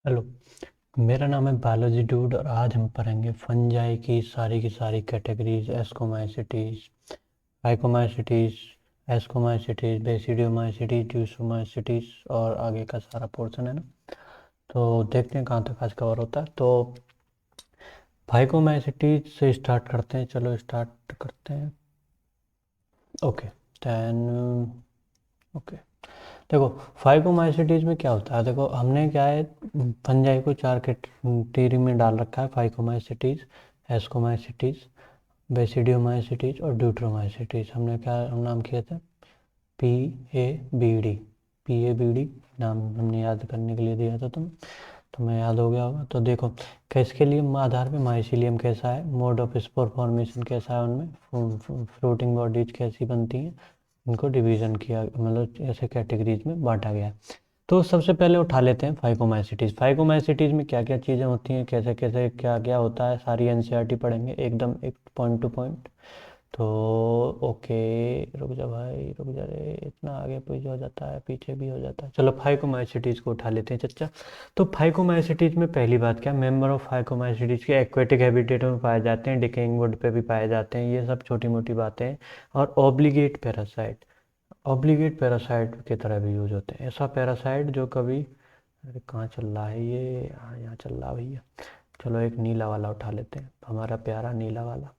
Hello. मेरा नाम है बायोलॉजी डूड और आज हम पढ़ेंगे फंजाई की सारी categories ascomycetes, phycomycetes, ascomycetes, basidiomycetes, deuteromycetes और आगे का सारा पोर्शन है ना। तो देखते हैं कहाँ तक आज कवर होता है। तो फाइकोमाइसिटीज से स्टार्ट करते हैं। चलो स्टार्ट करते हैं। ओके। Then okay. देखो, फाइकोमाइसिटीज में क्या होता है। देखो हमने क्या है, फंजाई को चार कैटेगरी में डाल रखा है। फाइकोमाइसिटीज, एस्कोमाइसिटीज, बेसिडियोमाइसिटीज और ड्यूट्रोमाइसिटीज। हमने क्या नाम किया था? PABD। PABD नाम हमने याद करने के लिए दिया था तुम्हें याद हो गया होगा। तो देखो, किसके लिए आधार पे माइसिलियम कैसा है, मोड ऑफ स्पोर फॉर्मेशन कैसा है, उनमें फ्लोटिंग बॉडीज कैसी बनती हैं, इनको डिवीज़न किया, मतलब ऐसे कैटेगरीज में बांटा गया है। तो सबसे पहले उठा लेते हैं फाइकोमाइसिटीज़। फाइकोमाइसिटीज़ में क्या क्या चीज़ें होती हैं, कैसे कैसे क्या क्या होता है, सारी NCERT पढ़ेंगे एकदम एक पॉइंट टू पॉइंट। तो ओके, रुक जा भाई, रुक जा रे, इतना आगे पीछे हो जाता है, पीछे भी हो जाता है। चलो फाइकोमाइसिटीज़ को उठा लेते हैं चच्चा। तो फाइकोमाइसिटीज़ में पहली बात क्या, मेंबर ऑफ फाइकोमाइसिटीज़ के एक्वेटिक हैबिटेट में पाए जाते हैं, डिकेइंग वुड पे भी पाए जाते हैं, ये सब छोटी मोटी बातें हैं। और ऑब्लिगेट पैरासाइट, ऑब्लिगेट पैरासाइट की तरह भी यूज होते हैं। ऐसा पैरासाइट जो कभी, अरे कहाँ चल रहा है ये, हाँ यहाँ चल रहा है भैया। चलो एक नीला वाला उठा लेते हैं, हमारा प्यारा नीला वाला।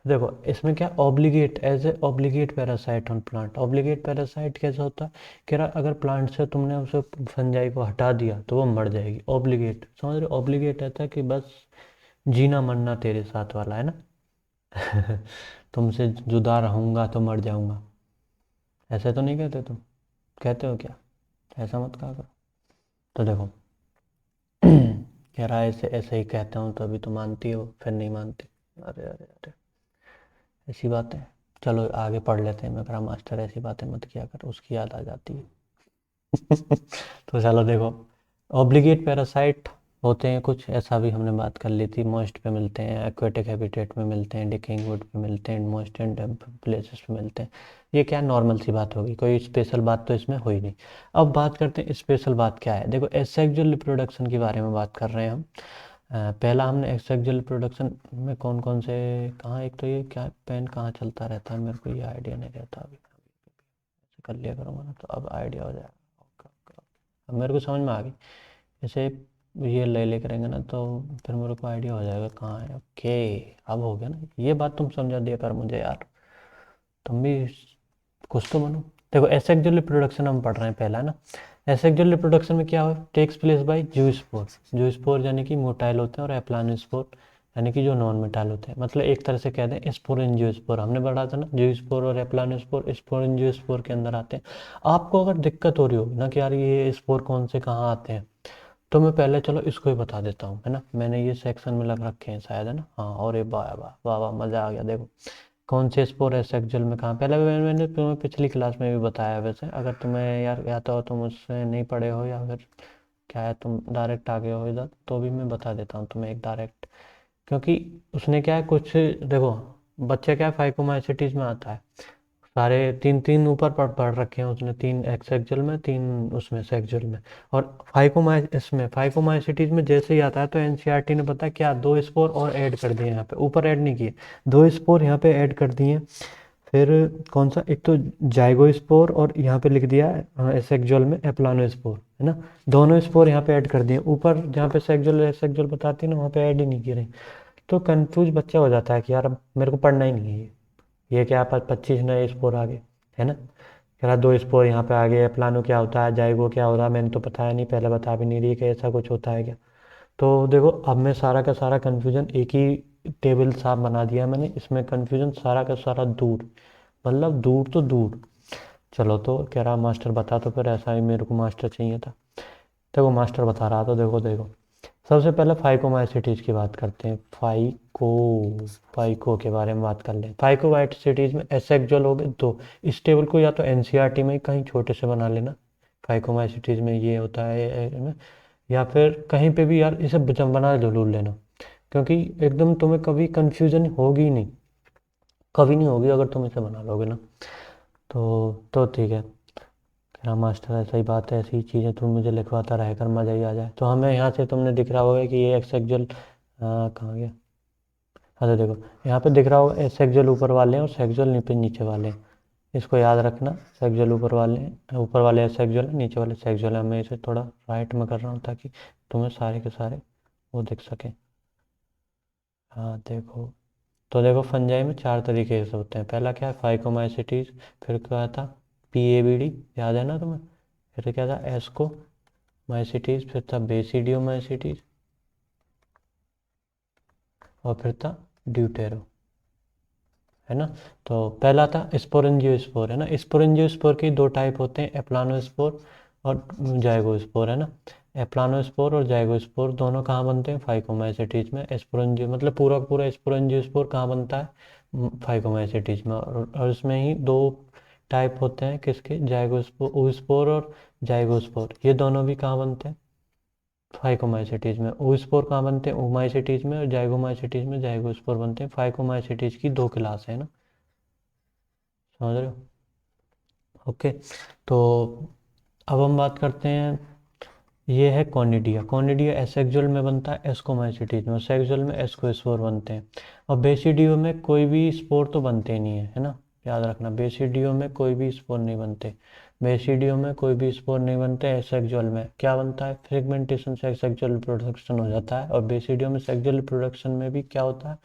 देखो इसमें क्या, obligate as a obligate parasite on plant. Obligate parasite कैसा होता है कि अगर प्लांट से तुमने उसे फंजाई को हटा दिया तो वो मर जाएगी। ऑब्लिगेट समझ रहे, ऑब्लिगेट रहता है कि बस जीना मरना तेरे साथ वाला है ना। तुमसे जुदा रहूंगा तो मर जाऊंगा, ऐसे तो नहीं कहते तुम? कहते हो क्या? ऐसा मत कहा करो। तो देखो, कह रहा है ऐसे ऐसे ही कहता हूँ तो अभी तो मानती हो, फिर नहीं मानती। अरे अरे अरे, ऐसी बातें। चलो आगे पढ़ लेते हैं। मैं कहा मास्टर ऐसी बातें मत किया कर, उसकी याद आ जाती है। तो चलो देखो, ऑब्लिगेट पैरासाइट होते हैं कुछ, ऐसा भी हमने बात कर ली थी। मॉइस्ट पे मिलते हैं, एक्वेटिक हैबिटेट में मिलते हैं, डिकेइंग वुड पे मिलते हैं, मॉइस्ट एंड डैम्प प्लेसेस पे मिलते हैं। ये क्या नॉर्मल सी बात होगी, कोई स्पेशल बात तो इसमें हो ही नहीं। अब बात करते हैं स्पेशल बात क्या है। देखो एसेक्सुअल रिप्रोडक्शन के बारे में बात कर रहे हैं हम। पहला हमने एसेक्सुअल रिप्रोडक्शन में कौन कौन से, कहाँ, एक तो ये क्या पेन कहाँ चलता रहता है, मेरे को ये आइडिया नहीं रहता। अभी ऐसे कर लिया करूँगा ना तो अब आइडिया हो जाएगा। ओके ओके ओके, अब मेरे को समझ में आ गई। जैसे ये ले करेंगे ना तो फिर मेरे को आइडिया हो जाएगा कहाँ है। ओके, अब हो गया ना, ये बात तुम समझा दिया कर मुझे यार, तुम भी कुछ तो बनो। देखो एसेक्सुअल रिप्रोडक्शन हम पढ़ रहे हैं पहला ना। एसेक्सुअल रिप्रोडक्शन में क्या हो, takes place by zoospore. Zoospore यानी कि मोटाइल होते हैं और एप्लानोस्पोर यानी कि जो नॉन मोटाइल होते हैं। मतलब एक तरह से कह दें स्पोर इन जूस्पोर, हमने पढ़ा था ना, जूस्पोर और एप्लानोस्पोर स्पोर इन जूस्पोर के अंदर आते हैं। आपको अगर दिक्कत हो रही होगी ना कि यार ये स्पोर कौन से कहाँ आते हैं, तो मैं पहले चलो इसको ही बता देता हूँ, है ना। मैंने ये सेक्शन में लग रखे हैं शायद, है ना। हाँ, और ये वाह वाह वाह वाह, मज़ा आ गया। देखो कौन से स्पोर है सेक्सुअल में कहाँ, पहले भी मैंने तुम्हें पिछली क्लास में भी बताया। वैसे अगर तुम्हें यार याद हो, तुम उससे नहीं पढ़े हो या फिर क्या है, तुम डायरेक्ट आ गए हो इधर, तो भी मैं बता देता हूँ तुम्हें एक डायरेक्ट। क्योंकि उसने क्या है कुछ, देखो बच्चे क्या फाइकोमाइसिटीज में आता है, सारे तीन तीन ऊपर पढ़ रखे हैं उसने, तीन एक्सेक्सुअल में, तीन उसमें सेक्सुअल में। और इसमें फाइकोमाइसिटीज में जैसे ही आता है तो NCERT ने पता है क्या, दो स्पोर और ऐड कर दिए यहाँ पे, ऊपर ऐड नहीं किए, दो स्पोर यहाँ पे ऐड कर दिए। फिर कौन सा, एक तो जाइगो स्पोर और यहाँ पे लिख दिया सेक्सुअल में एप्लानोस्पोर, है ना। दोनों स्पोर यहाँ पे ऐड कर दिए, ऊपर जहाँ पे सेक्सुअल सेक्सुअल बताती है ना वहाँ पे ऐड ही नहीं की रही। तो कंफ्यूज बच्चा हो जाता है कि यार अब मेरे को पढ़ना ही नहीं है ये क्या 25 नए स्पोर आ गए, है ना। कह रहा दो स्पोर यहाँ पे आ गए, प्लानो क्या होता है, जाइगो क्या होता है, मैंने तो बताया नहीं, पहले बता भी नहीं रही कि ऐसा कुछ होता है क्या। तो देखो अब मैं सारा का सारा कन्फ्यूजन एक ही टेबल साफ बना दिया मैंने, इसमें कन्फ्यूजन सारा का सारा दूर, मतलब दूर तो दूर। चलो तो कह रहा मास्टर बता, तो फिर ऐसा ही मेरे को मास्टर चाहिए था। देखो मास्टर बता रहा, तो देखो देखो, सबसे पहले फाइकोमाइसिटीज की बात करते हैं। फाइको के बारे में बात कर लें। फाइकोमाइसिटीज में एसेक्सुअल हो गए दो। इस टेबल को या तो NCERT में कहीं छोटे से बना लेना, फाइकोमाइसिटीज में ये होता है, या फिर कहीं पे भी यार इसे बना जरूर लेना, क्योंकि एकदम तुम्हें कभी कंफ्यूजन होगी नहीं, कभी नहीं होगी अगर तुम इसे बना लोगे ना। तो ठीक है। हाँ मास्टर ऐसा ही बात है, ऐसी चीज़ें तुम मुझे लिखवाता रह कर मज़ा ही आ जाए। तो हमें यहाँ से तुमने दिख रहा होगा कि ये एक्स एक्जुअल कहाँ गया। हाँ तो देखो यहाँ पे दिख रहा होगा एक्स एक्जुअल ऊपर वाले हैं और सेक्सुअल नीचे वाले हैं। इसको याद रखना, सेक्सुअल ऊपर वाले हैं, ऊपर वाले एक्स एक्जुअल है, नीचे वाले सेक्सुअल है। मैं इसे थोड़ा राइट में कर रहा हूँ ताकि तुम्हें सारे के सारे वो दिख सकें। हाँ देखो, तो देखो फंजाई में 4 तरीके से होते हैं। पहला क्या है, फाइकोमाइसिटीज। फिर क्या था, PABD, याद है ना तुम्हें। फिर क्या था, एस्को माइसिटीज। फिर था बेसिडियोमाइसिटीज। और फिर था ड्यूटेरो, है ना। तो पहला था स्पोरेंजियोस्पोर, है ना। स्पोरेंजियोस्पोर के दो टाइप होते हैं, एप्लानोस्पोर और जाइगोस्पोर, है ना। एप्लानोस्पोर और जाइगोस्पोर दोनों कहाँ बनते हैं, फाइकोमाइसिटीज में। स्पोरेंजियो मतलब पूरा पूरा स्पोरेंजियोस्पोर कहाँ बनता है, फाइकोमाइसिटीज में। और इसमें ही दो टाइप होते हैं किसके, जाइगोस्पोर, oospore और जाइगोस्पोर। ये दोनों भी कहाँ बनते हैं, फाइकोमाइसिटीज में। oospore कहाँ बनते हैं, ओमाइसिटीज में। और जाइगोमाइसिटीज में जाइगोस्पोर बनते हैं। फाइकोमाइसिटीज की दो क्लास है ना, समझ रहे हो। ओके, तो अब हम बात करते हैं, ये है कॉनिडिया। कॉनिडिया एसेक्सुअल में बनता है, एस्कोमाइसिटीज में। सेक्सुअल में एस्कोस्पोर बनते हैं। और बेसिडियो में कोई भी स्पोर तो बनते ही नहीं है ना, याद रखना। बेसिडियो में कोई भी स्पोर नहीं बनते। बेसिडियो में कोई भी स्पोर नहीं बनते। एसेक्सुअल में क्या बनता है, फ्रेगमेंटेशन से सेक्सुअल रिप्रोडक्शन हो जाता है। और बेसिडियो में सेक्सुअल रिप्रोडक्शन में भी क्या होता है,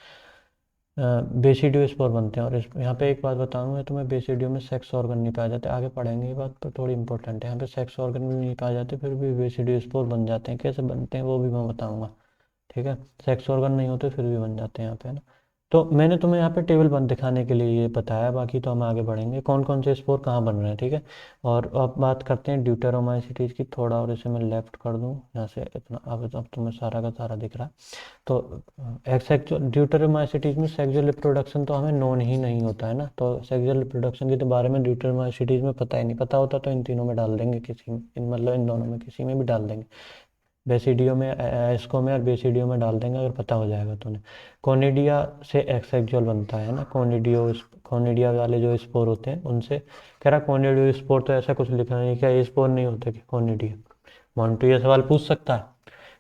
बेसिडियो स्पोर बनते हैं। और यहाँ पे एक बात बताऊंगा तुम्हें, बेसिडियो में सेक्स ऑर्गन नहीं पाए जाते। आगे पढ़ेंगे ये बात, पर थोड़ी इंपॉर्टेंट है। यहाँ पे सेक्स ऑर्गन भी नहीं पाए जाते, फिर भी बेसिडियो स्पोर बन जाते हैं। कैसे बनते हैं वो भी मैं बताऊंगा, ठीक है। सेक्स ऑर्गन नहीं होते फिर भी बन जाते हैं यहाँ पे, है ना। तो मैंने तुम्हें यहाँ पे टेबल बन दिखाने के लिए ये बताया, बाकी तो हम आगे बढ़ेंगे कौन कौन से स्पोर कहाँ बन रहे हैं, ठीक है। और अब बात करते हैं ड्यूटेरोमाइसिटीज की। थोड़ा और इसे मैं लेफ्ट कर दूँ यहाँ से, इतना अब तुम्हें सारा का सारा दिख रहा है। तो एक्सेक्चुअल ड्यूटेरोमाइसिटीज में सेक्सुअल रिप्रोडक्शन तो हमें नोन ही नहीं होता है ना। तो सेक्सुअल रिप्रोडक्शन के तो बारे में ड्यूटेरोमाइसिटीज में पता ही नहीं। पता होता तो इन तीनों में डाल देंगे, किसी में, मतलब इन दोनों में किसी में भी डाल देंगे। बेसिडियो में, एस्को में और बेसिडियो में डाल देंगे अगर पता हो जाएगा तो उन्हें। कोनिडिया से एक्सेक्सुअल बनता है ना, कोनिडिया वाले जो स्पोर होते हैं उनसे। कह रहा कोनिडियो स्पोर, तो ऐसा कुछ लिखा नहीं, क्या ये स्पोर नहीं होते कि कोनिडिया। मोन्टू ये सवाल पूछ सकता है,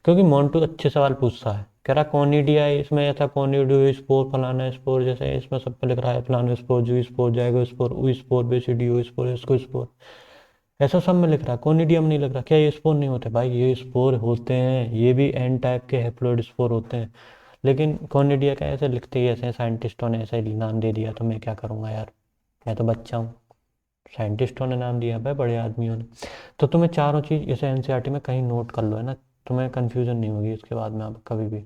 क्योंकि मोन्टू अच्छे सवाल पूछता है। कह रहा कोनिडिया, इसमें ऐसा कोनिडियो स्पोर, फलाना स्पोर, जैसे इसमें सब पे लिख रहा है फलाना स्पोर, जू स्पोर, जाइगो स्पोर, ऊ स्पोर, बेसिडियो स्पोर, एस्को स्पोर, ऐसा सब में लिख रहा है। कोनिडियम नहीं लिख रहा। क्या ये स्पोर नहीं होते भाई, ये स्पोर होते हैं। ये भी एन टाइप के हैप्लॉइड स्पोर होते हैं। लेकिन कोनिडिया का ऐसे लिखते ही ऐसे साइंटिस्टों ने ऐसा ही नाम दे दिया, तो मैं क्या करूँगा यार, मैं तो बच्चा हूँ। साइंटिस्टों ने नाम दिया भाई, बड़े आदमियों ने। तो तुम्हें चारों चीज़ इसे एनसीईआरटी में कहीं नोट कर लो, है ना। तुम्हें कन्फ्यूजन नहीं होगी इसके बाद में अब कभी भी।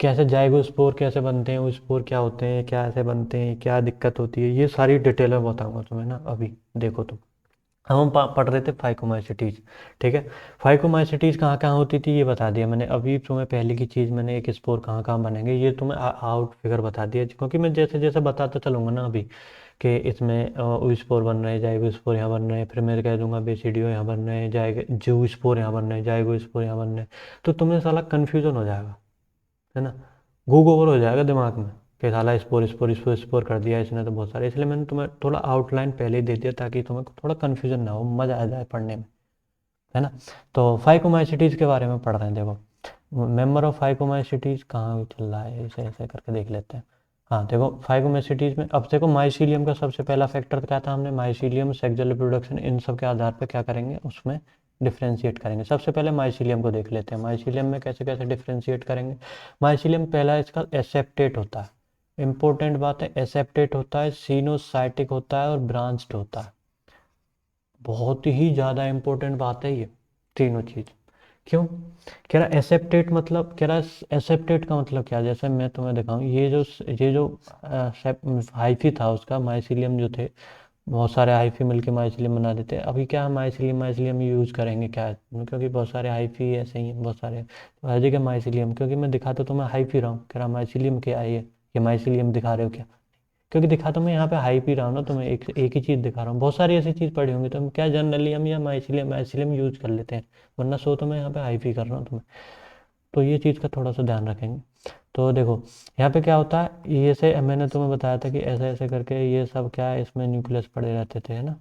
कैसे जाएगो स्पोर कैसे बनते हैं, वो स्पोर क्या होते हैं, क्या ऐसे बनते हैं, क्या दिक्कत होती है, ये सारी डिटेल में बताऊंगा तुम्हें ना अभी। देखो तुम, हम पढ़ रहे थे फाइकोमाइसिटीज, ठीक है। फाइकोमाइसिटीज कहाँ कहाँ होती थी ये बता दिया मैंने। अभी तुम्हें पहले की चीज़ मैंने, एक स्पोर कहाँ कहाँ बनेंगे ये तुम्हें आउट फिगर बता दिया, क्योंकि मैं जैसे जैसे बताता चलूंगा ना अभी, कि इसमें ऊ स्पोर बन रहे हैं, जाइगो स्पोर यहाँ बन रहे हैं, फिर मैं कह दूंगा बेसिडियो यहाँ बन रहे हैं, जाएगा जू स्पोर यहाँ बन रहे हैं, जाइगो स्पोर यहाँ बन रहे हैं। तो तुम्हें साला कन्फ्यूजन हो जाएगा, है ना। गूग ओवर हो जाएगा दिमाग में कि साला स्पोर स्पोर स्पोर स्पोर कर दिया इसने तो बहुत सारे। इसलिए मैंने तुम्हें थोड़ा आउटलाइन पहले ही दे दिया ताकि तुम्हें थोड़ा कन्फ्यूजन ना हो, मज़ा आ जाए पढ़ने में, है ना। तो फाइकोमाइसिटीज़ के बारे में पढ़ रहे हैं, देखो। मेंबर ऑफ फाइकोमाइसिटीज़ कहाँ चल रहा है, ऐसे ऐसे करके देख लेते हैं। हाँ देखो, फाइकोमाइसिटीज़ में अब देखो, माइसीलियम का सबसे पहला फैक्टर क्या था, हमने माइसीलियम, सेक्सुअल रिप्रोडक्शन, इन सब के आधार पर क्या करेंगे, उसमें डिफ्रेंशिएट करेंगे। सबसे पहले माइसीलियम को देख लेते हैं। माइसीलियम में कैसे कैसे डिफ्रेंशिएट करेंगे। माइसीलियम पहला इसका एसेप्टेट होता है। इंपॉर्टेंट बात है, एसेप्टेट होता है, सीनोसाइटिक होता है और ब्रांच्ड होता है। बहुत ही ज़्यादा इंपॉर्टेंट बात है ये तीनों चीज़। क्यों, कह रहा एसेप्टेट मतलब, कह रहा एसेप्टेट का मतलब क्या, जैसे मैं तुम्हें दिखाऊं, ये जो हाइफी था उसका, माइसीलियम जो थे, बहुत सारे हाइफी मिलके माइसीलियम बना देते हैं। अभी क्या हम माइसीलियम यूज़ करेंगे क्या, क्योंकि बहुत सारे हाइफी ऐसे ही हैं बहुत सारे। तो हर जगह माइसीलियम, क्योंकि मैं दिखाता तो मैं हाइफी रहा हूँ। कह रहा माइसीलियम क्या है ये माइसीलियम दिखा रहे हो क्या, क्योंकि दिखा तो मैं यहाँ पे हाई पी रहा हूँ ना, तो मैं एक ही चीज़ दिखा रहा हूँ। बहुत सारी ऐसी चीज़ पड़ी होंगी तो हम क्या जनरली हम या माइसिलियम यूज़ कर लेते हैं, वरना सो तो मैं यहाँ पे हाई पी कर रहा हूँ तुम्हें। तो ये चीज़ का थोड़ा सा ध्यान रखेंगे। तो देखो यहाँ पे क्या होता है, ये से मैंने तुम्हें बताया था कि ऐसे ऐसे करके ये सब क्या है, इसमें न्यूक्लियस पड़े रहते थे, है ना।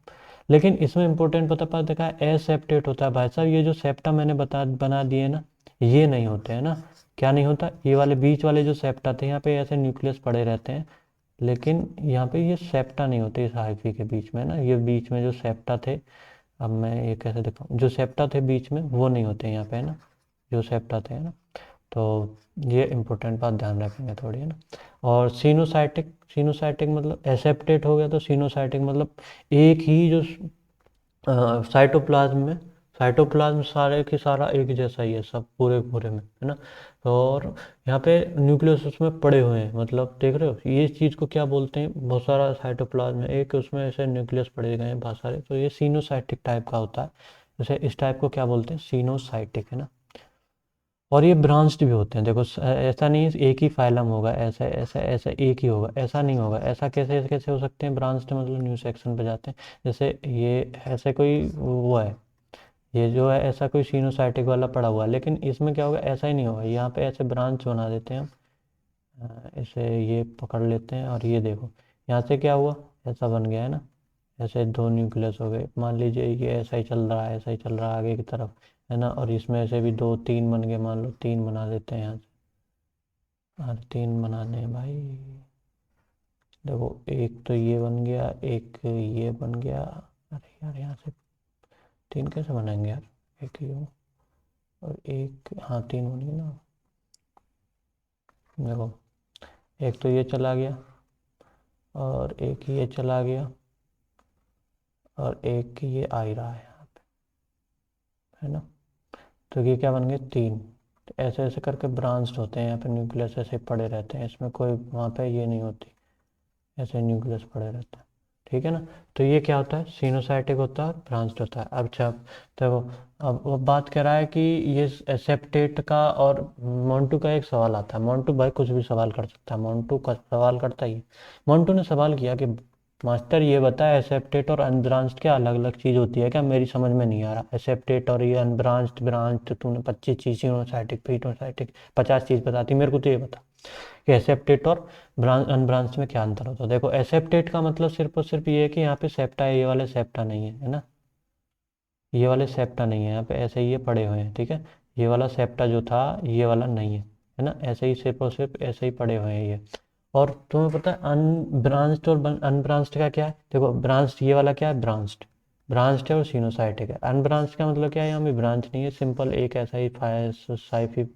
लेकिन इसमें इंपॉर्टेंट पता देखा है एसेप्टेट होता है भाई साहब, ये जो सेप्टा मैंने बना दिए ना, ये नहीं होते हैं ना। क्या नहीं होता, ये वाले बीच वाले जो सेप्टा थे यहाँ पे ऐसे न्यूक्लियस पड़े रहते हैं, लेकिन यहाँ पे ये सेप्टा नहीं होते इस हाइफी के बीच में ना, ये बीच में जो सेप्टा थे, अब मैं ये कैसे दिखाऊँ, जो सेप्टा थे बीच में वो नहीं होते यहाँ पे है ना, जो सेप्टा थे है ना। तो ये इम्पोर्टेंट बात ध्यान रखेंगे थोड़ी है ना। और सीनोसाइटिक, सीनोसाइटिक मतलब एसेप्टेट हो गया, तो सीनोसाइटिक मतलब एक ही जो साइटोप्लाज्म में, साइटोप्लाज्म सारे के सारा एक जैसा ही है सब पूरे पूरे में है ना। और यहाँ पे न्यूक्लियस उसमें पड़े हुए हैं, मतलब देख रहे हो ये चीज़ को क्या बोलते हैं, बहुत सारा साइटोप्लाज्म है एक, उसमें ऐसे न्यूक्लियस पड़े गए हैं बहुत सारे, तो ये सीनोसाइटिक टाइप का होता है। जैसे इस टाइप को क्या बोलते हैं, सीनोसाइटिक है ना। और ये ब्रांच्ड भी होते हैं, देखो ऐसा नहीं है एक ही फाइलम होगा, ऐसा ऐसा ऐसा एक ही होगा, ऐसा नहीं होगा, ऐसा कैसे कैसे हो सकते हैं ब्रांच्ड, मतलब न्यू सेक्शन पे जाते हैं। जैसे ये ऐसे कोई वो है, ये जो है ऐसा कोई सीनोसाइटिक वाला पड़ा हुआ है, लेकिन इसमें क्या होगा, ऐसा ही नहीं होगा, यहाँ पे ऐसे ब्रांच बना देते हैं हम। इसे ये पकड़ लेते हैं और ये देखो यहाँ से क्या हुआ, ऐसा बन गया है ना, ऐसे दो न्यूक्लियस हो गए, मान लीजिए ये ऐसा ही चल रहा है, ऐसा ही चल रहा है आगे की तरफ है ना, और इसमें से भी दो तीन बन गए, मान लो तीन बना देते हैं यहाँ से, और तीन बनाने हैं भाई। देखो एक तो ये बन गया, एक ये बन गया, अरे यार यहाँ से तीन कैसे बनाएंगे यार, एक ये और एक, हाँ तीन बन गए ना। देखो एक तो ये चला गया, और एक ये चला गया, और एक ये आ ही रहा है यहाँ पे है ना। तो ये क्या बन गए, तीन। तो ऐसे ऐसे करके ब्रांच्ड होते हैं, यहाँ पे न्यूक्लियस ऐसे पड़े रहते हैं, इसमें कोई वहाँ पे ये नहीं होती, ऐसे न्यूक्लियस पड़े रहते हैं, ठीक है ना। तो ये क्या होता है, सीनोसाइटिक होता है, ब्रांच्ड होता है। अब अच्छा देखो, अब वो बात कर रहा है कि ये एसेप्टेट का, और मोन्टू का एक सवाल आता है, मोन्टू भाई कुछ भी सवाल कर सकता है, मोन्टू का सवाल करता ही है। मोन्टू ने सवाल किया कि मास्टर ये बताया एसेप्टेट और अनब्रांच्ड क्या अलग अलग चीज़ होती है क्या, मेरी समझ में नहीं आ रहा, एसेप्टेट और ये अनब्रांच्ड ब्रांच्ड, तूने 25 चीज़ सीनोसाइटिक फिनोसाइटिक 50 चीज़ बताती, मेरे को तो ये बता कि एसेप्टेट और अनब्रांच्ड में क्या अंतर होता है। देखो एसेप्टेट का मतलब सिर्फ और सिर्फ ये है कि यहाँ पे सेप्टा है, ये वाले सेप्टा नहीं है, है ना। ये वाले सेप्टा नहीं है यहाँ पे, ऐसे ही ये पड़े हुए हैं, ठीक है। ये वाला सेप्टा जो था ये वाला नहीं है ना, ऐसे ही सिर्फ और सिर्फ ऐसे ही पड़े हुए हैं ये। और तुम्हें पता है अनब्रांच्ड और अनब्रांच्ड का क्या है, देखो ब्रांच्ड ये वाला क्या है, ब्रांच्ड, ब्रांच्ड है और सिनोसाइटिक है। अनब्रांच्ड का मतलब क्या है, यहाँ पे ब्रांच नहीं है, सिंपल एक ऐसा ही साइफी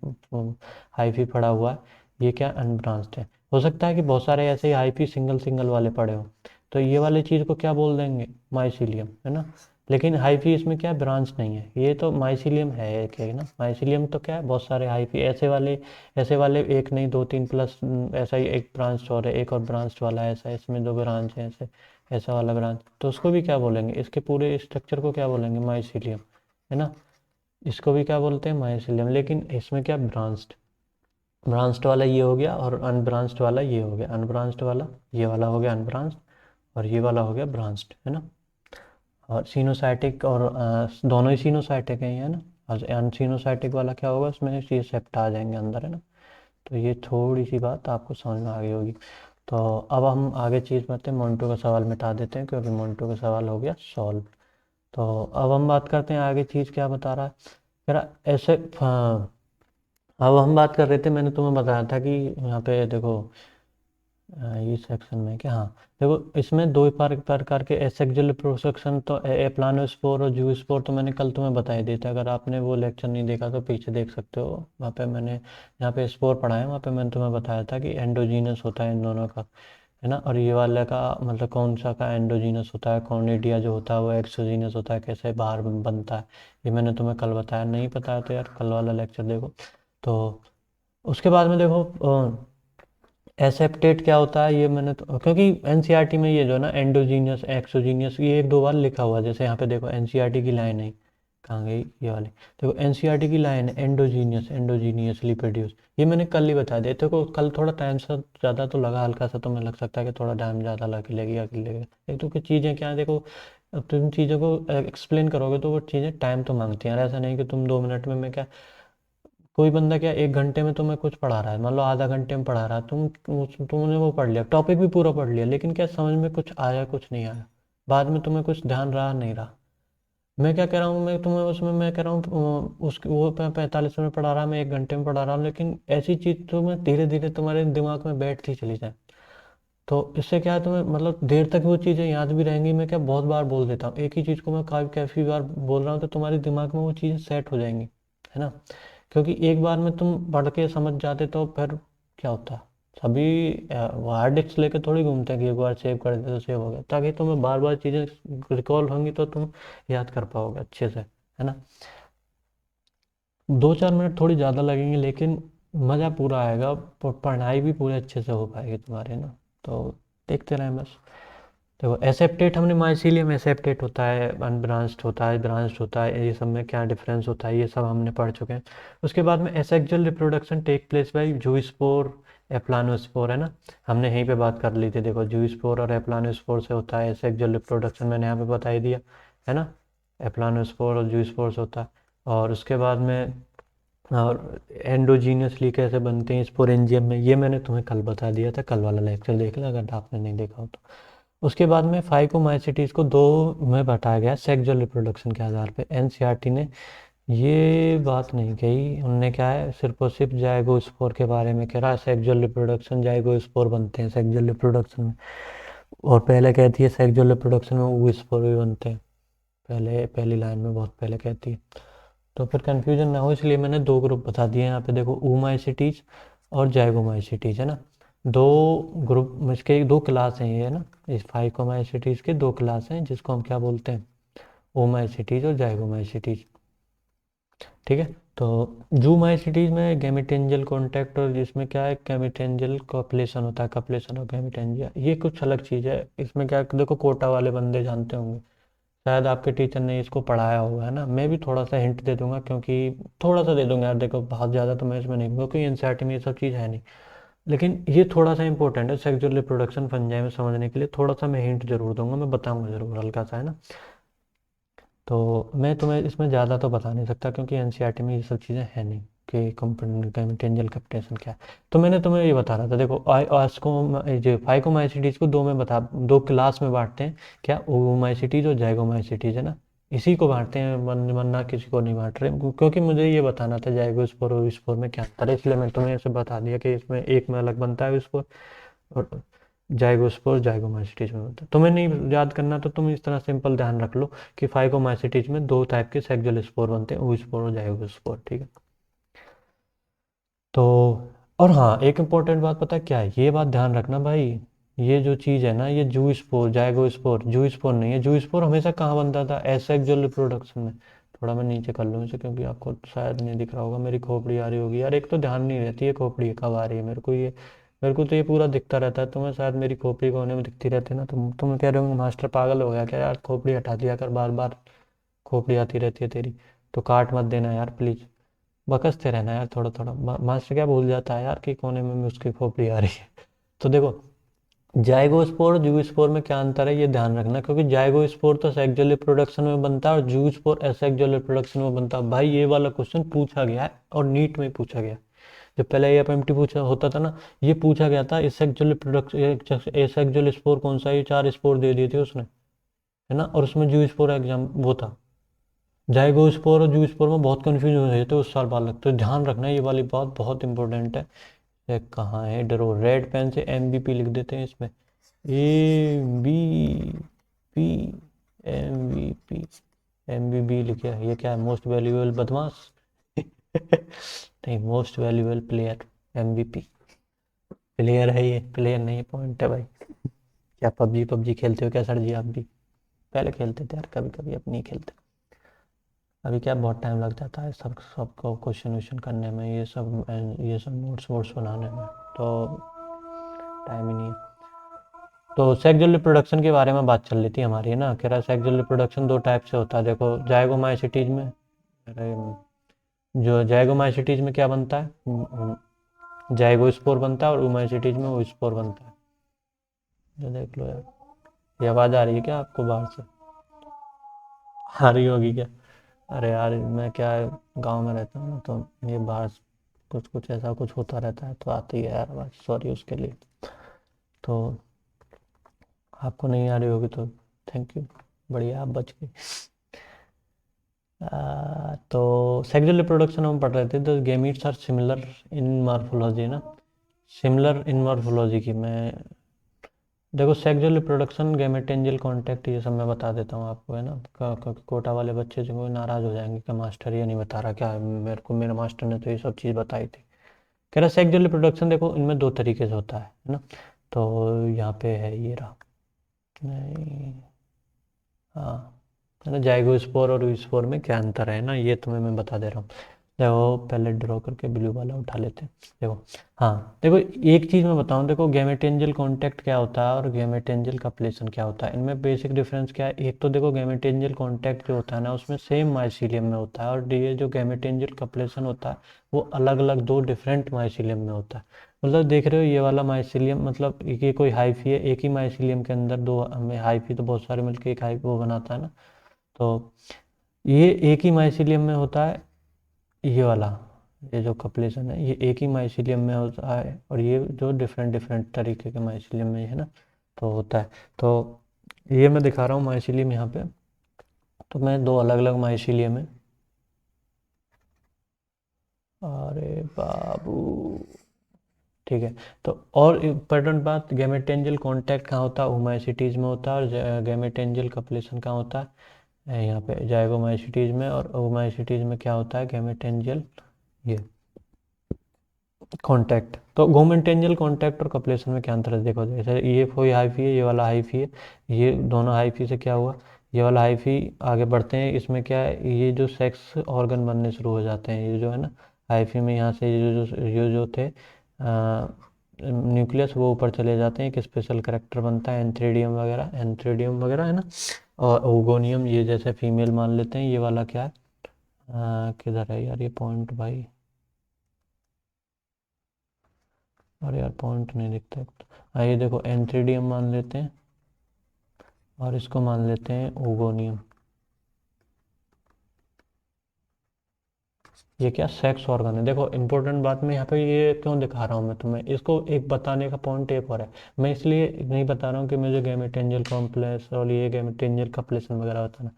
हाइफी पड़ा हुआ है, ये क्या अनब्रांच्ड है। हो सकता है कि बहुत सारे ऐसे ही हाइफी सिंगल सिंगल वाले पड़े हो, तो ये वाली चीज़ को क्या बोल देंगे, माइसीलियम है ना। लेकिन हाइफी इसमें क्या है, ब्रांच नहीं है, ये तो माइसीलियम है एक है ना, माइसीलियम तो क्या है, बहुत सारे हाइफी ऐसे वाले एक नहीं दो तीन प्लस, ऐसा ही एक ब्रांच और है, एक और ब्रांच वाला है, ऐसा इसमें दो ब्रांच है ऐसे, ऐसा वाला ब्रांच, तो उसको भी क्या बोलेंगे, इसके पूरे स्ट्रक्चर को क्या बोलेंगे, माइसीलियम है ना। इसको भी क्या बोलते हैं, माइसीलियम। लेकिन इसमें क्या ब्रांच्ड, ब्रांच्ड वाला ये हो गया, और अनब्रांच्ड वाला ये हो गया, अनब्रांच्ड वाला ये वाला हो गया अनब्रांच्ड, और ये वाला हो गया ब्रांच्ड है ना। और सीनोसाइटिक और दोनों ही सीनोसाइटिक हैं ये है ना। और अनसीनोसाइटिक वाला क्या होगा, उसमें ये सेप्टा आ जाएंगे अंदर है ना। तो ये थोड़ी सी बात आपको समझ में आ गई होगी। तो अब हम आगे चीज़ बढ़ते हैं, मोन्टू का सवाल मिटा देते हैं क्योंकि मोन्टू का सवाल हो गया सॉल्व। तो अब हम बात करते हैं आगे चीज़ क्या बता रहा है, कह रहा ऐसे, हाँ अब हम बात कर रहे थे, मैंने तुम्हें बताया था कि यहाँ पे देखो ये सेक्शन में क्या, हाँ देखो इसमें दो प्रकार के एसेक्सुअल रिप्रोडक्शन, तो एप्लानोस्पोर और जूस्पोर, तो मैंने कल तुम्हें बता ही दिया था, अगर आपने वो लेक्चर नहीं देखा तो पीछे देख सकते हो, वहाँ पे मैंने जहाँ पे स्पोर पढ़ा है वहाँ पे मैंने तुम्हें बताया था कि एंडोजीनस होता है इन दोनों का है ना। और ये वाले का मतलब कौन सा का एंडोजीनस होता है, कॉर्निडिया जो होता है वो एक्सोजीनस होता है, कैसे बाहर बनता है, ये मैंने तुम्हें कल बताया, नहीं पता है तो यार कल वाला लेक्चर देखो। तो उसके बाद में देखो एसेप्टेट क्या होता है, ये मैंने तो क्योंकि एनसीईआरटी में ये जो है ना एंडोजीनियस एक्सोजीनियस ये एक दो बार लिखा हुआ है, जैसे यहाँ पे देखो एनसीईआरटी की लाइन है, कहाँ गई ये वाली, देखो एनसीईआरटी की लाइन है एंडोजीनियस एंडोजीनियसली प्रोड्यूस, ये मैंने कल ही बता दिया, देखो कल थोड़ा टाइम सा ज़्यादा तो लगा, हल्का सा तो मुझे लग सकता है कि थोड़ा टाइम ज़्यादा लगेगा कि लगेगा, एक तो कुछ चीज़ें क्या है देखो, अब तुम चीज़ों को एक्सप्लेन करोगे तो वो चीज़ें टाइम तो मांगती हैं, ऐसा नहीं कि तुम 2 मिनट में मैं क्या, कोई बंदा क्या 1 घंटे में तुम्हें कुछ पढ़ा रहा है, मान लो आधा घंटे में पढ़ा रहा है, तुमने वो पढ़ लिया, टॉपिक भी पूरा पढ़ लिया, लेकिन क्या समझ में कुछ आया कुछ नहीं आया, बाद में तुम्हें कुछ ध्यान रहा नहीं रहा। मैं क्या कह रहा हूँ, मैं तुम्हें उसमें मैं कह रहा हूँ उसकी वो 45 मिनट पढ़ा रहा, मैं 1 घंटे में पढ़ा रहा हूँ, लेकिन ऐसी चीज़ तुम्हें धीरे धीरे तुम्हारे दिमाग में बैठती चली जाए। तो इससे क्या है, तुम्हें मतलब देर तक वो चीज़ें याद भी रहेंगी। मैं क्या बहुत बार बोल देता हूँ एक ही चीज़ को, मैं काफ़ी बार बोल रहा हूँ, तो तुम्हारे दिमाग में वो चीज़ें सेट हो जाएंगी, है ना। क्योंकि एक बार में तुम पढ़ के समझ जाते तो फिर क्या होता, सभी हार्ड डिस्क लेके थोड़ी घूमते हैं कि एक बार सेव कर दिया तो सेव हो गया, ताकि तुम्हें बार बार चीज़ें रिकॉल होंगी तो तुम याद कर पाओगे अच्छे से, है ना। 2-4 मिनट थोड़ी ज़्यादा लगेंगे, लेकिन मज़ा पूरा आएगा, पढ़ाई भी पूरे अच्छे से हो पाएगी तुम्हारी ना। तो देखते रहें बस। देखो एसेप्टेट हमने माइसीलियम एसेप्टेट होता है, अनब्रांच्ड होता है, ब्रांच्ड होता है, ये सब में क्या डिफरेंस होता है ये सब हमने पढ़ चुके हैं। उसके बाद में asexual reproduction take place by zoospore aplanospore, है ना। हमने यहीं पे बात कर ली थी, देखो जूस्पोर और एप्लानोस्पोर से होता है एसेक्सुअल रिप्रोडक्शन, मैंने यहाँ पे बता ही दिया, है ना। एप्लानोस्पोर और जूस्पोर से होता है। और उसके बाद में और एंडोजीनियसली कैसे बनते हैं स्पोरेंजियम में, ये मैंने तुम्हें कल बता दिया था, कल वाला लेक्चर देख लो अगर आपने नहीं देखा हो तो। उसके बाद में फाइकोमाइसिटीज को दो में बांटा गया सेक्सुअल रिप्रोडक्शन के आधार पे। एनसीईआरटी ने ये बात नहीं कही, उनने क्या है सिर्फ और सिर्फ जाइगोस्पोर के बारे में कह रहा है, सेक्सुअल रिप्रोडक्शन जाइगोस्पोर बनते हैं सेक्सुअल रिप्रोडक्शन में। और पहले कहती है सेक्सुअल रिप्रोडक्शन में oospore भी बनते हैं, पहले पहली लाइन में बहुत पहले कहती है। तो फिर कन्फ्यूजन ना हो इसलिए मैंने दो ग्रुप बता दिए यहाँ पे, देखो oomaइसिटीज और जाइगोमाइसिटीज, है ना। दो ग्रुप इसके दो क्लास हैं ये, है ना। इस फाइकोमाइसिटीज के दो क्लास हैं जिसको हम क्या बोलते हैं, ओमाइसिटीज और जाइगोमाइसिटीज, ठीक है। तो जूमाइसिटीज में गैमेटेंजियल कॉन्टैक्ट, और जिसमें क्या है गैमेटेंजियल कॉपलेशन होता है, कपलेशन और गैमेटेंजिया, ये कुछ अलग चीज़ है। इसमें क्या है, देखो कोटा वाले बंदे जानते होंगे, शायद आपके टीचर ने इसको पढ़ाया होगा, है ना। मैं भी थोड़ा सा हिंट दे दूंगा, क्योंकि थोड़ा सा दे दूंगा यार, देखो बहुत ज़्यादा तो मैं इसमें नहीं, क्योंकि एनसीईआरटी में ये सब चीज़ है नहीं। लेकिन ये थोड़ा सा इंपॉर्टेंट है सेक्सुअल रिप्रोडक्शन फंजाई में समझने के लिए, थोड़ा सा मैं हिंट जरूर दूंगा, मैं बताऊंगा जरूर हल्का सा, है ना। तो मैं तुम्हें इसमें ज़्यादा तो बता नहीं सकता, क्योंकि एनसीईआरटी में ये सब चीज़ें हैं नहीं कि कंपेटेंशियल कैपिटेशन क्या है। तो मैंने तुम्हें ये बता रहा था, देखो आस्को जो फाइकोमाइसिटीज़ को दो क्लास में बांटते हैं, क्या ओमाइसिटीज़ और जाइगोमाइसिटीज़, है ना। इसी को बांटते हैं, वरना किसी को नहीं बांट रहे, क्योंकि मुझे ये बताना था जाइगोस्पोर और स्पोर में क्या अंतर है, इसलिए मैं तुम्हें ऐसे बता दिया कि इसमें एक में अलग बनता है स्पोर, और जाइगोस्पोर जाइगोमाइसिटीज में बनता है। तुम्हें नहीं याद करना तो तुम इस तरह सिंपल ध्यान रख लो कि फाइकोमाइसिटीज में दो टाइप के सेक्सुअल स्पोर बनते हैं, oospore और जाइगोस्पोर, ठीक है। तो और हाँ, एक इम्पोर्टेंट बात पता है क्या है, ये बात ध्यान रखना भाई, ये जो चीज़ है ना, ये जूस्पोर जाइगोस्पोर, जूस्पोर नहीं है। जूस्पोर हमेशा कहाँ बनता था, एसेक्सुअल रिप्रोडक्शन में। थोड़ा मैं नीचे कर लूँ इसे, क्योंकि आपको शायद नहीं दिख रहा होगा, मेरी खोपड़ी आ रही होगी यार, एक तो ध्यान नहीं रहती है खोपड़ी कब आ रही है मेरे को, ये मेरे को तो ये पूरा दिखता रहता है, तुम्हें शायद मेरी खोपड़ी कोने में दिखती रहती है ना, तुम कह रहे हो मास्टर पागल हो गया क्या यार, खोपड़ी हटा दिया कर, बार बार खोपड़ी आती रहती है तेरी। तो काट मत देना यार प्लीज़, बकसते रहना यार थोड़ा थोड़ा, मास्टर क्या भूल जाता है यार कि कोने में उसकी खोपड़ी आ रही है। तो देखो जाइगोस्पोर और जूस्पोर में क्या अंतर है ये ध्यान रखना, क्योंकि जाइगोस्पोर तो सेक्सुअल रिप्रोडक्शन में बनता है और जूस्पोर एसेक्सुअल रिप्रोडक्शन में बनता है। भाई ये वाला क्वेश्चन पूछा गया है और नीट में पूछा गया, जब पहले एएफएमटी पूछा होता था ना, ये पूछा गया था एसेक्सुअल रिप्रोडक्शन, एसेक्सुअल स्पोर कौन सा, ये 4 स्पोर दे दिए थे उसने, है ना। और उसमें जूस्पोर एग्जाम वो था, जाइगोस्पोर और जूस्पोर में बहुत कंफ्यूजन हो रहे थे उस साल बालक, तो ध्यान रखना ये वाली बात बहुत इंपॉर्टेंट है। ये कहाँ है, डरो रेड पेन से एमबीपी लिख देते हैं इसमें, A B P, MVP, MVP लिखे है, ये क्या है, मोस्ट वैल्यूएबल बदमाश नहीं, most valuable player, MVP player है, ये प्लेयर नहीं पॉइंट है भाई। क्या पबजी पबजी खेलते हो क्या सर जी आप भी, पहले खेलते थे यार कभी कभी, अब नहीं खेलते। अभी क्या बहुत टाइम लग जाता है सबको क्वेश्चन वोश्चन करने में, ये सब नोट्स वोट्स बनाने में, तो टाइम ही नहीं है। तो सेक्सुअल रिप्रोडक्शन के बारे में बात चल रही थी हमारी, है ना। कह रहा है सेक्सुअल रिप्रोडक्शन दो टाइप से होता है, देखो जाइगोमाइसिटीज में, अरे जो जाइगोमाइसिटीज में क्या बनता है, जाइगोस्पोर बनता है, और ओमाइसिटीज में oospore बनता है। ये देख लो यार, ये आवाज़ आ रही है क्या आपको बाहर से, आ रही होगी क्या। अरे यार मैं क्या है, गांव में रहता हूँ ना, तो ये बाहर कुछ कुछ ऐसा कुछ होता रहता है, तो आती है यार आवाज़, सॉरी उसके लिए। तो आपको नहीं आ रही होगी तो थैंक यू, बढ़िया आप बच गए। तो सेक्सुअल रिप्रोडक्शन हम पढ़ रहे थे, तो gametes are similar in morphology ना, सिमिलर इन मॉर्फोलॉजी की मैं देखो सेक्सुअल रिप्रोडक्शन गैमेटेंजियल कांटेक्ट ये सब मैं बता देता हूँ आपको, है ना। कोटा वाले बच्चे जो नाराज हो जाएंगे कि मास्टर ये नहीं बता रहा, क्या है मेरे को, मेरे मास्टर ने तो ये सब चीज़ बताई थी। कह रहा सेक्सुअल रिप्रोडक्शन देखो इनमें दो तरीके से होता है ना। तो यहाँ पे है ये रहा, नहीं, हाँ, है ना, जाइगोस्पोर और यूस्पोर में क्या अंतर है ना, ये तुम्हें मैं बता दे रहा हूँ। देखो पहले ड्रॉ करके ब्लू वाला उठा लेते हैं। देखो, हाँ देखो, एक चीज़ मैं बताऊँ, देखो गैमेटेंजियल कांटेक्ट क्या होता है और गैमेटेंजियल कपलेशन क्या होता है, इनमें बेसिक डिफरेंस क्या है। एक तो देखो गैमेटेंजियल कांटेक्ट जो होता है ना, उसमें सेम माइसीलियम में होता है, और ये जो गैमेटेंजियल कपलेशन होता है वो अलग अलग दो डिफरेंट माइसीलियम में होता है। मतलब देख रहे हो ये वाला माइसीलियम, मतलब ये कोई हाइफी है, एक ही माइसीलियम के अंदर दो हाइफी, तो बहुत सारे मिलकर एक हाइफी वो बनाता है ना। तो ये एक ही माइसीलियम में होता है, ये वाला, ये जो कपलेशन है ये एक ही माइसीलियम में होता है, और ये जो डिफरेंट डिफरेंट तरीके के माइसीलियम में है ना, तो होता है। तो ये मैं दिखा रहा हूँ माइसीलियम यहाँ पे, तो मैं दो अलग अलग माइसीलियम है। अरे बाबू, ठीक है। तो और इम्पोर्टेंट बात, गैमेटेंजियल कांटेक्ट कहाँ होता है, ओमाइसिटीज में होता है, और गैमेटेंजियल कपलेशन कहाँ होता है, यहाँ पे जाइगोमाइसिटीज में, और ओमाइसिटीज में क्या होता है, गैमेटेंजियल ये कांटेक्ट। तो गोमेंटेंजियल कांटेक्ट और कपलेशन में क्या अंतर है, देखो जैसे ये कोई हाइफी है, ये वाला हाइफी है, ये दोनों हाइफी से क्या हुआ, ये वाला हाइफी आगे बढ़ते हैं, इसमें क्या है, ये जो सेक्स ऑर्गन बनने शुरू हो जाते हैं, ये जो है ना हाइफी में, यहाँ से ये जो थे न्यूक्लियस, वो ऊपर चले जाते हैं, एक स्पेशल करेक्टर बनता है एंथ्रेडियम वगैरह है ना, और ओगोनियम, ये जैसे फीमेल मान लेते हैं, ये वाला क्या है, किधर है यार ये पॉइंट भाई, अरे यार पॉइंट नहीं दिखता। आइए देखो एंथ्रीडियम मान लेते हैं, और इसको मान लेते हैं ओगोनियम। ये क्या सेक्स ऑर्गन है, देखो इंपॉर्टेंट बात मैं यहाँ पे ये क्यों दिखा रहा हूँ मैं तुम्हें, इसको एक बताने का पॉइंट एक और है। मैं इसलिए नहीं बता रहा हूँ कि मुझे गैमेटेंजियल कॉम्प्लेक्स और ये गैमेटेंजियल कप्लेशन वगैरह बताना,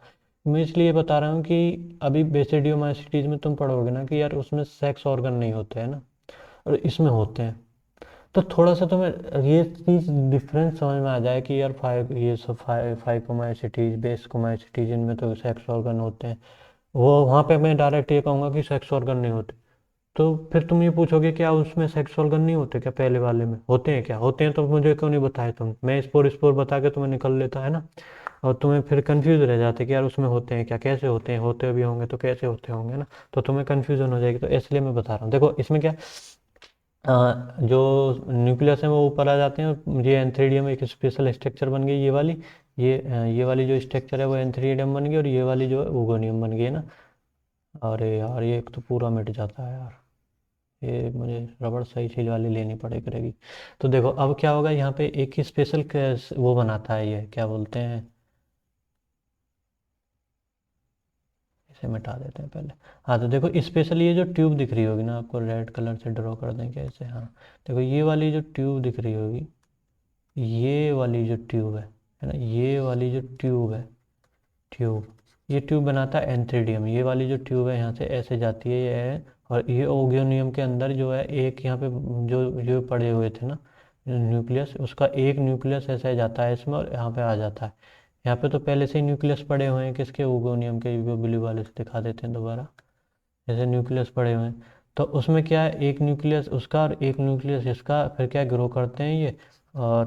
मैं इसलिए बता रहा हूँ कि अभी बेसिडियोमाइसिटीज में तुम पढ़ोगे ना कि यार उसमें सेक्स ऑर्गन नहीं होते हैं ना, और इसमें होते हैं। तो थोड़ा सा तुम्हें ये चीज़ डिफरेंस समझ में आ जाए कि यार फाइव, ये सब फाइकोमाइसिटीज बेसकोमाइसिटीज इनमें तो सेक्स ऑर्गन होते हैं, वो वहाँ पे मैं डायरेक्ट ये कहूँगा कि सेक्स ऑर्गन नहीं होते। तो फिर तुम ये पूछोगे क्या उसमें सेक्स ऑर्गन नहीं होते क्या, पहले वाले में होते हैं क्या, होते हैं तो मुझे क्यों नहीं बताए तुम, मैं स्पोर स्पोर बता के तुम्हें निकल लेता है ना, और तुम्हें फिर कंफ्यूज रह जाते कि यार उसमें होते हैं क्या, कैसे होते हैं, होते भी होंगे तो कैसे होते होंगे ना, तो तुम्हें कन्फ्यूजन हो जाएगी, तो इसलिए मैं बता रहा हूँ। देखो इसमें क्या, जो न्यूक्लियस है वो ऊपर आ जाते हैं, और ये एंथ्रीडियम एक स्पेशल स्ट्रक्चर बन गई, ये वाली, ये वाली जो स्ट्रक्चर है वो एंथ्रीडियम बन गई, और ये वाली जो है ओगोनियम बन गई है ना। अरे यार ये एक तो पूरा मिट जाता है यार, ये मुझे रबड़ सही चीज वाली लेनी पड़े करेगी। तो देखो अब क्या होगा, यहाँ पे एक ही स्पेशल वो बनाता है, ये क्या बोलते हैं, इसे मिटा देते हैं पहले। हाँ तो देखो स्पेशली ये जो ट्यूब दिख रही होगी ना आपको, रेड कलर से ड्रॉ कर दें क्या इसे, हाँ देखो ये वाली जो ट्यूब दिख रही होगी, ये वाली जो ट्यूब है ना, ये वाली जो ट्यूब है, ट्यूब, ये ट्यूब बनाता है एंथ्रीडियम, ये वाली जो ट्यूब है यहाँ से ऐसे जाती है, ये है, और ये ओगियोनियम के अंदर जो है एक यहाँ पे जो पड़े हुए थे ना न्यूक्लियस, उसका एक न्यूक्लियस ऐसे जाता है इसमें और यहाँ पे आ जाता है। यहाँ पे तो पहले से ही न्यूक्लियस पड़े हुए हैं किसके, ओगोनियम के, वो ब्लू वाले से दिखा देते हैं दोबारा, जैसे न्यूक्लियस पड़े हुए हैं। तो उसमें क्या है, एक न्यूक्लियस उसका और एक न्यूक्लियस इसका, फिर क्या ग्रो करते हैं ये, और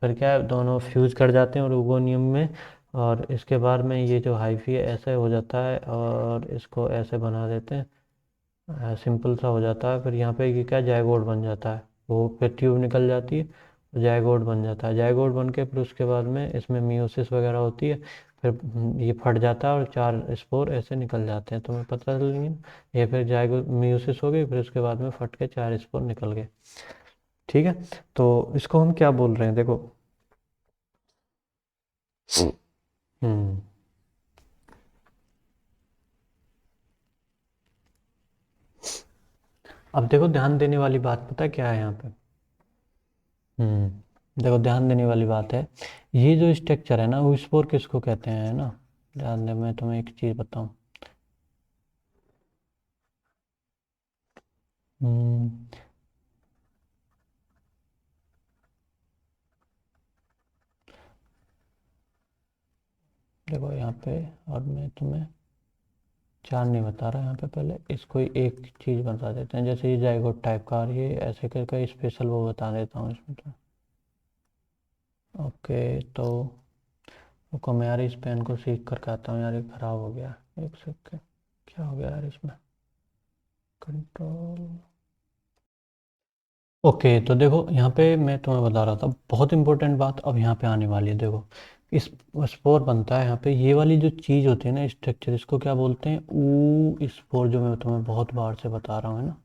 फिर क्या है दोनों फ्यूज कर जाते हैं और ओगोनियम में, और इसके बाद में ये जो हाइफी है ऐसे हो जाता है, और इसको ऐसे बना देते हैं, सिंपल सा हो जाता है। फिर यहाँ पे ये क्या जायगोट बन जाता है, वो फिर ट्यूब निकल जाती है, जायगोट बन जाता है, जायगोट बन के फिर उसके बाद में इसमें मियोसिस वगैरह होती है, फिर ये फट जाता है और चार स्पोर ऐसे निकल जाते हैं, तुम्हें पता चल गई ना। ये फिर जायगो मियोसिस हो गई, फिर उसके बाद में फट के चार स्पोर निकल गए। ठीक है, तो इसको हम क्या बोल रहे हैं देखो। हम्म अब देखो ध्यान देने वाली बात पता है क्या है यहाँ पे। हम्म देखो ध्यान देने वाली बात है, ये जो स्ट्रक्चर है ना वो स्पोर किसको कहते हैं, है ना। ध्यान दे, मैं तुम्हें एक चीज़ बताऊं। हम्म, देखो यहाँ पे, और मैं तुम्हें चार नहीं बता रहा यहाँ पे, पहले इसको ही एक चीज़ बता देते हैं, जैसे ये जाइगोट टाइप का, और ये ऐसे करके स्पेशल वो बता देता हूँ इसमें तो। ओके, तो रुको मैं यार इस पेन को सीख करके आता हूँ यार, ये ख़राब हो गया। एक सेकेंड, क्या हो गया यार इसमें, कंट्रोल। ओके, तो देखो यहाँ पे मैं तुम्हें बता रहा था बहुत इंपॉर्टेंट बात अब यहाँ पे आने वाली है। देखो इस स्पोर बनता है यहाँ पे, ये वाली जो चीज़ होती है ना स्ट्रक्चर, इसको क्या बोलते हैं, ऊ स्पोर, जो मैं तुम्हें बहुत बार से बता रहा हूँ, है ना।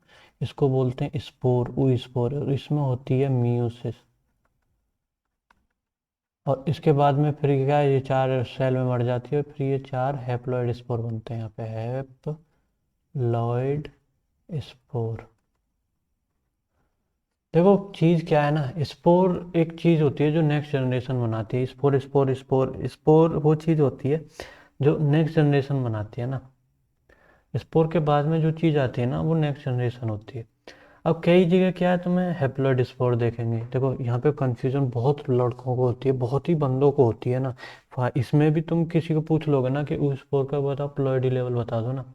इसको बोलते हैं स्पोर, ऊ स्पोर, और इसमें होती है मियोसिस। और इसके बाद में फिर क्या है, ये चार सेल में मर जाती है, फिर ये चार हैप्लॉइड स्पोर बनते हैं यहाँ पे, हैप्लॉइड स्पोर। देखो चीज़ क्या है ना, स्पोर एक चीज़ होती है जो नेक्स्ट जनरेशन बनाती है। स्पोर स्पोर स्पोर स्पोर वो चीज़ होती है जो नेक्स्ट जनरेशन बनाती है ना। स्पोर के बाद में जो चीज़ आती है ना वो नेक्स्ट जनरेशन होती है। अब कई जगह क्या है, तुम्हें हैप्लॉइड स्पोर देखेंगे, देखो यहाँ पे कंफ्यूजन बहुत लड़कों को होती है, बहुत ही बंदों को होती है ना। इसमें भी तुम किसी को पूछ लोगे ना कि उस स्पोर का बताओ, प्लॉइडी लेवल बता दो ना,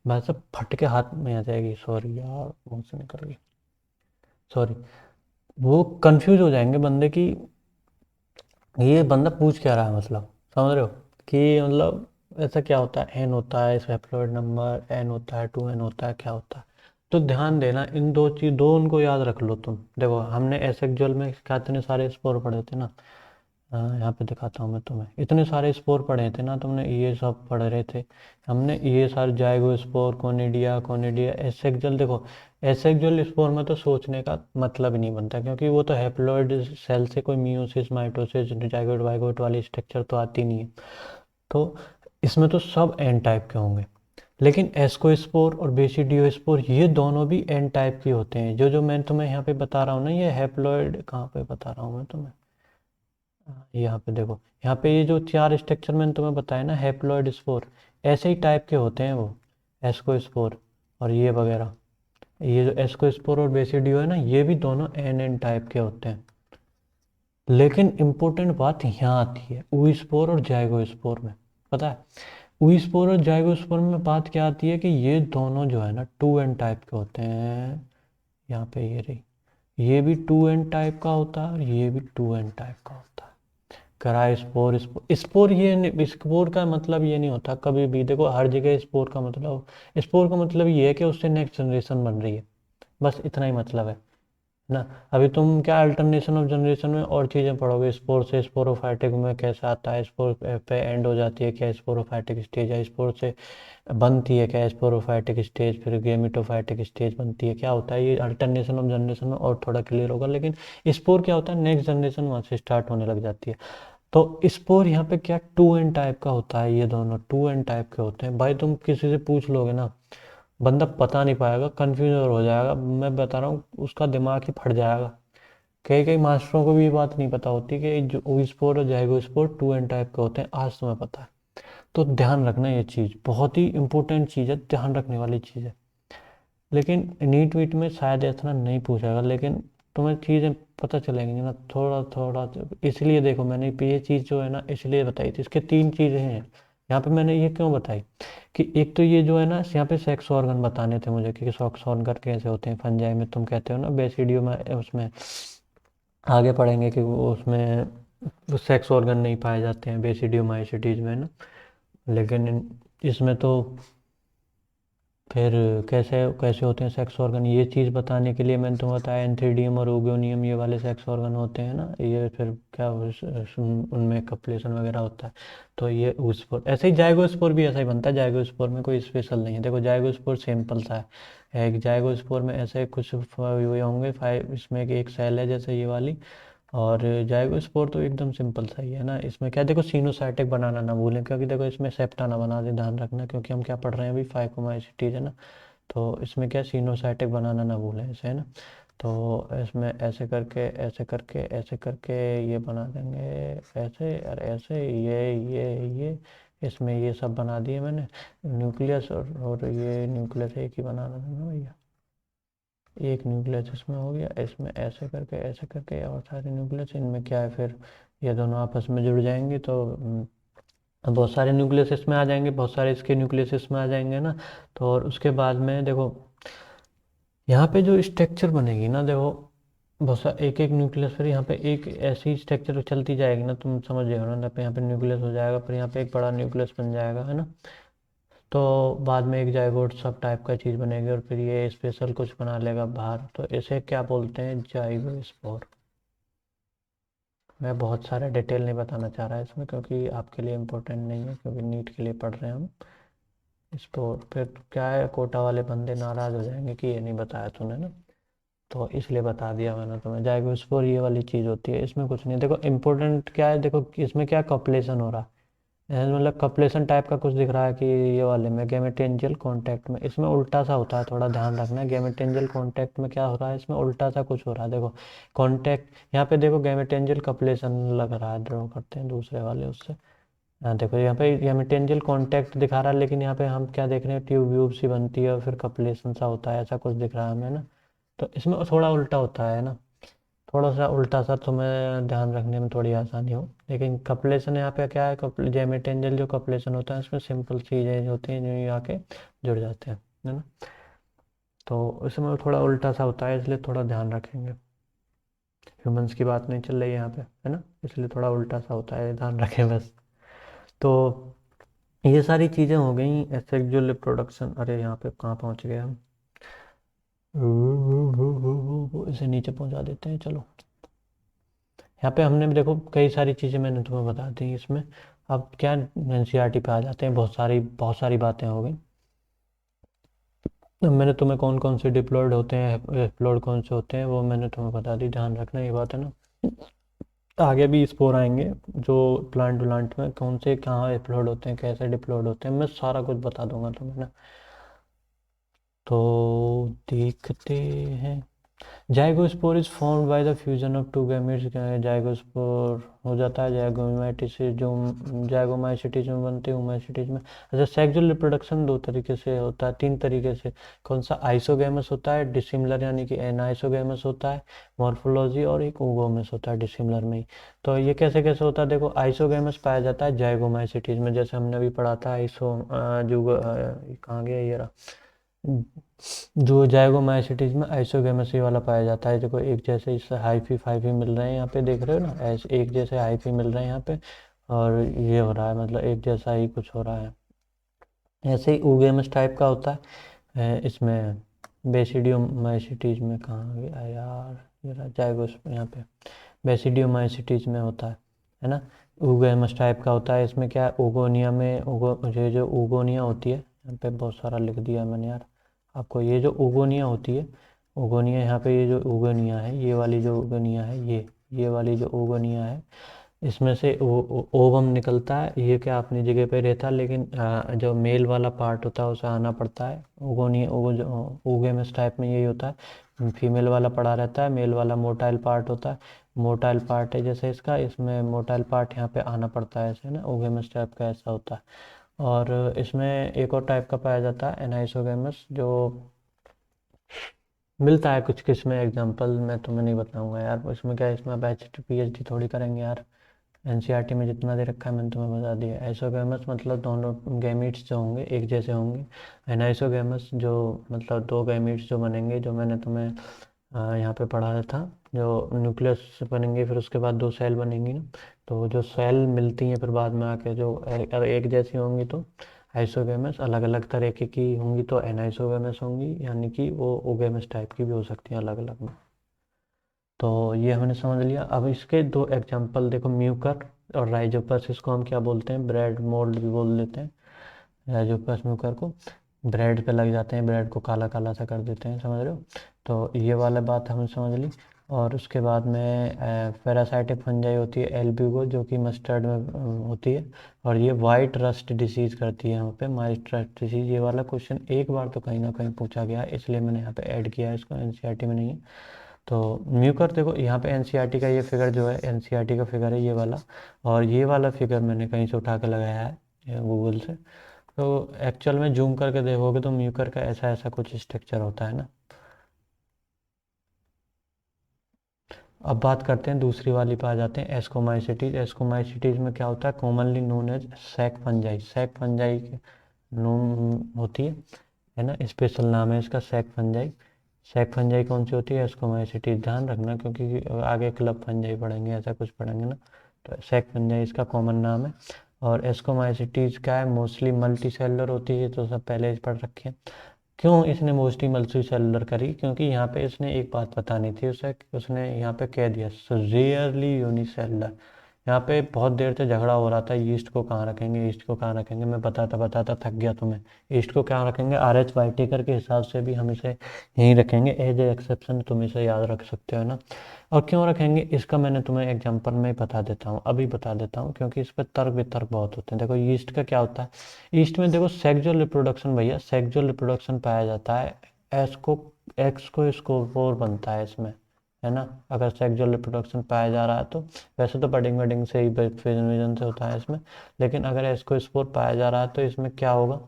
भाई सब फट के हाथ में आ जाएगी। सॉरी यार, मुंह से निकल गई, सॉरी। वो कंफ्यूज हो जाएंगे बंदे की, ये बंदा पूछ क्या रहा है, मतलब समझ रहे हो कि मतलब ऐसा क्या होता है, एन होता है हैप्लॉइड नंबर, एन होता है, 2n होता है, क्या होता है। तो ध्यान देना इन दो चीज, दो उनको याद रख लो तुम। देखो हमने एसेक्सुअल में क्या इतने सारे स्पोर पढ़े थे ना, यहाँ पे दिखाता हूँ मैं तुम्हें, इतने सारे स्पोर पढ़े थे ना तुमने, ये सब पढ़ रहे थे हमने, ये सारे zygote spore, conidia conidia asexual. देखो एसेक्सुअल स्पोर में तो सोचने का मतलब ही नहीं बनता, क्योंकि वो तो हैप्लॉइड सेल से कोई मियोसिस माइटोसिस जाइगोट वाइगोट वाली स्ट्रक्चर तो आती नहीं है। तो इसमें तो सब एन टाइप के होंगे। लेकिन एस्कोस्पोर और बेसिडियोस्पोर ये दोनों भी एन टाइप के होते हैं। जो जो मैं तुम्हें यहाँ पे बता रहा हूँ ना, ये हैप्लॉइड कहाँ पे बता रहा हूँ मैं तुम्हें, यहाँ पे देखो, यहाँ पे ये जो चार स्ट्रक्चर मैंने तुम्हें बताया ना हैप्लॉइड स्पोर, ऐसे ही टाइप के होते हैं वो, एस्कोस्पोर और ये वगैरह। ये जो एस्कोस्पोर और बेसिडियो है ना, ये भी दोनों एन एन टाइप के होते हैं। लेकिन इम्पोर्टेंट बात यहाँ आती है ऊस्पोर और जाइगोस्पोर में, पता है ऊस्पोर और जाइगोस्पोर में बात क्या आती है कि ये दोनों जो है ना 2n टाइप के होते हैं। यहाँ पे ये रही, ये भी 2n टाइप का होता है और ये भी 2n टाइप का होता है। करा स्पोर, स्पोर स्पोर ये स्पोर का मतलब ये नहीं होता कभी भी, देखो हर जगह स्पोर का मतलब ये है कि उससे नेक्स्ट जनरेशन बन रही है, बस इतना ही मतलब है ना। अभी तुम क्या अल्टरनेशन ऑफ जनरेशन में और चीज़ें पढ़ोगे, स्पोर से स्पोरोफाइटिक में कैसा आता है, स्पोर पे एंड हो जाती है क्या, स्पोरोफाइटिक स्टेज है, स्पोर से बनती है क्या स्पोरोफाइटिक स्टेज, फिर गेमिटोफाइटिक स्टेज बनती है, क्या होता है, ये अल्टरनेशन ऑफ जनरेशन में और थोड़ा क्लियर होगा। लेकिन स्पोर क्या होता है, नेक्स्ट जनरेशन वहाँ से स्टार्ट होने लग जाती है। तो स्पोर यहाँ पे क्या 2n टाइप का होता है, ये दोनों 2n टाइप के होते हैं। भाई तुम किसी से पूछ लोगे ना, बंदा बता नहीं पाएगा, कंफ्यूज हो जाएगा, मैं बता रहा हूँ उसका दिमाग ही फट जाएगा। कई कई मास्टरों को भी ये बात नहीं पता होती कि जो ओ स्पोर्ट और जाइगो स्पोर्ट 2n टाइप के होते हैं, आज तुम्हें पता है। तो ध्यान रखना, ये चीज़ बहुत ही इंपॉर्टेंट चीज़ है, ध्यान रखने वाली चीज़ है। लेकिन नीट वीट में शायद इतना नहीं पूछेगा, लेकिन तुम्हें चीज़ें पता चलेंगी ना थोड़ा थोड़ा। इसलिए देखो मैंने ये चीज़ जो है ना इसलिए बताई थी, इसके तीन चीज़ें हैं यहाँ पे, मैंने ये क्यों बताई कि एक तो ये जो है ना यहाँ पे सेक्स ऑर्गन बताने थे मुझे, कि सेक्स ऑर्गन कैसे होते हैं फंजाई में, तुम कहते हो ना बेसिडियो में, उसमें आगे पढ़ेंगे कि वो उसमें सेक्स ऑर्गन नहीं पाए जाते हैं बेसिडियोमाइसिटीज में ना। लेकिन इसमें तो फिर कैसे कैसे होते हैं सेक्स ऑर्गन, ये चीज़ बताने के लिए मैंने तुम्हें बताया एंथ्रीडियम और ओगोनियम ये वाले सेक्स ऑर्गन होते हैं ना, ये फिर क्या उनमें कपलेशन वगैरह होता है। तो ये स्पोर ऐसे ही, जाइगोस्पोर भी ऐसा ही बनता है, जाइगोस्पोर में कोई स्पेशल नहीं है। देखो जाइगोस्पोर सिंपल सा है, एक जाइगोस्पोर में ऐसे कुछ हुए होंगे फाइव, इसमें एक सेल है जैसे ये वाली, और जाइगोस्पोर तो एकदम सिंपल सा ही है ना। इसमें क्या, देखो सीनोसाइटिक बनाना ना भूलें, क्योंकि देखो इसमें सेप्टा ना बना दे, ध्यान रखना, क्योंकि हम क्या पढ़ रहे हैं अभी फाइकोमाइसिटीज है ना। तो इसमें क्या सीनोसाइटिक बनाना ना भूलें इसे, है ना। तो इसमें ऐसे करके ऐसे करके ऐसे करके ये बना देंगे, ऐसे और ऐसे, ये इसमें ये सब बना दिए मैंने न्यूक्लियस, और ये न्यूक्लियस एक ही बनाना था ना भैया, एक न्यूक्लियस इसमें हो गया, इसमें ऐसे करके और सारे न्यूक्लियस इनमें क्या है, फिर ये दोनों आपस में जुड़ जाएंगे तो बहुत सारे न्यूक्लियस इसमें आ जाएंगे, बहुत सारे इसके न्यूक्लियस इसमें आ जाएंगे ना। तो और उसके बाद में देखो यहाँ पे जो स्ट्रक्चर बनेगी ना, देखो बहुत सा एक एक न्यूक्लियस, फिर यहाँ पे एक ऐसी स्ट्रक्चर चलती जाएगी ना, तुम समझ रहे हो ना, यहाँ पे न्यूक्लियस हो जाएगा, फिर यहाँ पे एक बड़ा न्यूक्लियस बन जाएगा, है ना। तो बाद में एक जाइगोट सब टाइप का चीज़ बनेगी, और फिर ये स्पेशल कुछ बना लेगा बाहर, तो इसे क्या बोलते हैं, जाइगोस्पोर। मैं बहुत सारा डिटेल नहीं बताना चाह रहा इसमें, क्योंकि आपके लिए इम्पोर्टेंट नहीं है, क्योंकि नीट के लिए पढ़ रहे हैं हम। स्पोर फिर क्या है, कोटा वाले बंदे नाराज़ हो जाएंगे कि ये नहीं बताया तूने ना, तो इसलिए बता दिया मैंने तुम्हें। जाइगोस्पोर ये वाली चीज़ होती है, इसमें कुछ नहीं। देखो इम्पोर्टेंट क्या है, देखो इसमें क्या कॉपुलेशन हो रहा है, मतलब कॉपुलेशन टाइप का कुछ दिख रहा है कि ये वाले में गैमेटेंजियल कांटेक्ट में, इसमें उल्टा सा होता है, थोड़ा ध्यान रखना। गैमेटेंजियल कांटेक्ट में क्या हो रहा है, इसमें उल्टा सा कुछ हो रहा है। देखो कांटेक्ट यहाँ पे देखो, गैमेटेंजियल कॉपुलेशन लग रहा है, ड्रॉ करते हैं दूसरे वाले उससे। हाँ देखो यहाँ पे गैमेटेंजियल कांटेक्ट दिखा रहा है, लेकिन यहाँ पे हम क्या देख रहे हैं, ट्यूब व्यूब सी बनती है और फिर कॉपुलेशन सा होता है, ऐसा कुछ दिख रहा है हमें ना। तो इसमें थोड़ा उल्टा होता है ना, थोड़ा सा उल्टा सा, तुम्हें ध्यान रखने में थोड़ी आसानी हो। लेकिन कपलेशन यहाँ पे क्या है, जेमेटेंजल जो कपलेशन होता है, इसमें सिंपल चीज़ें होती हैं जो ये आके जुड़ जाते हैं, है ना। तो इसमें थोड़ा उल्टा सा होता है, इसलिए थोड़ा ध्यान रखेंगे। ह्यूमंस की बात नहीं चल रही है यहाँ पे, है ना, इसलिए थोड़ा उल्टा सा होता है, ध्यान रखें बस। तो ये सारी चीज़ें हो गई सेक्सुअल रिप्रोडक्शन। अरे यहाँ पे कहाँ पहुँच गए हम, इसे नीचे पहुँचा देते हैं चलो। यहाँ पे हमने भी देखो कई सारी चीज़ें मैंने तुम्हें बता दी इसमें। अब क्या एनसीईआरटी पे आ जाते हैं, बहुत सारी बातें हो गई। अब मैंने तुम्हें कौन कौन से डिप्लॉयड होते हैं, एक्सप्लोर्ड कौन से होते हैं, वो मैंने तुम्हें बता दी, ध्यान रखना ये बात है ना। आगे भी स्पोर आएंगे जो प्लांट व्लांट में कौन से कहाँ एक्सप्लोर्ड होते हैं, कैसे डिप्लॉयड होते हैं, मैं सारा कुछ बता दूंगा तुम्हें ना। तो देखते हैं। Zygospore is formed by the fusion of two gametes. Zygospore हो जाता है जाइगोमाइटिस, जो जाइगोमाइसिटीज में बनते हैं, उमाइसिटीज में। अच्छा, सेक्सुअल रिप्रोडक्शन दो तरीके से होता है, तीन तरीके से। कौन सा, आइसोगैमस होता है, डिसिमिलर यानी कि एनाइसोगैमस होता है, मॉर्फोलॉजी, और एक ओगोमस होता है डिसिमिलर में ही। तो ये कैसे कैसे होता है, देखो आइसोगैमस पाया जाता है जाइगोमाइसिटीज में, जैसे हमने अभी पढ़ा था आइसो जो कहाँ गया ये रहा, जो जाइगोमाइसिटीज में आइसोगेमेसी वाला पाया जाता है। देखो एक जैसे इससे हाइफी फाइफी मिल रहे हैं यहाँ पे, देख रहे हो ना, ऐसे एक जैसे हाइफी मिल रहे हैं यहाँ पे, और ये हो रहा है, मतलब एक जैसा ही कुछ हो रहा है। ऐसे ही ऊगेमस टाइप का होता है इसमें बेसिडियोमाइसिटीज में, कहाँ गया यार, ये जाइगोस यहाँ पे बेसिडियोमाइसिटीज में होता है ना। ऊगेमस टाइप का होता है, इसमें क्या है, ओगोनिया में ये जो ओगोनिया होती है, यहाँ पे बहुत सारा लिख दिया मैंने यार आपको। ये जो ओगोनिया होती है, ओगोनिया यहाँ पे, ये जो ओगोनिया है, ये वाली जो ओगोनिया है, ये वाली जो ओगोनिया है, इसमें से ओवम निकलता है। ये क्या अपनी जगह पे रहता है, लेकिन जो मेल वाला पार्ट होता है उसे आना पड़ता है। ओगोनिया ओगेमस टाइप में यही होता है, फीमेल वाला पड़ा रहता है, मेल वाला मोटाइल पार्ट होता है। मोटाइल पार्ट है जैसे इसका, इसमें मोटाइल पार्ट यहाँ पे आना पड़ता है ऐसे ना, ओगेमस टाइप का ऐसा होता है। और इसमें एक और टाइप का पाया जाता है एनाइसोगेमस, जो मिलता है कुछ किस में, एग्जांपल मैं तुम्हें नहीं बताऊंगा यार, इसमें क्या है, इसमें अब पीएचडी थोड़ी करेंगे यार। एनसीईआरटी में जितना दे रखा है मैंने तुम्हें बता दिया। आइसोगैमस मतलब दोनों गैमीट्स जो होंगे एक जैसे होंगे। एनाइसोगैमस जो मतलब दो गैमीट्स जो बनेंगे, जो मैंने तुम्हें यहाँ पे पढ़ाया था, जो न्यूक्लियस बनेंगे, फिर उसके बाद दो सेल बनेंगी ना। तो जो सेल मिलती हैं फिर बाद में आके, जो एक जैसी होंगी तो आइसोगैमस, अलग अलग तरीके की होंगी तो एनाइसोगैमस होंगी, यानी कि वो ओगैमस टाइप की भी हो सकती हैं अलग अलग में। तो ये हमने समझ लिया। अब इसके दो एग्जांपल देखो, म्यूकर और राइजोपस, इसको हम क्या बोलते हैं, ब्रेड मोल्ड भी बोल देते हैं। राइजोपस म्यूकर को ब्रेड पे लग जाते हैं, ब्रेड को काला काला सा कर देते हैं, समझ रहे हो। तो ये वाला बात हमने समझ ली। और उसके बाद में पैरासाइटिक फंजाई होती है एल्ब्यूगो, जो कि मस्टर्ड में होती है, और ये वाइट रस्ट डिसीज़ करती है यहाँ पे, वाइट रस्ट डिसीज़। ये वाला क्वेश्चन एक बार तो कहीं ना कहीं पूछा गया है, इसलिए मैंने यहाँ पे ऐड किया है इसको, एनसीईआरटी में नहीं है। तो म्यूकर देखो यहाँ पे एनसीईआरटी का ये फिगर जो है, एनसीईआरटी का फिगर है ये वाला, और ये वाला फिगर मैंने कहीं से उठा के लगाया है गूगल से। तो एक्चुअल में जूम करके देखोगे तो म्यूकर का ऐसा ऐसा कुछ स्ट्रक्चर होता है ना। अब बात करते हैं दूसरी वाली पे आ जाते हैं, एस्कोमाइसिटीज। एस्कोमाइसिटीज में क्या होता है, commonly known as sac fungi. Sac fungi known होती है ना, स्पेशल नाम है इसका सैक फंजाई। सैक फंजाई कौन सी होती है, एस्कोमाइसिटीज। ध्यान रखना क्योंकि आगे क्लब फंजाई पढ़ेंगे, ऐसा कुछ पढ़ेंगे ना। तो सैक फंजाई इसका कॉमन नाम है। और एस्कोमाइसिटीज क्या है, मोस्टली मल्टी सेलुलर होती है, तो सब पहले पढ़ रखे हैं। क्यों इसने मोस्टली मल्टी सेलुलर करी, क्योंकि यहाँ पे इसने एक बात बतानी थी उसे, उसने यहाँ पे कह दिया रेयरली यूनिसेलुलर। यहाँ पे बहुत देर से झगड़ा हो रहा था, ईस्ट को कहाँ रखेंगे, ईस्ट को कहाँ रखेंगे। मैं बताता बताता थक गया तुम्हें। ईस्ट को कहाँ रखेंगे, RH वाइटेकर के हिसाब से भी हम इसे यहीं रखेंगे, एज ए एक्सेप्शन तुम इसे याद रख सकते हो ना। और क्यों रखेंगे इसका मैंने तुम्हें एग्जांपल में ही बता देता हूँ, अभी बता देता हूँ, क्योंकि इस पर तर्क वितर्क बहुत होते हैं। देखो ईस्ट का क्या होता है, ईस्ट में देखो सेक्सुअल रिप्रोडक्शन, भैया सेक्सुअल रिप्रोडक्शन पाया जाता है। एस को एक्स को स्कोर बनता है इसमें, है ना। अगर सेक्सुअल रिप्रोडक्शन पाया जा रहा है तो, वैसे तो बडिंग वेडिंग से ही फिजन से होता है इसमें, लेकिन अगर एस को स्पोर पाया जा रहा है तो इसमें क्या होगा,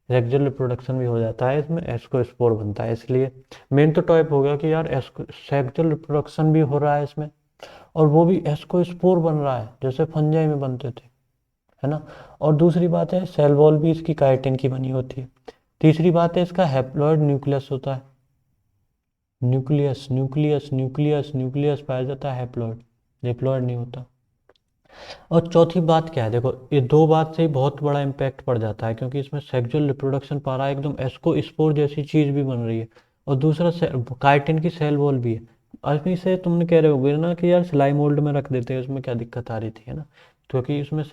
सेक्सुअल रिप्रोडक्शन भी हो जाता है इसमें, एस को स्पोर बनता है। इसलिए मेन तो टॉपिक हो गया कि यार एस सेक्सुअल रिप्रोडक्शन भी हो रहा है इसमें, और वो भी एस को स्पोर बन रहा है जैसे फंजाई में बनते थे, है ना। और दूसरी बात है सेल वॉल भी इसकी काइटिन की बनी होती है। तीसरी बात है इसका हैप्लॉइड न्यूक्लियस होता है, न्यूक्लियस न्यूक्लियस न्यूक्लियस न्यूक्लियस पाया जाता है हैप्लॉइड, डिप्लॉइड नहीं होता। और चौथी बात क्या है, देखो ये दो बात से ही बहुत बड़ा इम्पैक्ट पड़ जाता है, क्योंकि इसमें सेक्सुअल रिप्रोडक्शन पा रहा है, एकदम एस्को स्पोर जैसी चीज भी बन रही है, और दूसरा काइटिन की सेल वॉल भी है। अभी से तुमने कह रहे होगे ना कि यार सिलाई मोल्ड में रख देते हैं, उसमें क्या दिक्कत आ रही थी, है ना। क्योंकि इसमें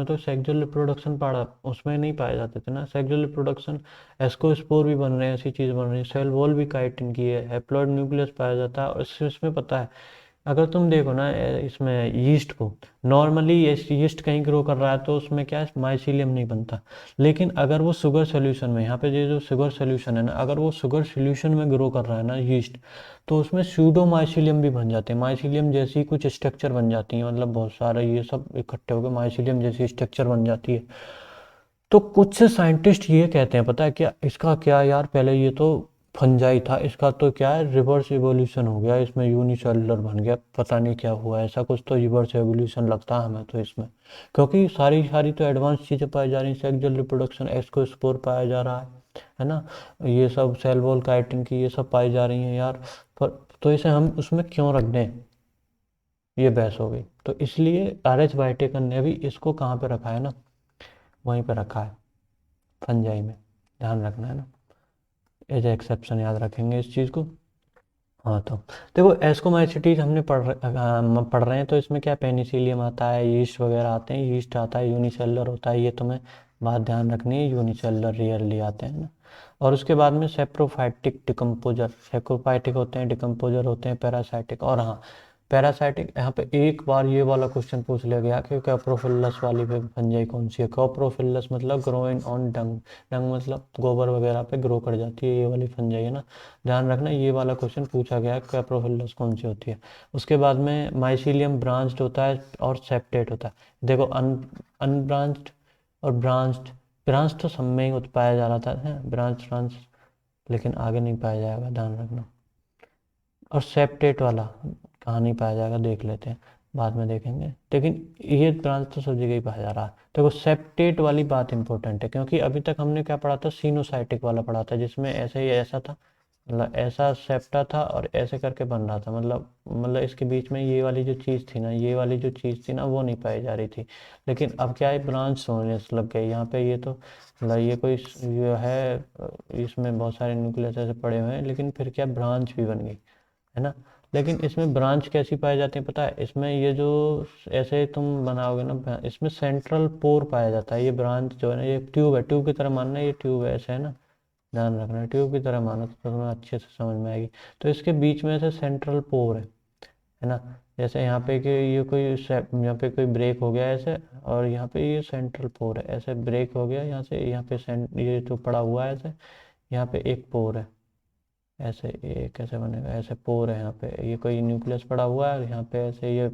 तो सेक्सुअल रिप्रोडक्शन पड़ा, उसमें नहीं पाए जाते थे ना सेक्सुअल रिप्रोडक्शन। एस्को स्पोर भी बन रहे हैं, ऐसी चीज बन रही है, सेल वॉल भी काइटिन की है, हैप्लॉइड न्यूक्लियस पाया जाता है। और इसमें पता है, अगर तुम देखो ना इसमें यीस्ट को, नॉर्मली यीस्ट कहीं ग्रो कर रहा है तो उसमें क्या है, माइसीलियम नहीं बनता। लेकिन अगर वो शुगर सोल्यूशन में, यहाँ पे ये जो शुगर सोल्यूशन है ना, अगर वो शुगर सोल्यूशन में ग्रो कर रहा है ना यीस्ट, तो उसमें सूडो माइसीलियम भी बन जाते हैं, माइसीलियम जैसी कुछ स्ट्रक्चर बन जाती है, मतलब बहुत सारे ये सब इकट्ठे होकर माइसीलियम जैसी स्ट्रक्चर बन जाती है। तो कुछ साइंटिस्ट ये कहते हैं, पता है क्या इसका, क्या यार पहले ये तो फंजाई था, इसका तो क्या है रिवर्स एवोल्यूशन हो गया, इसमें यूनिसेलुलर बन गया, पता नहीं क्या हुआ, ऐसा कुछ तो रिवर्स एवोल्यूशन लगता है हमें तो इसमें। क्योंकि सारी सारी तो एडवांस चीज़ें पाई जा रही हैं, सेक्सुअल रिप्रोडक्शन, एक्सकोस्पोर पाया जा रहा है ना, ये सब सेल वॉल काइटिन की ये सब पाई जा रही हैं यार। पर तो इसे हम उसमें क्यों रख दें, ये बहस हो गई। तो इसलिए RH वाइटेकर ने भी इसको कहाँ पे रखा है ना, वहीं पे रखा है, फंजाई में। ध्यान रखना है ना, एज एक्सेप्शन याद रखेंगे इस चीज़ को। हाँ तो देखो एस्कोमाइसिटीज हमने पढ़ रहे हैं, तो इसमें क्या पेनिसिलियम आता है, यीस्ट वगैरह आते हैं, यीस्ट आता है, यूनिसेलुलर होता है, ये तुम्हें बात ध्यान रखनी है, यूनिसेलुलर रियरली आते हैं ना। और उसके बाद में सेप्रोफाइटिक डिकम्पोजर, सेप्रोफाइटिक होते हैं, डिकम्पोजर होते हैं, पैरासाइटिक। और हाँ पैरासाइटिक, यहाँ पे एक बार ये वाला क्वेश्चन पूछ लिया गया कि कैप्रोफिलस वाली फंजाई कौन सी है। कैप्रोफिलस मतलब ग्रोइंग ऑन डंग, डंग मतलब गोबर वगैरह पे ग्रो कर जाती है, ये वाली फंजाई है ना। ध्यान रखना ये वाला क्वेश्चन पूछा गया है, कैप्रोफिलस कौन सी होती है। उसके बाद में माइसीलियम ब्रांच्ड होता है और सेप्टेट होता है। देखो अनब्रांच्ड और ब्रांच्ड, ब्रांच तो सब में ही पाया जा रहा था है, ब्रांच ब्रांच, लेकिन आगे नहीं पाया जाएगा, ध्यान रखना। और सेप्टेट वाला कहाँ नहीं पाया जाएगा, देख लेते हैं, बाद में देखेंगे, लेकिन ये ब्रांच तो सब जगह ही पाया जा रहा है। देखो सेप्टेट वाली बात इंपॉर्टेंट है, क्योंकि अभी तक हमने क्या पढ़ा था, सीनोसाइटिक वाला पढ़ा था, जिसमें ऐसे ही ऐसा था, मतलब ऐसा सेप्टा था और ऐसे करके बन रहा था, मतलब इसके बीच में ये वाली जो चीज़ थी ना, ये वाली जो चीज़ थी ना, वो नहीं पाई जा रही थी। लेकिन अब क्या है, ब्रांच होने लग गए यहाँ पे, ये तो मतलब ये कोई ये है, इसमें बहुत सारे न्यूक्लियस ऐसे पड़े हुए हैं, लेकिन फिर क्या ब्रांच भी बन गई, है ना। लेकिन इसमें ब्रांच कैसी पाई जाती है पता है, इसमें ये जो ऐसे तुम बनाओगे ना, इसमें सेंट्रल पोर पाया जाता है। ये ब्रांच जो है ना, ये ट्यूब है, ट्यूब की तरह मानना, ये ट्यूब है ऐसे, है ना। ध्यान रखना ट्यूब की तरह मानो तो तुम्हें अच्छे से समझ में आएगी। तो इसके बीच में से सेंट्रल पोर है ना। जैसे यहाँ पे कि ये कोई यहाँ पे कोई ब्रेक हो गया ऐसे, और यहाँ पे ये सेंट्रल पोर है, ऐसे ब्रेक हो गया यहाँ से, यहाँ पे ये जो पड़ा हुआ है ऐसे, यहाँ पे एक पोर है ऐसे ये कैसे बनेगा, ऐसे पोर है यहाँ पे, ये कोई न्यूक्लियस पड़ा हुआ है और यहाँ पे ऐसे ये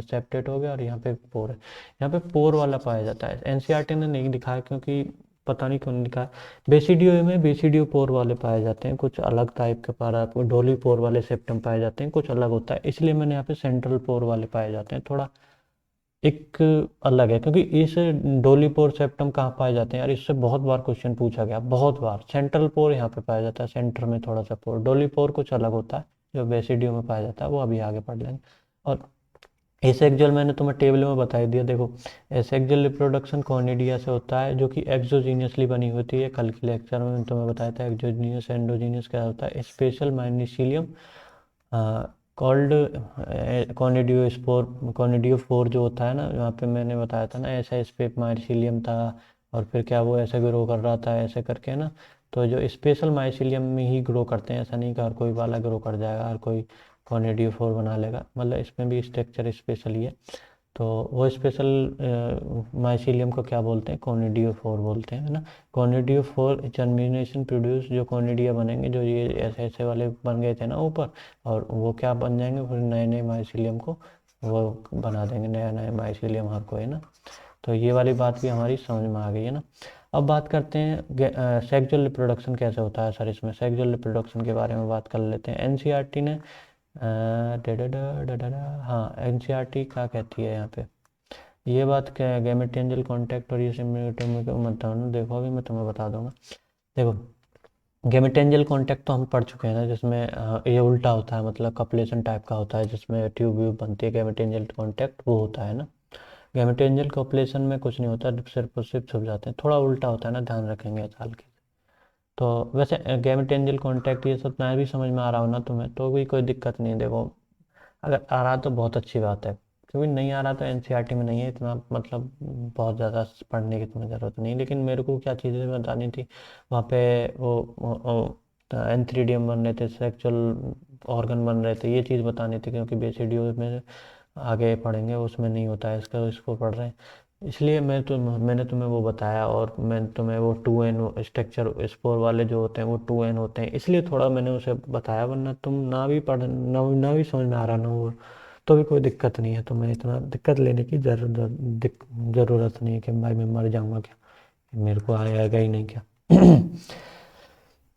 सेप्टेट हो गया और यहाँ पे पोर है, यहाँ पे पोर वाला पाया जाता है। एनसीईआरटी ने नहीं दिखाया क्योंकि पता नहीं क्यों नहीं दिखाया। बेसिडियो में बेसिडियो पोर वाले पाए जाते हैं, कुछ अलग टाइप के पारा आपको डोली पोर वाले सेप्टम पाए जाते हैं, कुछ अलग होता है, इसलिए मैंने यहाँ पे सेंट्रल पोर वाले पाए जाते हैं, थोड़ा एक अलग है। क्योंकि इस डोली पोर सेप्टम कहाँ पाए जाते हैं यार, इससे बहुत बार क्वेश्चन पूछा गया, बहुत बार। सेंट्रल पोर यहाँ पे पाया जाता है, सेंटर में थोड़ा सा पोर। डोली पोर कुछ अलग होता है जो बेसिडियो में पाया जाता है, वो अभी आगे पढ़ लेंगे। और एसेक्सुअल मैंने तुम्हें टेबल में बता ही दिया। देखो एसेक्सुअल रिप्रोडक्शन कॉनिडिया से होता है जो कि एक्सोजीनियसली बनी होती है। कल के लेक्चर में तुम्हें बताया था एक्सोजीनियस एंडोजीनियस क्या होता है। स्पेशल माइनिसीलियम कॉल्ड कॉनिडियोफोर जो होता है ना, यहाँ पे मैंने बताया था ना, ऐसा स्पेप माइसिलियम था और फिर क्या वो ऐसे ग्रो कर रहा था ऐसे करके ना। तो जो स्पेशल माइसिलियम में ही ग्रो करते हैं, ऐसा नहीं कि हर कोई वाला ग्रो कर जाएगा, हर कोई कॉनिडियोफोर बना लेगा, मतलब इसमें भी स्ट्रक्चर स्पेशल ही है। तो वो स्पेशल माइसिलियम को क्या बोलते हैं, कॉनिडियोफोर बोलते हैं, है ना। कॉनिडियोफोर जर्मिनेशन प्रोड्यूस, जो कॉनिडिया बनेंगे, जो ये ऐसे ऐसे वाले बन गए थे ना ऊपर, और वो क्या बन जाएंगे फिर नए नए माइसिलियम को वो बना देंगे, नया नया माइसिलियम हर कोई, है ना। तो ये वाली बात भी हमारी समझ में आ गई है ना। अब बात करते हैं सेक्सुअल रिप्रोडक्शन कैसे होता है सर, इसमें सेक्सुअल रिप्रोडक्शन के बारे में बात कर लेते हैं। एनसीईआरटी ने हाँ एनसीईआरटी क्या कहती है यहाँ पे, ये बात क्या है, गैमेटेंजियल कॉन्टैक्ट और ये सिम्युलेटर मत ना देखो, अभी मैं तुम्हें बता दूंगा। देखो गैमेटेंजियल कॉन्टैक्ट तो हम पढ़ चुके हैं ना, जिसमें ये उल्टा होता है, मतलब कपलेशन टाइप का होता है, जिसमें ट्यूब व्यूब बनती है। गैमेटेंजियल कॉन्टैक्ट वो होता है ना। गैमेटेंजियल कॉपलेशन में कुछ नहीं होता, सिर्फ और सिर्फ छुप जाते हैं, थोड़ा उल्टा होता है ना, ध्यान रखेंगे इस हाल के। तो वैसे गैमेटेंजियल कॉन्टैक्ट ये सब ना भी समझ में आ रहा हो ना तुम्हें तो भी कोई दिक्कत नहीं है। देखो अगर आ रहा तो बहुत अच्छी बात है, क्योंकि नहीं आ रहा तो एनसीईआरटी में नहीं है इतना, मतलब बहुत ज़्यादा पढ़ने की तुम्हें ज़रूरत नहीं। लेकिन मेरे को क्या चीज़ें बतानी थी वहाँ पे, वो एंथ्रीडियम बन रहे थे, सेक्सुअल ऑर्गन बन रहे थे, ये चीज़ बतानी थी, क्योंकि बेसिडियो में आगे पढ़ेंगे उसमें नहीं होता है, इसको पढ़ रहे हैं, इसलिए मैंने तुम्हें वो बताया। और मैं तुम्हें वो 2n स्ट्रक्चर स्पोर वाले जो होते हैं वो 2n होते हैं, इसलिए थोड़ा मैंने उसे बताया, वरना तुम ना भी पढ़ ना भी समझ में आ रहा ना हो तो भी कोई दिक्कत नहीं है। तुम्हें इतना दिक्कत लेने की ज़रूरत नहीं है कि भाई मैं मर जाऊँगा क्या, मेरे को आएगा ही नहीं क्या।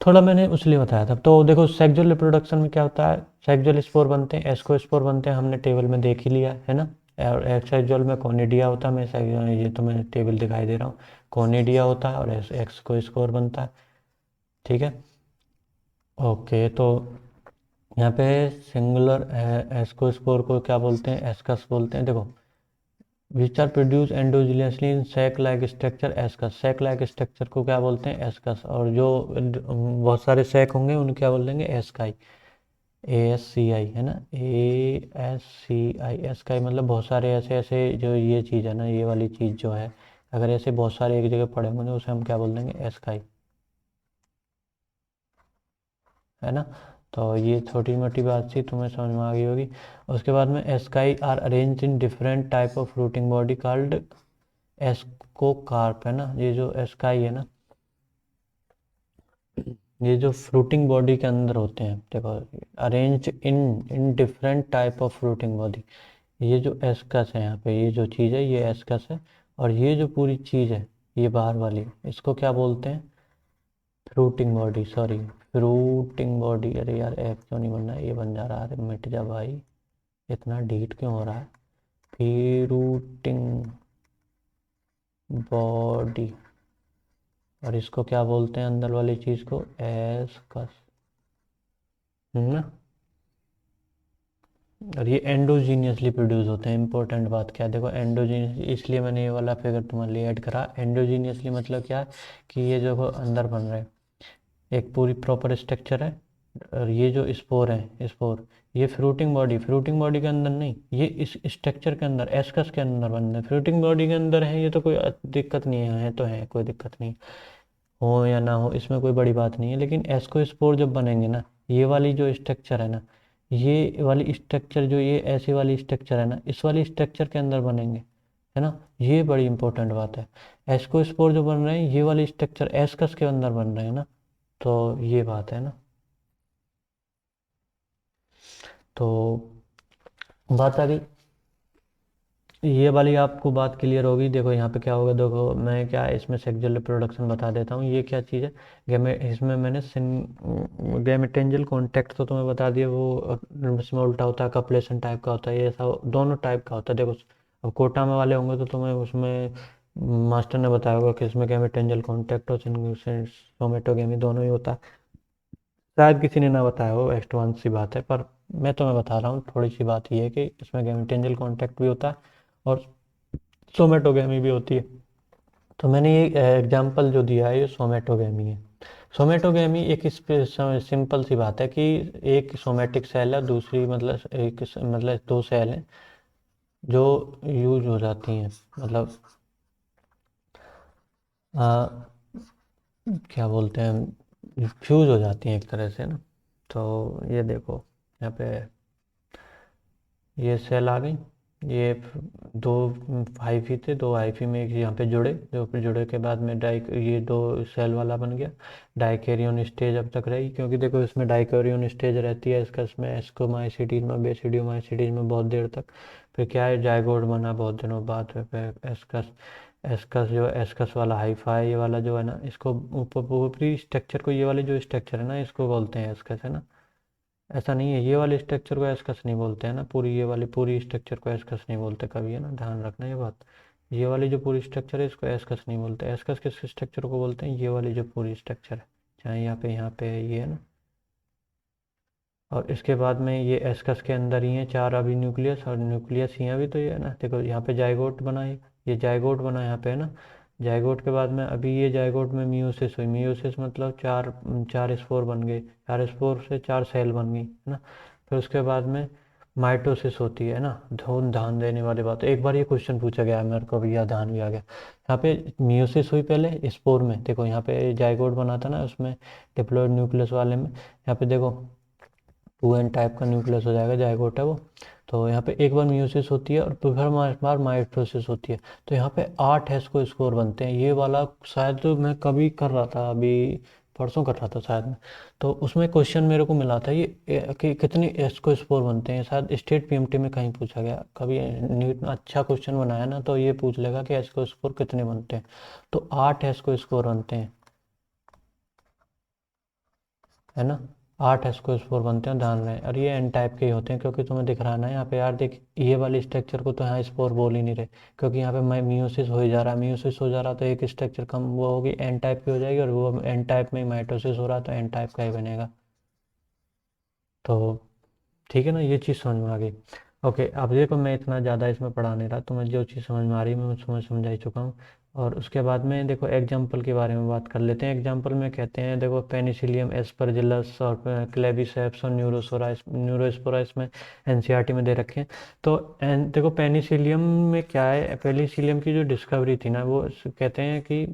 थोड़ा मैंने उसलिए बताया था। तो देखो सेक्सुअल रिप्रोडक्शन में क्या होता है, सेक्सुअल स्पोर बनते हैं, एस्को स्पोर बनते हैं, हमने टेबल में देख ही लिया है ना। और एक्सेक्सुअल में कोनिडिया होता है, मैं ये तो मैं टेबल दिखाई दे रहा हूँ, कोनिडिया होता है और एक्सको स्पोर बनता है, ठीक है। ओके तो यहाँ पे सिंगुलर एस्को स्पोर को क्या बोलते हैं, एस्कस बोलते हैं। देखो which are produce endogenously in sac like structure ascus, sac like structure को क्या बोलते हैं, एस्कस। और जो बहुत सारे सैक होंगे उन्हें क्या बोल देंगे, एस्काई, ASCI, है ना, ASCI, एस्काई, मतलब बहुत सारे ऐसे ऐसे जो ये चीज़ है ना, ये वाली चीज़ जो है, अगर ऐसे बहुत सारे एक जगह पड़े होंगे तो उसे हम क्या बोल देंगे, एस्काई, है ना। तो ये छोटी मोटी बात थी, तुम्हें समझ में आ गई होगी। उसके बाद में asci are arrange in different type of fruiting body called ascocarp, है ना। ये जो एस्काई है ना, ये जो फ्रूटिंग बॉडी के अंदर होते हैं, देखो arrange in in different type of fruiting body, ये जो एस्कस है यहाँ पे, ये जो चीज़ है ये एस्कस है, और ये जो पूरी चीज़ है ये बाहर वाली, इसको क्या बोलते हैं, fruiting body, sorry fruiting body. अरे यार एफ क्यों नहीं बन रहा है, ये बन जा रहा है, अरे मिट जा भाई, इतना डीट क्यों हो रहा है, फ्रूटिंग बॉडी। और इसको क्या बोलते हैं अंदर वाली चीज़ को, एस्कस, है ना। और ये एंडोजीनियसली प्रोड्यूस होते हैं। इंपॉर्टेंट बात क्या है, देखो एंडोजीनियस, इसलिए मैंने ये वाला फिगर तुम्हारे लिए ऐड करा। एंडोजीनियसली मतलब क्या है कि ये जो अंदर बन रहे हैं, एक पूरी प्रॉपर स्ट्रक्चर है, और ये जो स्पोर है, स्पोर ये फ्रूटिंग बॉडी के अंदर नहीं, ये इस स्ट्रक्चर के अंदर, एस्कस के अंदर बन रहे हैं, फ्रूटिंग बॉडी के अंदर है, ये तो कोई दिक्कत नहीं है तो है, कोई दिक्कत नहीं हो या ना हो, इसमें कोई बड़ी बात नहीं है। लेकिन एस्कोस्पोर जब बनेंगे ना, ये वाली जो स्ट्रक्चर है ना, ये वाली स्ट्रक्चर जो ये ऐसी वाली स्ट्रक्चर है ना, इस वाली स्ट्रक्चर के अंदर बनेंगे, है ना। ये बड़ी इंपॉर्टेंट बात है। एस्कोस्पोर जो बन रहे हैं ये वाली स्ट्रक्चर एस्कस के अंदर बन रहे हैं ना, तो ये बात है ना। तो बात आ गई, ये वाली आपको बात क्लियर होगी। देखो यहाँ पे क्या होगा, देखो मैं क्या इसमें सेक्सुअल रिप्रोडक्शन बता देता हूँ, ये क्या चीज़ है। गेमे इसमें मैंने गैमेटेंजियल कॉन्टैक्ट तो तुम्हें बता दिया, वो इसमें उल्टा होता है, कपलेशन टाइप का होता है, ये ऐसा दोनों टाइप का होता है। देखो अब कोटा में वाले होंगे तो तुम्हें उसमें मास्टर ने बताया होगा कि इसमें गैमेटेंजियल कॉन्टैक्ट और सोमेटोगेमी दोनों ही होता है। शायद किसी ने ना बताया हो, एडवांस सी बात है, पर मैं तुम्हें बता रहा हूँ। थोड़ी सी बात ये है कि इसमें गैमेटेंजियल कॉन्टैक्ट भी होता है और सोमेटोगेमी भी होती है। तो मैंने ये एग्जांपल जो दिया है ये सोमेटोगेमी है। सोमेटोगेमी एक सिंपल सी बात है कि एक सोमेटिक सेल है, दूसरी मतलब एक मतलब दो सेल हैं जो यूज हो जाती हैं, मतलब आ, क्या बोलते हैं, फ्यूज हो जाती हैं एक तरह से ना। तो ये देखो यहाँ पे ये सेल आ गई, ये दो हाइफी थे, दो हाइफी में एक यहाँ पे जुड़े, जो फिर जुड़े के बाद में डाई, ये दो सेल वाला बन गया। डाइकैरियोन स्टेज अब तक रही, क्योंकि देखो इसमें डाइकैरियोन स्टेज रहती है इसका, इसमें एस्कोमाइसिटीज में, बेसिडियोमाइसिटीज में बहुत देर तक। फिर क्या है, जाइगोट बना बहुत दिनों बाद, फिर एस्कस, एस्कस जो एस्कस वाला हाइफा है, ये वाला जो है ना, इसको ऊपरी स्ट्रक्चर को, ये वाले जो स्ट्रक्चर है ना, इसको बोलते हैं एस्कस, है ना। ऐसा नहीं है, ये वाले स्ट्रक्चर को एस्कस नहीं बोलते हैं ना, पूरी ये वाली पूरी स्ट्रक्चर को एस्कस नहीं बोलते कभी, है ना, ध्यान रखना ये बात। ये वाली जो पूरी स्ट्रक्चर है इसको एस्कस नहीं बोलते। एस्कस किस स्ट्रक्चर को बोलते हैं, ये वाली जो पूरी स्ट्रक्चर है, चाहे यहाँ पे ये है ना। और इसके बाद में ये एस्कस के अंदर ही है चार अभी न्यूक्लियस, और न्यूक्लियस यहाँ भी तो ये है ना, देखो यहाँ पे जाइगोट बना है, ये जाइगोट बना यहाँ पे, है ना। जाइगोट के बाद में अभी ये जाइगोट में मियोसिस हुई, मियोसिस मतलब चार चार स्पोर बन गए, चार स्पोर से चार सेल बन गई, है ना। फिर उसके बाद में माइटोसिस होती है ना। ध्यान ध्यान देने वाली बात है, एक बार ये क्वेश्चन पूछा गया है, मेरे को भी याद, ध्यान भी आ गया। यहाँ पे मियोसिस हुई पहले स्पोर में, देखो यहाँ पे जाइगोट बना था ना उसमें, डिप्लॉयड न्यूक्लियस वाले में, यहाँ पे देखो 2n टाइप का न्यूक्लियस हो जाएगा, जाइगोट है वो। तो यहाँ पे एक बार मियोसिस होती है और फिर बार माइटोसिस होती है। तो यहाँ पे 8 हैश को स्कोर बनते हैं, ये वाला शायद तो मैं कभी कर रहा था, अभी परसों कर रहा था शायद मैं। तो उसमें क्वेश्चन मेरे को मिला था ये कि कितने एस को स्कोर बनते हैं, शायद स्टेट पीएमटी में कहीं पूछा गया कभी। नीट ने अच्छा क्वेश्चन बनाया ना, तो ये पूछ लेगा कि एस को स्कोर कितने बनते हैं। तो 8 एस को स्कोर बनते हैं, है ना। 8 एस्को स्पोर बनते हैं, ध्यान रहे। और ये एन टाइप के ही होते हैं, क्योंकि तुम्हें दिख रहा है ना यहाँ पे, यार देख ये वाले स्ट्रक्चर को तो यहाँ स्पोर बोल ही नहीं रहे, क्योंकि यहाँ पे मियोसिस हो ही जा रहा है, मियोसिस हो जा रहा तो एक स्ट्रक्चर कम वो होगी, एन टाइप की हो जाएगी, और वो एन टाइप में माइटोसिस हो रहा तो एन टाइप का ही बनेगा। तो ठीक है ना, ये चीज़ समझ में आ गई। ओके, अब देखो मैं इतना ज़्यादा इसमें पढ़ा नहीं रहा, तुम्हें जो चीज़ समझ में आ रही है मैं समझा ही चुका हूँ। और उसके बाद में देखो एग्जाम्पल के बारे में बात कर लेते हैं। एग्जाम्पल में कहते हैं, देखो पेनिसिलियम एस्परजिलस और क्लेविसेप्स और न्यूरोस्पोरा इसमें एनसीईआरटी में दे रखे हैं। तो देखो पेनिसिलियम में क्या है, पेनिसिलियम की जो डिस्कवरी थी ना, वो कहते हैं कि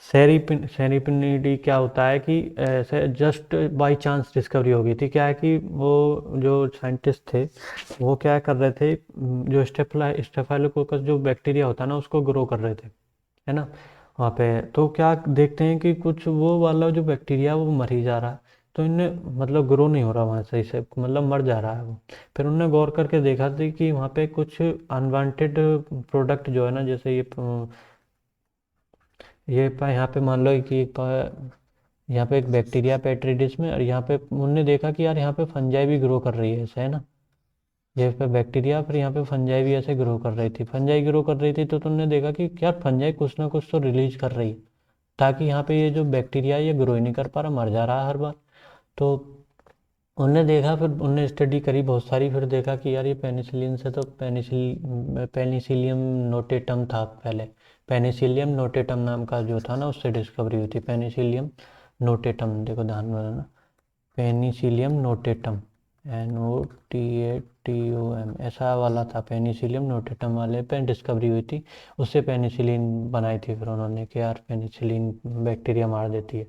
सेरिपिनिडी क्या होता है कि ऐसे जस्ट बाय चांस डिस्कवरी हो गई थी। क्या है कि वो जो साइंटिस्ट थे वो क्या कर रहे थे, जो स्टेफाइलोकोकस जो बैक्टीरिया होता है ना उसको ग्रो कर रहे थे, है ना, वहाँ पे। तो क्या देखते हैं कि कुछ वो वाला जो बैक्टीरिया वो मर ही जा रहा है, तो इनने मतलब ग्रो नहीं हो रहा वहाँ सही से, मतलब मर जा रहा है वो। फिर उन्होंने गौर करके देखा थी कि वहाँ पे कुछ अनवांटेड प्रोडक्ट जो है ना, जैसे यहाँ पे मान लो कि यहाँ पे एक बैक्टीरिया पेट्रिडिस में, और यहाँ पे उन्होंने देखा कि यार यहाँ पे फंजाई भी ग्रो कर रही है ऐसे, है ना। ये पे बैक्टीरिया, फिर यहाँ पे फंजाई भी ऐसे ग्रो कर रही थी, फंजाई ग्रो कर रही थी, तो तुमने देखा कि यार फंजाई कुछ ना कुछ तो रिलीज कर रही है, ताकि यहाँ पे ये जो बैक्टीरिया ये ग्रो ही नहीं कर पा रहा, मर जा रहा है हर बार। तो उनने देखा, फिर उनने स्टडी करी बहुत सारी, फिर देखा कि यार ये पेनिसिलिन से तो पेनिसिलियम नोटेटम था पहले। पेनिसिलियम नोटेटम नाम का जो था ना उससे डिस्कवरी हुई थी, पेनिसिलियम नोटेटम, देखो ध्यान में रहना, पेनिसिलियम नोटेटम, NOTATUM ऐसा वाला था, पेनिसिलियम नोटेटम वाले पे डिस्कवरी हुई थी। उससे पेनिसिलिन बनाई थी फिर उन्होंने कि यार पेनिसिलिन बैक्टीरिया मार देती है।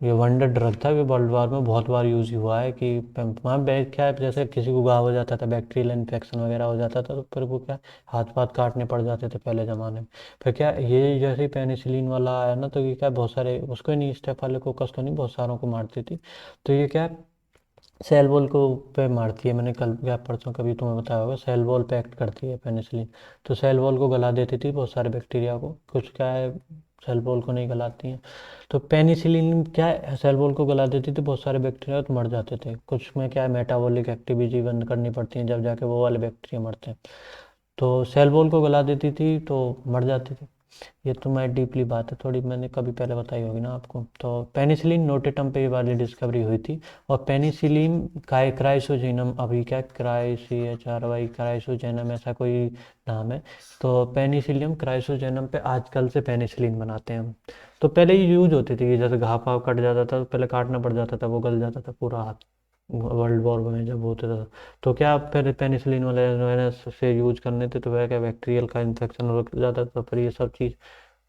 ये वंडर ड्रग था, ये वर्ल्ड वार में बहुत बार यूज़ हुआ है कि वहाँ क्या है, जैसे किसी को घाव हो जाता था, बैक्टीरियल इन्फेक्शन वगैरह हो जाता था, तो फिर वो क्या, हाथ पाथ काटने पड़ जाते थे पहले ज़माने में। फिर क्या, ये जैसे ही पेनिसिलिन वाला आया ना, तो ये क्या, बहुत सारे उसको ही नहीं, स्टेफाइलोकोकस को नहीं, बहुत सारों को मारती थी। तो ये क्या, सेल वॉल को पे मारती है। मैंने कल या परसों कभी तुम्हें बताया होगा, सेल वॉल पे एक्ट करती है पेनिसिलिन। तो सेल वॉल को गला देती थी बहुत सारे बैक्टीरिया को, कुछ क्या है सेल वॉल को नहीं गलाती हैं। तो पेनिसिलिन क्या है, सेल वॉल को गला देती थी, बहुत सारे बैक्टीरिया तो मर जाते थे। कुछ में क्या है, मेटाबॉलिक एक्टिविटी बंद करनी पड़ती है, जब जाके वो वाले बैक्टीरिया मरते हैं। तो सेल वॉल को गला देती थी तो मर जाती थी। ये तो मैं डीपली बात है थोड़ी, मैंने कभी पहले बताई होगी ना आपको। तो पेनिसिलिन नोटेटम पे ये वाली डिस्कवरी हुई थी। और पेनिसिलिन क्राइसोजेनम, अभी क्या CHRY क्राइसोजेनम ऐसा कोई नाम है। तो पेनिसिलियम क्राइसोजेनम पे आजकल से पेनिसिलिन बनाते हैं हम। तो पहले ही यूज होती थी, जैसे घाव पाव कट जाता था तो पहले काटना पड़ जाता था, वो गल जाता था पूरा हाथ, वर्ल्ड वॉर में जब होता था। तो क्या पहले पेनिसिलिन वाले से यूज करने थे, तो वह क्या बैक्टीरियल का इन्फेक्शन हो जाता था, तो फिर ये सब चीज़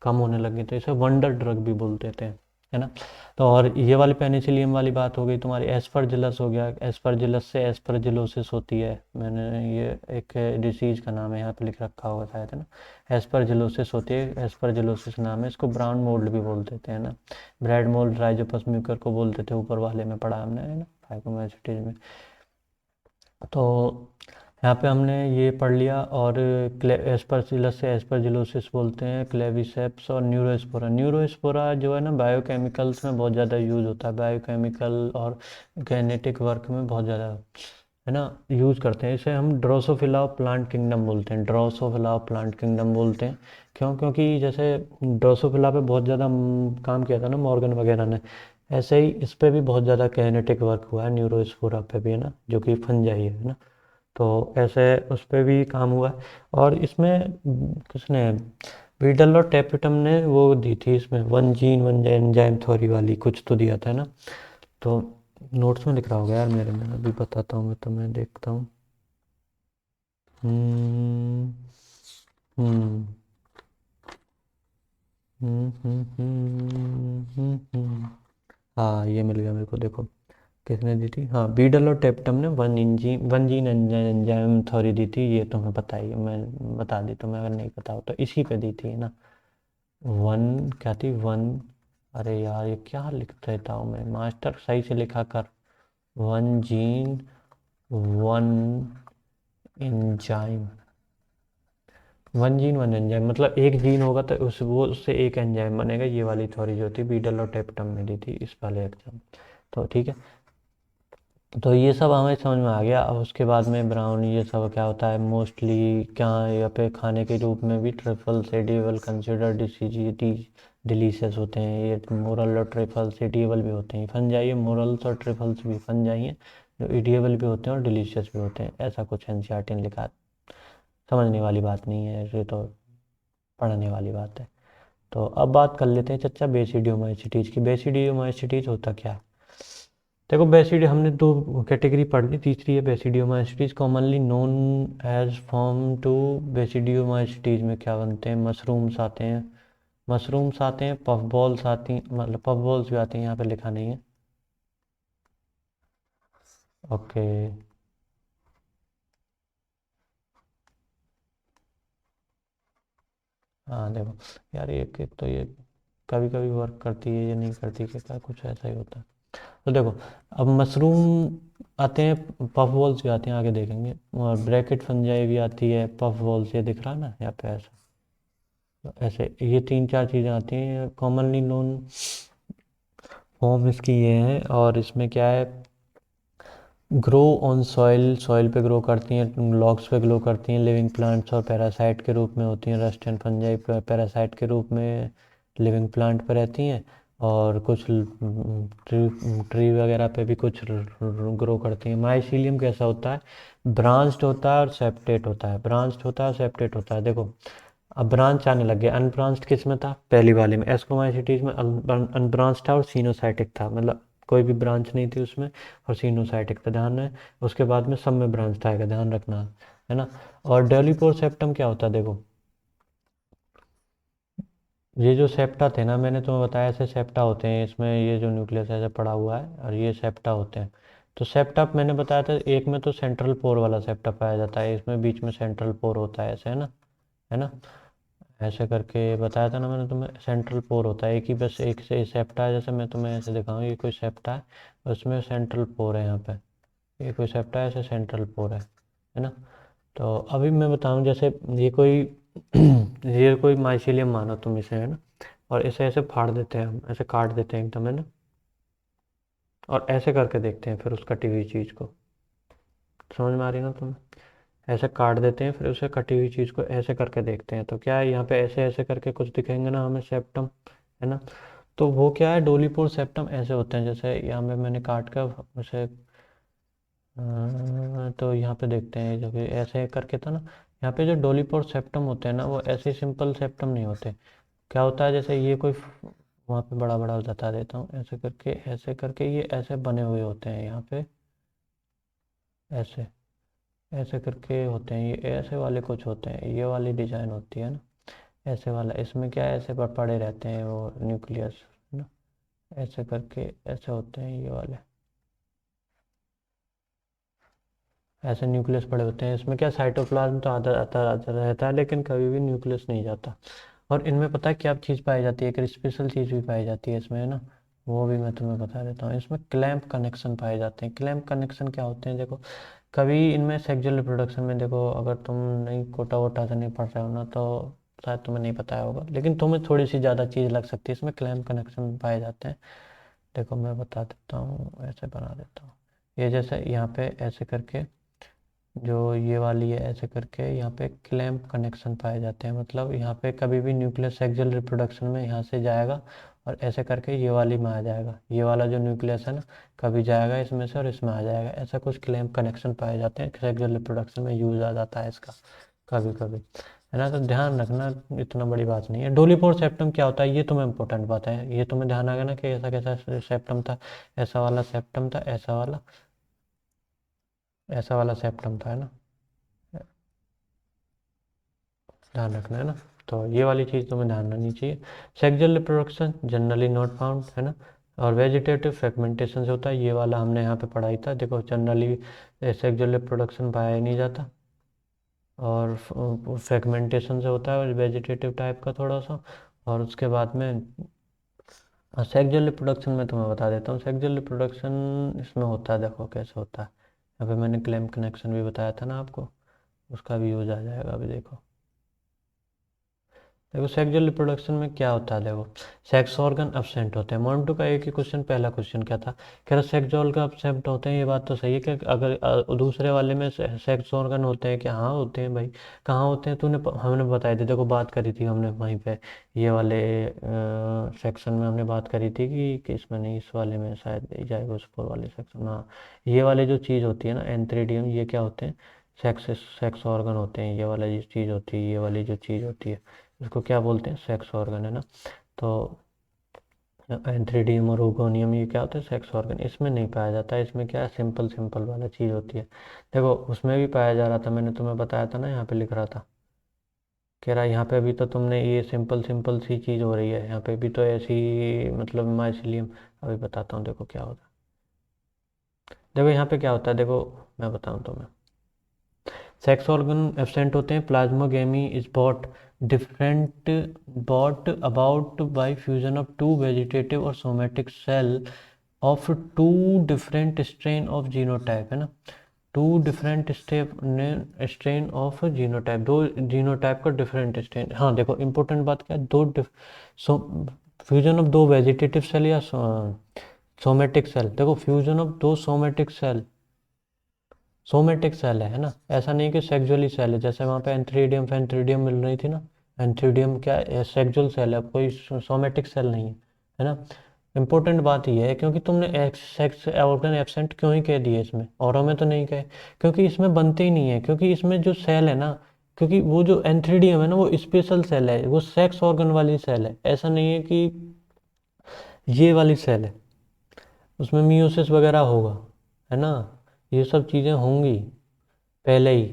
कम होने लगी। तो इसे वंडर ड्रग भी बोलते थे, है ना। तो और ये वाली पेनिसिलियम वाली बात हो गई तुम्हारी। एस्परजिलस हो गया, एस्परजिलस से एस्परजिलोसिस होती है। मैंने ये एक डिसीज का नाम है, यहाँ पे लिख रखा होगा शायद, है ना। एस्परजिलोसिस होती है, एस्परजिलोसिस नाम है। इसको ब्राउन मोल्ड भी बोल देते हैं ना। ब्रेड मोल्ड राइजोपस म्यूकर को बोलते थे, ऊपर वाले में पढ़ा हमने, है ना, फाइकोमैस्टीज में। तो यहाँ पे हमने ये पढ़ लिया। और एस्परजिलस से एस्परजिलोसिस बोलते हैं, क्लेविसेप्स और न्यूरोस्पोरा। न्यूरोस्पोरा जो है ना, बायोकेमिकल्स में बहुत ज़्यादा यूज़ होता है, बायोकेमिकल और जेनेटिक वर्क में बहुत ज़्यादा, है ना, यूज़ करते हैं। इसे हम ड्रोसोफिला प्लांट किंगडम बोलते हैं, ड्रोसोफिला प्लांट किंगडम बोलते हैं। क्यों? क्योंकि जैसे ड्रोसोफिला पे बहुत ज़्यादा काम किया था ना मॉर्गन वगैरह ने, ऐसे ही इस पे भी बहुत ज़्यादा काइनेटिक वर्क हुआ है, न्यूरोस्पोरा पे भी, है ना, जो कि फंजाई है ना। तो ऐसे उस पे भी काम हुआ है। और इसमें किसने, बीटल और टेपिटम ने वो दी थी इसमें, one gene one enzyme theory वाली कुछ तो दिया था ना। तो नोट्स में लिख रहा होगा यार मेरे में, अभी बताता हूँ मैं तुम्हें, देखता हूँ। हम्म हम्म हाँ, ये मिल गया मेरे को, देखो किसने दी थी। हाँ, बीडल और टेप्टम ने वन जीन एंजाइम थ्योरी दी थी, ये तुम्हें पता ही है, मैं बता दी तुम्हें अगर नहीं पता हो तो। इसी पे दी थी ना। वन क्या थी, वन, अरे यार ये क्या लिख देता हूँ मैं, मास्टर सही से लिखा कर। One gene one enzyme, one gene one enzyme मतलब एक जीन होगा तो उस वो उससे एक एंजाइम बनेगा। ये वाली थ्योरी जो थी बीडल और टेप्टम में दी थी इस वाले एग्जाम। तो ठीक है। तो ये सब हमें समझ में आ गया। अब उसके बाद में ब्राउन ये सब क्या होता है, मोस्टली क्या यहाँ पे खाने के रूप में भी ट्रिफल्स एडिबल कंसिडर डिलीशियस होते हैं। ये मोरल और ट्रिफल्स एडिबल भी होते हैं, फंजाई है, मोरल्स और ट्रिफल्स भी फंजाई हैं, जो एडिबल भी होते हैं और डिलीशियस भी होते हैं। ऐसा कुछ एनसीईआरटी ने लिखा है। समझने वाली बात नहीं है ये तो, पढ़ने वाली बात है। तो अब बात कर लेते हैं चच्चा बेसिडियोमाइसिटीज की। बेसिडियोमाइसिटीज होता क्या है? देखो बेसिड हमने दो कैटेगरी पढ़ ली, तीसरी है basidiomycetes, commonly known as form two. Basidiomycetes में क्या बनते हैं, मशरूम्स आते हैं, मशरूम्स आते हैं, पफ बॉल्स आती हैं, मतलब पफ बॉल्स भी आती हैं, यहाँ पे लिखा नहीं है। ओके। हाँ देखो यार, एक तो ये कभी कभी वर्क करती है, ये नहीं करती, क्या कुछ ऐसा ही होता है। तो देखो, अब मशरूम आते हैं, पफ बॉल्स भी आते हैं, आगे देखेंगे। और ब्रैकेट फंजाई भी आती है, पफ बॉल्स ये दिख रहा है ना यहाँ पे ऐसा। तो ऐसे ये तीन चार चीज़ें आती हैं, कॉमनली नोन फॉर्म इसकी ये है। और इसमें क्या है, ग्रो ऑन सॉइल, सॉइल पे ग्रो करती हैं, लॉग्स पे ग्रो करती हैं, लिविंग प्लांट्स और पैरासाइट के रूप में होती हैं। रस्ट एंड फंजाई पैरासाइट के रूप में लिविंग प्लांट पे रहती हैं। और कुछ ट्री वगैरह पे भी कुछ ग्रो करती हैं। माइसीलियम कैसा होता है, ब्रांच्ड होता है और सेप्टेट होता है, ब्रांच्ड होता है सेप्टेट होता है। देखो अब ब्रांच आने लग गया, अनब्रांच्ड किस में था, पहली वाले में एस्कोमाइसिटीज में अनब्रांच्ड था और सीनोसाइटिक था, मतलब कोई भी ब्रांच नहीं थी उसमें, और सीनोसाइटिक था, ध्यान है। उसके बाद में सब में ब्रांच था, ध्यान रखना, है ना। और डेलीपोर सेप्टम क्या होता है, देखो ये जो सेप्टा थे ना, मैंने तुम्हें बताया ऐसे सेप्टा होते हैं, इसमें ये जो न्यूक्लियस ऐसे पड़ा हुआ है और ये सेप्टा होते हैं। तो सेप्टा मैंने बताया था, एक में तो सेंट्रल पोर वाला सेप्टा पाया जाता है, इसमें बीच में सेंट्रल पोर होता है, ऐसे है ना, है ना। ऐसे करके बताया था ना मैंने तुम्हें, सेंट्रल पोर होता है एक ही, बस एक से सेप्टा है, जैसे मैं तुम्हें ऐसे दिखाऊँ, ये कोई सेप्टा है, उसमें सेंट्रल पोर है यहाँ पे, ये कोई सेप्टा है, ऐसे सेंट्रल पोर है ना। तो अभी मैं बताऊँ, जैसे ये कोई ये कोई माइसीलियम मानो तुम इसे, है ना, और इसे ऐसे फाड़ देते हैं हम, ऐसे काट देते हैं एकदम, है ना, और ऐसे करके देखते हैं फिर उस कटी हुई चीज़ को, समझ में आ रही ना तुम्हें। ऐसे काट देते हैं, फिर उसे कटी हुई चीज़ को ऐसे करके देखते हैं, तो क्या है यहाँ पे ऐसे ऐसे करके कुछ दिखेंगे ना हमें सेप्टम, है ना। तो वो क्या है, डोलीपोर सेप्टम ऐसे होते हैं, जैसे यहाँ पे मैंने काट कर उसे तो यहाँ पे देखते हैं, जो कि ऐसे करके था ना, यहाँ पे जो डोलीपोर सेप्टम होते हैं ना, वो ऐसे सिंपल सेप्टम नहीं होते। क्या होता है, जैसे ये कोई वहाँ पे बड़ा बड़ा बता देता हूँ, ऐसे करके ये ऐसे बने हुए होते हैं यहाँ पे, ऐसे ऐसे करके होते हैं, ये ऐसे वाले कुछ होते हैं, ये वाली डिजाइन होती है ना, ऐसे वाला, इसमें क्या है, ऐसे पड़े रहते हैं वो न्यूक्लियस, है ना, ऐसे करके ऐसे होते हैं ये वाले, ऐसे न्यूक्लियस पड़े होते हैं। इसमें क्या, साइटोप्लाज्म तो आता आता आता रहता है, लेकिन कभी भी न्यूक्लियस नहीं जाता। और इनमें पता है क्या चीज़ पाई जाती है, एक स्पेशल चीज़ भी पाई जाती है इसमें, है ना, वो भी मैं तुम्हें बता देता हूँ। इसमें क्लैंप कनेक्शन पाए जाते हैं। क्लैंप कनेक्शन क्या होते हैं, देखो, कभी इनमें सेक्सुअल रिप्रोडक्शन में, देखो, अगर तुम नहीं कोटा वोटा से नहीं पढ़ रहे हो ना, तो शायद तुम्हें नहीं पता होगा, लेकिन तुम्हें थोड़ी सी ज़्यादा चीज़ लग सकती है, इसमें क्लैंप कनेक्शन पाए जाते हैं। देखो मैं बता देता हूँ, ऐसे बना देता हूँ, ये जैसे यहाँ पे ऐसे करके, जो ये वाली है, ऐसे करके यहाँ पे क्लैंप कनेक्शन पाए जाते हैं, मतलब यहाँ पे कभी भी न्यूक्लियस सेक्सुअल रिप्रोडक्शन में यहाँ से जाएगा और ऐसे करके ये वाली में आ जाएगा, ये वाला जो न्यूक्लियस है ना, कभी जाएगा इसमें से और इसमें आ जाएगा, ऐसा कुछ क्लैंप कनेक्शन पाए जाते हैं, सेक्सुअल रिप्रोडक्शन में यूज आ जाता है इसका कभी कभी, है ना। तो ध्यान रखना, इतना बड़ी बात नहीं है। डोलीपोर सेप्टम क्या होता है, ये तुम्हें इंपॉर्टेंट बात है, ये तुम्हें ध्यान आ गया ना कि ऐसा कैसा सेप्टम था, ऐसा वाला सेप्टम था, ऐसा वाला सेप्टम था, है ना, ध्यान रखना, है ना। तो ये वाली चीज़ तुम्हें ध्यान रखनी चाहिए। Sexual reproduction generally not found, है ना, और वेजिटेटिव फ्रेगमेंटेशन से होता है, ये वाला हमने यहाँ पे पढ़ाई था, देखो, जनरली सेक्सुअल रिप्रोडक्शन पाया ही नहीं जाता, और फ्रेगमेंटेशन से होता है वेजिटेटिव टाइप का थोड़ा सा। और उसके बाद में सेक्सुअल रिप्रोडक्शन में तुम्हें बता देता हूँ, सेक्सुअल रिप्रोडक्शन इसमें होता है, देखो कैसे होता है, यहाँ पे मैंने क्लैंप कनेक्शन भी बताया था ना आपको, उसका भी यूज आ जाएगा अभी, देखो। देखो सेक्सुअल रिप्रोडक्शन में क्या होता है, देखो, सेक्स ऑर्गन अब्सेंट होते हैं। मोन्टू का एक ही क्वेश्चन, पहला क्वेश्चन क्या था, कह रहा सेक्स ऑर्गन अब्सेंट होते हैं, ये बात तो सही है कि अगर दूसरे वाले में सेक्स ऑर्गन होते हैं, कि हाँ होते हैं भाई, कहाँ होते हैं, तूने हमने बताई थी, देखो बात करी थी हमने वहीं पे, ये वाले सेक्शन में हमने बात करी थी कि इसमें नहीं, इस वाले में शायद जाइगोस्पोर वाले सेक्शन में, हाँ, ये वाले जो चीज़ होती है ना एंथ्रीडियम, ये क्या होते हैं, सेक्स सेक्स ऑर्गन होते हैं, ये वाला जो चीज़ होती है, ये वाली जो चीज़ होती है, इसको क्या बोलते हैं, सेक्स ऑर्गन, है ना। तो एंथ्रीडियम और ओगोनियम, ये क्या होता है, सेक्स ऑर्गन, इसमें नहीं पाया जाता है, इसमें क्या है, सिंपल सिंपल वाला चीज़ होती है। देखो उसमें भी पाया जा रहा था, मैंने तुम्हें बताया था ना, यहाँ पे लिख रहा था, कह रहा यहाँ पे अभी तो तुमने ये सिंपल सिंपल सी चीज़ हो रही है, यहाँ पे भी तो ऐसी, मतलब माइसिलियम, अभी बताता हूँ, देखो क्या होता है, देखो यहाँ पे क्या होता है, देखो मैं बताऊँ तुम्हें, सेक्स ऑर्गन एब्सेंट होते हैं, plasmogamy is different brought about by fusion of two vegetative और somatic cell of two different strain of genotype, है ना, two different strain of genotype, दो जीनोटाइप का डिफरेंट स्ट्रेन। हाँ देखो इंपॉर्टेंट बात क्या है, फ्यूजन ऑफ दो वेजिटेटिव सेल या सोमेटिक सेल, देखो फ्यूजन ऑफ दो सोमेटिक सेल है ना, ऐसा नहीं कि सेक्सुअली सेल है, जैसे वहाँ पे एंथ्रीडियम फैंथ्रीडियम मिल रही थी ना, एंथ्रीडियम क्या है, सेक्सुअल सेल है, कोई सोमेटिक सेल नहीं है ना। इंपॉर्टेंट बात यह है, क्योंकि तुमने सेक्स ऑर्गन एब्सेंट क्यों ही कह दिए इसमें, औरों में तो नहीं कहे, क्योंकि इसमें बनते ही नहीं है, क्योंकि इसमें जो सेल है ना, क्योंकि वो जो एंथ्रीडियम है ना, वो स्पेशल सेल है, वो सेक्स ऑर्गन वाली सेल है, ऐसा नहीं है कि ये वाली सेल है, उसमें मियोसिस वगैरह होगा, है ना, ये सब चीज़ें होंगी, पहले ही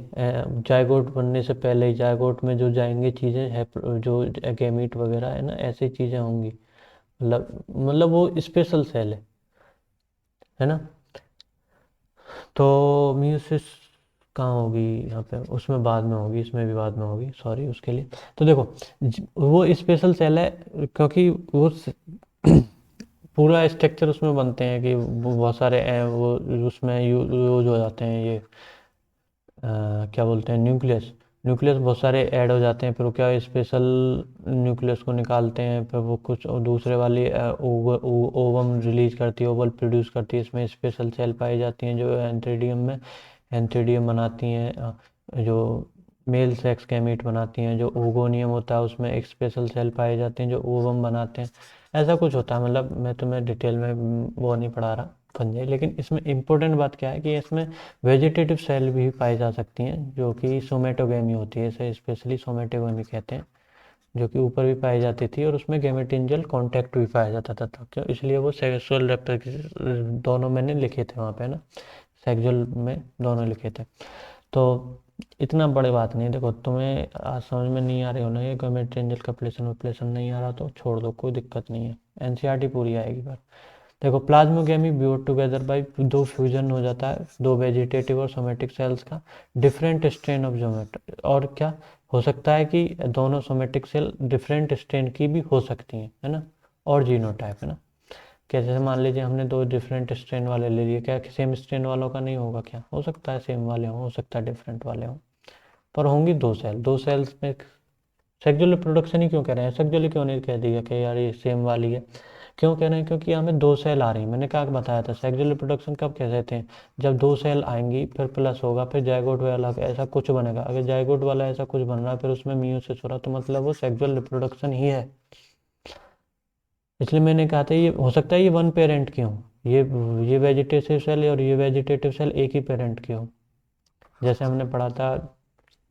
जायगोट बनने से पहले ही जायगोट में जो जाएंगे चीज़ें है, जो गैमीट वगैरह है ना, ऐसी चीज़ें होंगी। मतलब वो स्पेशल सेल है ना। तो म्यूसिस कहाँ होगी यहाँ पे, उसमें बाद में होगी, इसमें भी बाद में होगी, सॉरी उसके लिए। तो देखो वो स्पेशल सेल है, क्योंकि वो पूरा स्ट्रक्चर उसमें बनते हैं कि वो बहुत सारे वो उसमें यूज हो जाते हैं ये क्या बोलते हैं, न्यूक्लियस। न्यूक्लियस बहुत सारे ऐड हो जाते हैं, फिर वो क्या स्पेशल न्यूक्लियस को निकालते हैं, फिर वो कुछ और दूसरे वाली ओवम रिलीज करती है, ओवल प्रोड्यूस करती है, इसमें स्पेशल सेल पाई जाती हैं जो एंथ्रीडियम में एंथ्रीडियम बनाती हैं, जो मेल सेक्स गैमीट बनाती हैं। जो ओगोनियम होता है उसमें एक स्पेशल सेल पाए जाते हैं जो ओवम बनाते हैं। ऐसा कुछ होता है, मतलब मैं तुम्हें डिटेल में वो नहीं पढ़ा रहा समझे, लेकिन इसमें इम्पोर्टेंट बात क्या है कि इसमें वेजिटेटिव सेल भी पाई जा सकती हैं जो कि सोमेटोगेमी होती है, इसे स्पेशली सोमेटोगेमी कहते हैं, जो कि ऊपर भी पाई जाती थी, और उसमें गेमेटिंजल कॉन्टैक्ट भी पाया जाता था। तो क्यों, इसलिए वो सेक्सुअल रेप्रोडक्शन दोनों मैंने लिखे थे वहाँ पे ना, सेक्सुअल में दोनों लिखे थे। तो इतना बड़ी बात नहीं, देखो तुम्हें आज समझ में नहीं आ रही हो ना ये गेमेटिंजल कप्लेशन वप्लेशन नहीं आ रहा तो छोड़ दो, कोई दिक्कत नहीं है, एनसीईआरटी पूरी आएगी पर। देखो प्लाज्मोगेमी ब्यूट टुगेदर बाई दो फ्यूजन हो जाता है दो वेजिटेटिव और सोमेटिक सेल्स का, डिफरेंट स्ट्रेन ऑफ जोमेट, और क्या हो सकता है कि दोनों सोमेटिक सेल डिफरेंट स्ट्रेन की भी हो सकती हैं, है ना, और जीनोटाइप, है ना। कैसे, मान लीजिए हमने दो डिफरेंट स्ट्रेन वाले ले लिए, क्या सेम स्ट्रेन वालों का नहीं होगा, क्या हो सकता है सेम वाले हों, हो सकता है डिफरेंट वाले हों, पर होंगी दो सेल, दो सेल्स में। सेक्सुअल रिप्रोडक्शन ही क्यों कह रहे हैं, सेक्सुअली क्यों नहीं कह दिया कि यार ये सेम वाली है, क्यों कह रहे हैं, क्योंकि हमें दो सेल आ रही हैं, मैंने क्या बताया था सेक्सुअल रिप्रोडक्शन कब कह रहे थे, जब दो सेल आएंगी फिर प्लस होगा, फिर जायगोट वाला ऐसा कुछ बनेगा, अगर जायगोट वाला ऐसा कुछ बन रहा है फिर उसमें मियोसिस हो रहा, तो मतलब वो सेक्सुअल रिप्रोडक्शन ही है। इसलिए मैंने कहा था ये हो सकता है ये वन पेरेंट की हो, ये वेजिटेटिव सेल और ये वेजिटेटिव सेल एक ही पेरेंट की हो, जैसे हमने पढ़ा था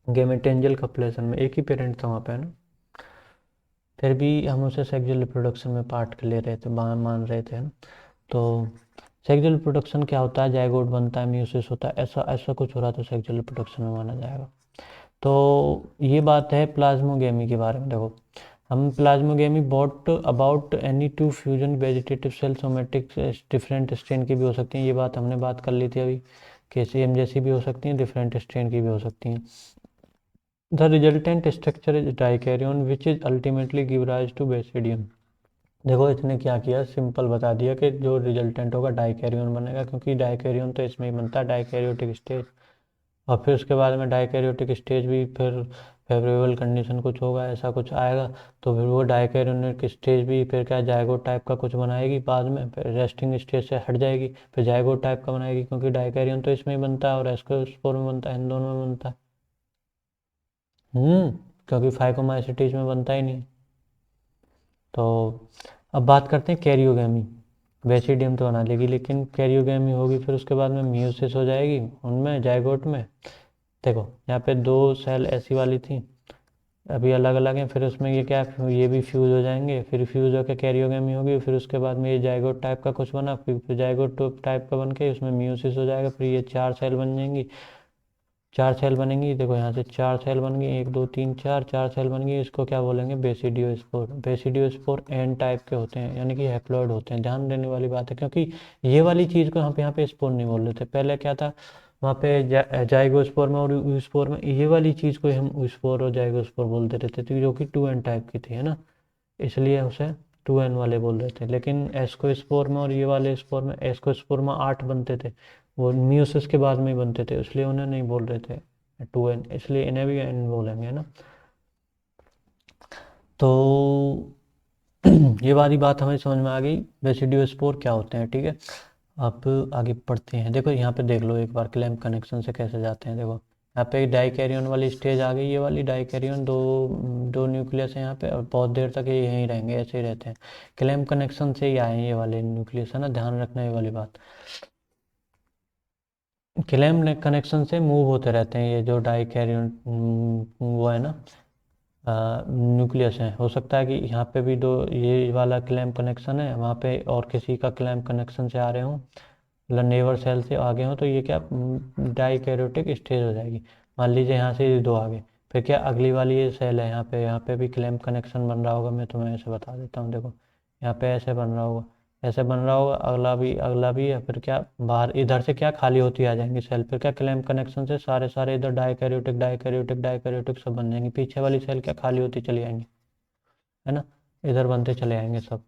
गेमेटेंजियल कपलेशन में एक ही पेरेंट था वहाँ पे, है ना, फिर भी हम उसे सेक्सुअल रिप्रोडक्शन में पार्ट ले रहे थे, मान रहे थे, है ना। तो सेक्सुअल रिप्रोडक्शन क्या होता है, जायगोट बनता है, म्यूसिस होता है, ऐसा ऐसा कुछ हो रहा तो सेक्सुअल रिप्रोडक्शन में माना जाएगा। तो ये बात है प्लाज्मोगेमी के बारे में। देखो हम plasmogamy brought about any two fusion vegetative cell somatic different strain की भी हो सकती हैं, ये बात हमने बात कर ली थी अभी, कि सेम जैसी भी हो सकती हैं, डिफरेंट स्ट्रेन की भी हो सकती हैं। The resultant structure is dikaryon which is ultimately give rise to basidium. देखो इसने क्या किया, सिंपल बता दिया कि जो रिजल्टेंट होगा डाइकैरियन बनेगा, क्योंकि डाइकैरियन तो इसमें ही बनता है, डाइकैरियोटिक स्टेज, और फिर उसके बाद में डाइकैरियोटिक स्टेज भी फिर फेवरेबल कंडीशन कुछ होगा, ऐसा कुछ आएगा, तो फिर वो डाइकैरियोटिक स्टेज भी फिर क्या जायगोट टाइप का कुछ बनाएगी बाद में, फिर रेस्टिंग स्टेज से हट जाएगी, फिर जायगोट टाइप का बनाएगी, क्योंकि डाइकैरियन तो इसमें ही बनता है और एस्कोस्पोर में बनता है, इन दोनों में बनता है। क्योंकि फाइकोमाइसिटीज में बनता ही नहीं। तो अब बात करते हैं कैरियोगेमी। बेसिडियम तो बना लेगी लेकिन कैरियोगेमी होगी, फिर उसके बाद में मियोसिस हो जाएगी उनमें जायगोट में। देखो यहाँ पे दो सेल ऐसी वाली थी, अभी अलग अलग हैं, फिर उसमें ये क्या, ये भी फ्यूज हो जाएंगे, फिर फ्यूज होकर कैरियोगेमी होगी, फिर उसके बाद में ये जायगोट टाइप का कुछ बना, फिर जायगोट टाइप का बन के उसमें मियोसिस हो जाएगा, फिर ये चार सेल बन जाएंगी, चार सेल बनेंगी। देखो यहाँ से चार सेल बन गई, एक दो तीन चार, चार सेल बन गई, इसको क्या बोलेंगे, बेसिडियोस्पोर। बेसिडियोस्पोर एन टाइप के होते हैं, यानी कि हैप्लॉइड होते हैं, ध्यान देने वाली बात है, क्योंकि ये वाली चीज़ को हम यहाँ पे स्पोर नहीं बोल रहे थे, पहले क्या था वहाँ पे जाइगोस्पोर में और यूस्पोर में, ये वाली चीज़ को हम यूस्पोर और जाइगोस्पोर बोलते रहते थे, जो कि टू एन टाइप की थी, है ना, इसलिए उसे टू एन वाले बोल रहे थे। लेकिन एस्कोस्पोर में और ये वाले स्पोर में, एस्कोस्पोर में 8 बनते थे, वो मियोसिस के बाद में ही बनते थे, इसलिए उन्हें नहीं बोल रहे थे टू एन, इसलिए इन्हें भी एन बोलेंगे ना। तो ये वाली बात हमें समझ में आ गई, रेसिड्यू स्पोर क्या होते हैं, ठीक है। अब आगे पढ़ते हैं, देखो यहाँ पे देख लो एक बार क्लैम्प कनेक्शन से कैसे जाते हैं। देखो यहाँ पे डाइकैरियन वाली स्टेज आ गई, ये वाली डाइकैरियन, दो दो न्यूक्लियस है यहाँ पे, और बहुत देर तक ये यहीं रहेंगे, ऐसे ही रहते हैं, क्लैम्प कनेक्शन से ही आए हैं ये वाले न्यूक्लियस, है ना, ध्यान रखना ये वाली बात। क्लैम्प कनेक्शन से मूव होते रहते हैं ये जो डाइकैरियन वो है ना, न्यूक्लियस है। हो सकता है कि यहाँ पे भी दो ये वाला क्लैम्प कनेक्शन है, वहाँ पे और किसी का क्लैम्प कनेक्शन से आ रहे हों, मतलब नेवर सेल से आगे हो तो ये क्या डाइकैरियोटिक स्टेज हो जाएगी। मान लीजिए यहाँ से ये दो आगे, फिर क्या अगली वाली ये सेल है, यहाँ पे भी क्लैम्प कनेक्शन बन रहा होगा। मैं तुम्हें ऐसे बता देता हूँ, देखो यहाँ पे ऐसे बन रहा होगा, ऐसे बन रहा होगा, अगला भी है, फिर क्या बाहर इधर से क्या खाली होती आ जाएंगी सेल, फिर क्या क्लैम्प कनेक्शन से सारे सारे इधर डाइकैरियोटिक डाइकैरियोटिक डाइकैरियोटिक सब बन जाएंगी, पीछे वाली सेल क्या खाली होती चली जाएंगी, है ना, इधर बनते चले आएंगे सब।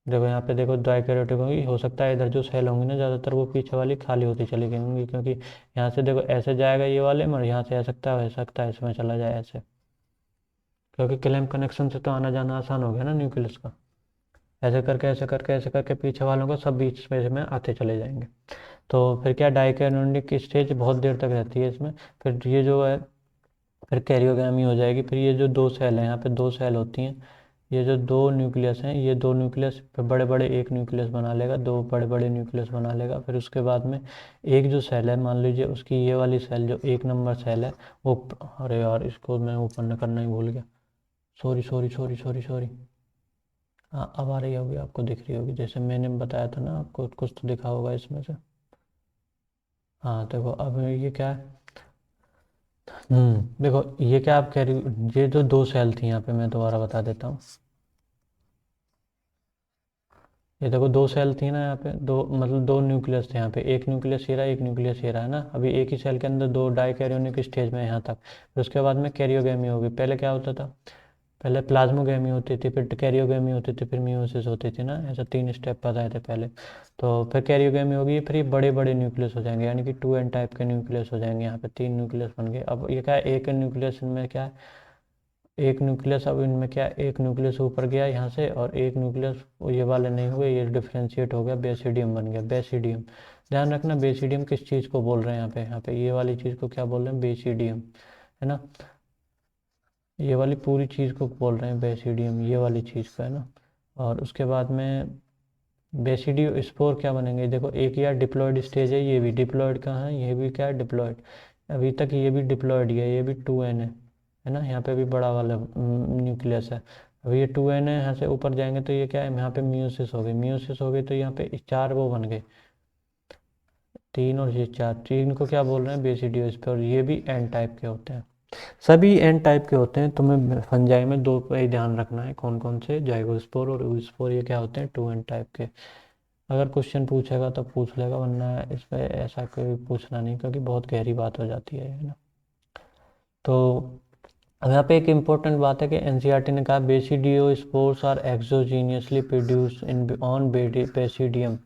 देखो यहाँ पे देखो डाइकैरियोटिक होगी, हो सकता है इधर जो सेल होंगी ना ज़्यादातर वो पीछे वाली खाली होती चली गई होंगी, क्योंकि यहाँ से देखो ऐसे जाएगा ये वाले में, और यहाँ से आ सकता है इसमें चला जाए ऐसे, क्योंकि क्लैम्प कनेक्शन से तो आना जाना आसान हो गया ना न्यूक्लियस का। ऐसे करके पीछे वालों को सब बीच में आते चले जाएंगे। तो फिर क्या डाइकैरियोटिक स्टेज बहुत देर तक रहती है इसमें। फिर ये जो है फिर कैरियोगैमी हो जाएगी। फिर ये जो दो सेल हैं, यहाँ पे दो सेल होती हैं, ये जो दो न्यूक्लियस हैं, ये दो न्यूक्लियस फिर बड़े बड़े एक न्यूक्लियस बना लेगा, दो बड़े बड़े न्यूक्लियस बना लेगा। फिर उसके बाद में एक जो सेल है, मान लीजिए उसकी ये वाली सेल जो एक नंबर सेल है वो, अरे यार इसको मैं ओपन करना ही भूल गया, sorry sorry sorry sorry sorry. हाँ अब आ रही होगी, आपको दिख रही होगी, जैसे मैंने बताया था ना आपको, कुछ तो दिखा होगा इसमें से। हाँ देखो अब ये क्या है, देखो ये क्या आप कह रही हो, ये जो दो सेल थी यहाँ पे, मैं दोबारा बता देता हूँ। ये देखो दो सेल थी ना यहाँ पे, दो मतलब दो न्यूक्लियस थे यहाँ पे, एक न्यूक्लियस ये रहा, एक न्यूक्लियस ये रहा, है ना। अभी एक ही सेल के अंदर दो डाइकैरियोनिक स्टेज में यहाँ तक। फिर उसके बाद में कैरियोगेमी होगी। पहले क्या होता था, पहले प्लाज्मोगेमी होती थी, फिर कैरियोगेमी होती थी, फिर मियोसिस होती थी ना, ऐसा तीन स्टेप बताए थे पहले। तो फिर कैरियोगेमी होगी, फिर ये बड़े बड़े न्यूक्लियस हो जाएंगे, यानी कि 2n टाइप के न्यूक्लियस हो जाएंगे। यहाँ पे तीन न्यूक्लियस बन गए। अब ये क्या है, एक न्यूक्लियस में क्या है, एक न्यूक्लियस, अब इनमें क्या है, एक न्यूक्लियस ऊपर गया यहाँ से, और एक न्यूक्लियस ये वाले नहीं हुए, ये डिफ्रेंशिएट हो गया, बेसिडियम बन गया, बेसिडियम। ध्यान रखना बेसिडियम किस चीज़ को बोल रहे हैं, यहाँ पे ये वाली चीज़ को क्या बोल रहे हैं, बेसिडियम, है ना। ये वाली पूरी चीज़ को बोल रहे हैं बेसिडियम, ये वाली चीज़ को, है ना। और उसके बाद में बेसिडियो स्पोर क्या बनेंगे, देखो एक यार डिप्लॉयड स्टेज है, ये भी डिप्लॉयड कहाँ है, ये भी क्या है डिप्लॉयड। अभी तक ये भी डिप्लॉयड ही है, ये भी 2n है ना, यहाँ पे भी बड़ा वाला न्यूक्लियस है। अभी ये 2n है, यहाँ से ऊपर जाएंगे तो ये क्या है, यहाँ पे म्यूसिस हो गई, म्यूसिस हो गई तो यहाँ पे चार वो बन गए, तीन और ये चार, तीन को क्या बोल रहे हैं बेसिडियो स्पोर। ये भी एन टाइप के होते हैं, सभी एन टाइप के होते हैं। तुम्हें फंजाई में दो पे ही ध्यान रखना है, कौन कौन से, जाइगोस्पोर और oospore, ये क्या होते हैं 2n टाइप के। अगर क्वेश्चन पूछेगा तो पूछ लेगा, वरना इस पे ऐसा कोई पूछना नहीं, क्योंकि बहुत गहरी बात हो जाती है ना। तो अब यहाँ पे एक इम्पोर्टेंट बात है कि एनसीईआरटी ने कहा basidiospores are exogenously produce in on basidium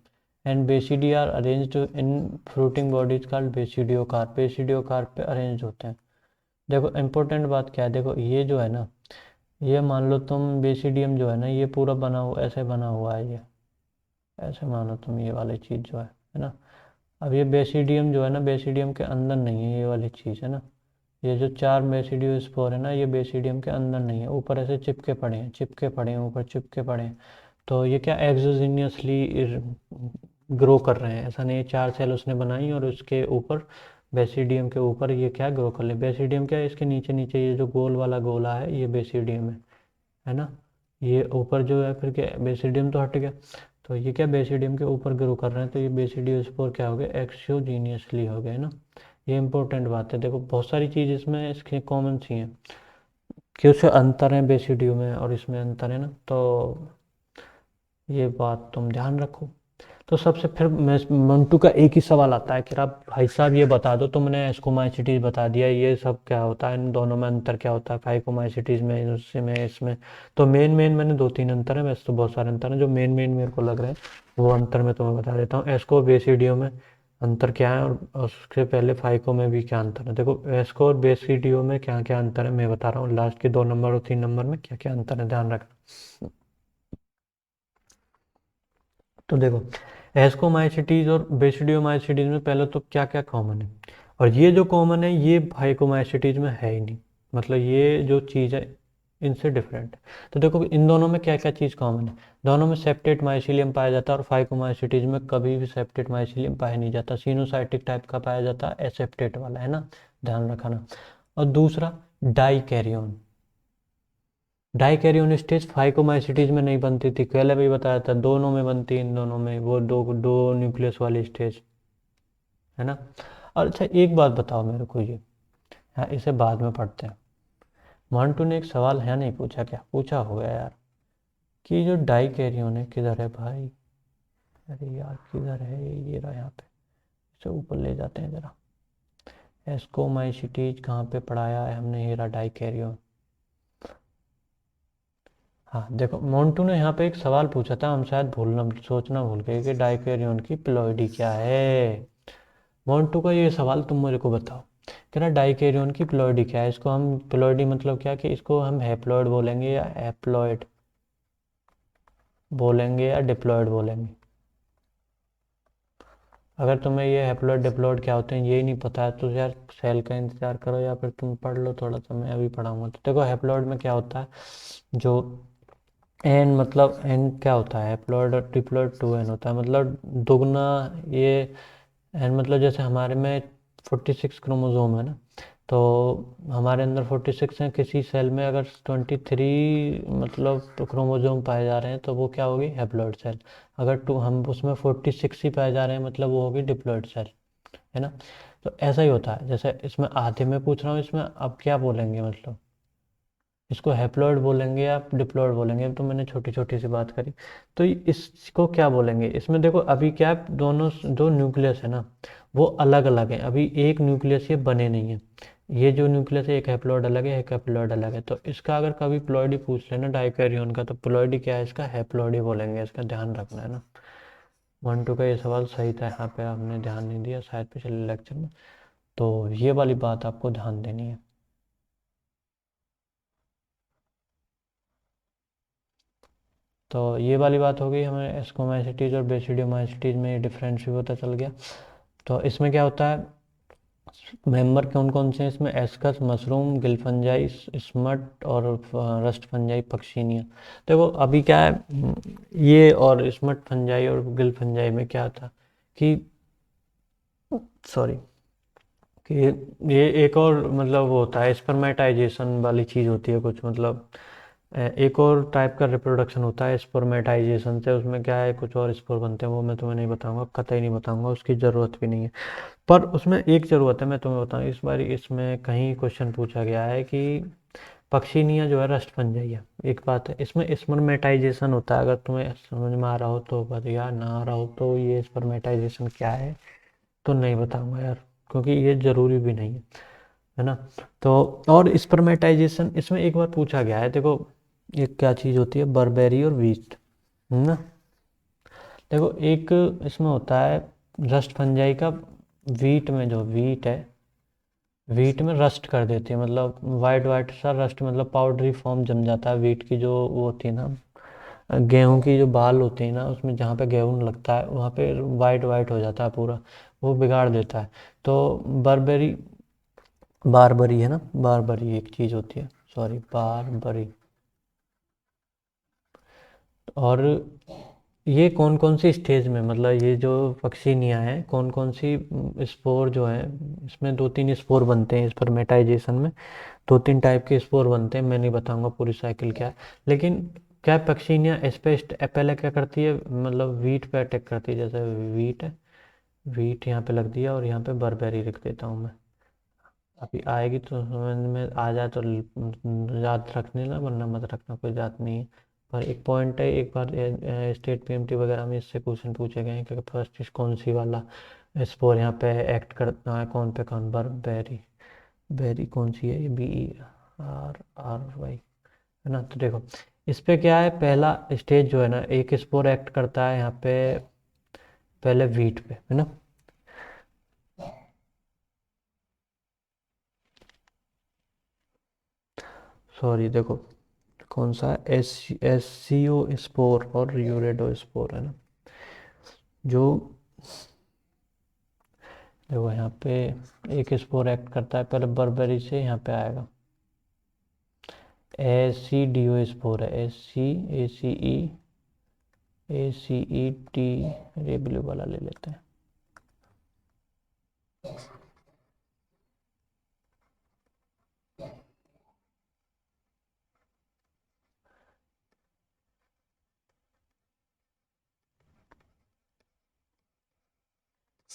and basidia are arranged in fruiting bodies called basidiocarp पे अरेंज होते हैं। देखो इम्पोर्टेंट बात क्या है, देखो ये जो है ना, ये मान लो तुम बेसिडियम जो है ना, ये पूरा बना हुआ ऐसे बना हुआ है, ये ऐसे मानो तुम, ये वाली चीज़ जो है ना। अब ये बेसिडियम जो है ना, बेसिडियम के अंदर नहीं है ये वाली चीज़, है ना। ये जो चार बेसिडियो स्पोर है ना, ये बेसिडियम के अंदर नहीं है, ऊपर ऐसे चिपके पड़े हैं, ऊपर चिपके पड़े हैं। तो ये क्या एक्सोजीनियसली ग्रो कर रहे हैं, ऐसा नहीं है चार सेल उसने बनाई और उसके ऊपर बेसिडियम के ऊपर ये क्या ग्रो कर ले। बेसिडियम क्या है, इसके नीचे नीचे ये जो गोल वाला गोला है ये बेसिडियम है ना। ये ऊपर जो है फिर क्या, बेसिडियम तो हट गया, तो ये क्या बेसिडियम के ऊपर ग्रो कर रहे हैं, तो ये बेसिडियो स्पोर क्या हो गए, एक्सोजीनियसली हो गए ना। ये इंपॉर्टेंट बात है, देखो बहुत सारी चीज़ इसमें इसकी कॉमन सी हैं, कि उससे अंतर है बेसिडियो में और इसमें अंतर है ना, तो ये बात तुम ध्यान रखो। तो सबसे फिर मैं मंटू का एक ही सवाल आता है कि आप भाई साहब ये बता दो, तुमने एस्कोमाइसिटीज बता दिया, ये सब क्या होता है, इन दोनों में अंतर क्या होता है, फाइकोमाइसिटीज में, उसमें इसमें। तो मेन मैंने दो तीन अंतर है, वैसे तो बहुत सारे अंतर हैं, जो मेन मेरे को लग रहे हैं वो अंतर मैं तुम्हें बता देता हूँ। एस्को बेसिडियो में अंतर क्या है, और उससे पहले फाइको में भी क्या अंतर है। देखो एस्को और बेसिडियो में क्या क्या अंतर है मैं बता रहा हूँ, लास्ट के 2 नंबर और 3 नंबर में क्या क्या अंतर है, ध्यान रखना। तो देखो एस्कोमाइसिटीज और बेसिडियोमाइसिटीज में पहले तो क्या क्या कॉमन है, और ये जो कॉमन है ये फाइकोमाइसिटीज में है ही नहीं, मतलब ये जो चीज़ है इनसे डिफरेंट है। तो देखो इन दोनों में क्या क्या चीज़ कॉमन है, दोनों में सेप्टेट माइसिलियम पाया जाता है, और फाइकोमाइसिटीज में कभी भी सेप्टेट माइसिलियम पाया नहीं जाता, सिनोसाइटिक टाइप का पाया जाता है, एसेप्टेट वाला, है ना, ध्यान रखना। और दूसरा dikaryon, dikaryon stage phycomycetes में नहीं बनती थी, पहले भी बताया था, दोनों में बनती, इन दोनों में, वो दो दो न्यूक्लियस वाली स्टेज, है ना। और अच्छा एक बात बताओ मेरे को ये, हाँ इसे बाद में पढ़ते हैं। मंटू ने एक सवाल है नहीं पूछा, क्या पूछा होगा यार, कि जो डाइकैरियोन है किधर है भाई, अरे यार किधर है ये रहा यहाँ पे, इसे ऊपर ले जाते हैं जरा। एस्कोमाइसिटीज कहाँ पे पढ़ाया है हमने, हीरा डाइकैरियोन। हाँ देखो मोन्टू ने यहाँ पे एक सवाल पूछा था, हम शायद सोचना भूल गए कि डाइकैरियोन की प्लॉइडी क्या है। मोन्टू का ये सवाल तुम मेरे को बताओ, कह रहा डाइकैरियोन की प्लॉइडी क्या है, इसको हम प्लॉइडी मतलब क्या, कि इसको हम हैप्लॉइड बोलेंगे या एप्लॉइड बोलेंगे या डिप्लॉइड बोलेंगे। अगर तुम्हें ये हैप्लॉइड डिप्लॉइड क्या होते हैं यही नहीं पता है तो यार सेल का इंतजार करो, या फिर तुम पढ़ लो थोड़ा सा, मैं अभी पढ़ाऊंगा। तो देखो हैप्लॉइड में क्या होता है, जो एन मतलब एन क्या होता है, हैप्लॉइड और डिप्लॉइड 2n होता है, मतलब दुगना ये एन, मतलब जैसे हमारे में 46 क्रोमोसोम है ना, तो हमारे अंदर 46 हैं, किसी सेल में अगर 23 मतलब क्रोमोसोम पाए जा रहे हैं तो वो क्या होगी, हैप्लॉइड सेल। अगर टू हम उसमें 46 ही पाए जा रहे हैं मतलब वो होगी डिप्लॉइड सेल, है ना। तो ऐसा ही होता है, जैसे इसमें आधे में पूछ रहा हूँ, इसमें अब क्या बोलेंगे, मतलब इसको हैप्लॉइड बोलेंगे या डिप्लॉइड बोलेंगे, तो मैंने छोटी छोटी सी बात करी। तो इसको क्या बोलेंगे, इसमें देखो अभी क्या है, दोनों जो न्यूक्लियस है ना वो अलग अलग है, अभी एक न्यूक्लियस ये बने नहीं है, ये जो न्यूक्लियस है एक हैप्लॉइड अलग है, एक हैप्लॉइड अलग है। तो इसका अगर कभी प्लॉइडी पूछ लेना डाइकैरियोन का, तो प्लॉइडी क्या है इसका, हैप्लॉइडी बोलेंगे, इसका ध्यान रखना है ना। 1 2 का ये सवाल सही था, यहाँ पे आपने ध्यान नहीं दिया शायद पिछले लेक्चर में, तो ये वाली बात आपको ध्यान देनी है। तो ये वाली बात हो गई, हमें एस्कोमाइसिटीज और बेसिडियोमाइसिटीज में डिफरेंस भी पता चल गया। तो इसमें क्या होता है, मेंबर कौन कौन से हैं इसमें, एस्कस, मशरूम, गिलफंजाई, स्मट और रस्ट फंजाई, पक्षीनिया। देखो अभी क्या है, ये और स्मट फंजाई और गिलफंजाई में क्या था कि, सॉरी, कि ये एक और मतलब वो होता है स्पर्मेटाइजेशन वाली चीज़ होती है कुछ, मतलब एक और टाइप का रिप्रोडक्शन होता है स्पर्मेटाइजेशन से, उसमें क्या है कुछ और स्पोर बनते हैं, वो मैं तुम्हें नहीं बताऊंगा, कतई नहीं बताऊंगा, उसकी ज़रूरत भी नहीं है। पर उसमें एक ज़रूरत है, मैं तुम्हें बताऊँ, इस बार इसमें कहीं क्वेश्चन पूछा गया है कि पक्षीनिया जो है रस्ट फंजाई है, एक बात है इसमें स्पर्मेटाइजेशन होता है, अगर तुम्हें समझ में आ रहा हो तो बढ़िया, ना आ रहा हो तो ये स्पर्मेटाइजेशन क्या है तो नहीं बताऊंगा यार, क्योंकि ये ज़रूरी भी नहीं है ना। तो और स्पर्मेटाइजेशन इसमें एक बार पूछा गया है, देखो ये क्या चीज़ होती है, बर्बेरी और वीट, है ना। देखो एक इसमें होता है रस्ट फंजाई का, वीट में जो वीट है, वीट में रस्ट कर देती है, मतलब वाइट वाइट सा रस्ट, मतलब पाउडरी फॉर्म जम जाता है वीट की, जो वो होती है ना, गेहूं की जो बाल होती है ना, उसमें जहाँ पे गेहूं लगता है वहाँ पे वाइट वाइट हो जाता है पूरा, वो बिगाड़ देता है। तो बर्बेरी, बारबरी है ना, बारबरी एक चीज़ होती है, सॉरी बारबरी। और ये कौन कौन सी स्टेज में, मतलब ये जो पक्षीनिया है कौन कौन सी स्पोर जो है, इसमें 2 3 स्पोर बनते हैं स्पर्मेटाइजेशन में, 2 3 टाइप के स्पोर बनते हैं, मैं नहीं बताऊंगा पूरी साइकिल क्या है, लेकिन क्या पक्षीनिया इस पे पहले क्या करती है, मतलब वीट पे अटैक करती है, जैसे वीट है, वीट यहाँ पे लग दिया और यहाँ पे बर्बेरी लिख देता हूँ मैं, अभी आएगी तो समझ में आ जाए तो याद रखने ना, वरना मत रखना, कोई बात नहीं है। पर एक पॉइंट है, एक बार स्टेट पीएमटी वगैरह में इससे क्वेश्चन पूछे गए हैं कि फर्स्ट चीज कौन सी वाला स्पोर यहाँ पे एक्ट करता है, कौन पे कौन, बर्बेरी, बेरी कौन सी है, ये BERRY, है ना। तो देखो इस पे क्या है, पहला स्टेज जो है ना, एक स्पोर एक्ट करता है यहाँ पे पहले वीट पे, है ना। सॉरी देखो कौन सा है, SCO स्पोर और यूरेडो स्पोर, है ना। जो देखो यहाँ पे एक स्पोर एक्ट करता है पहले बर्बेरी से, यहाँ पे आएगा ACDO स्पोर है, ACET, ये ब्लू वाला ले लेते हैं।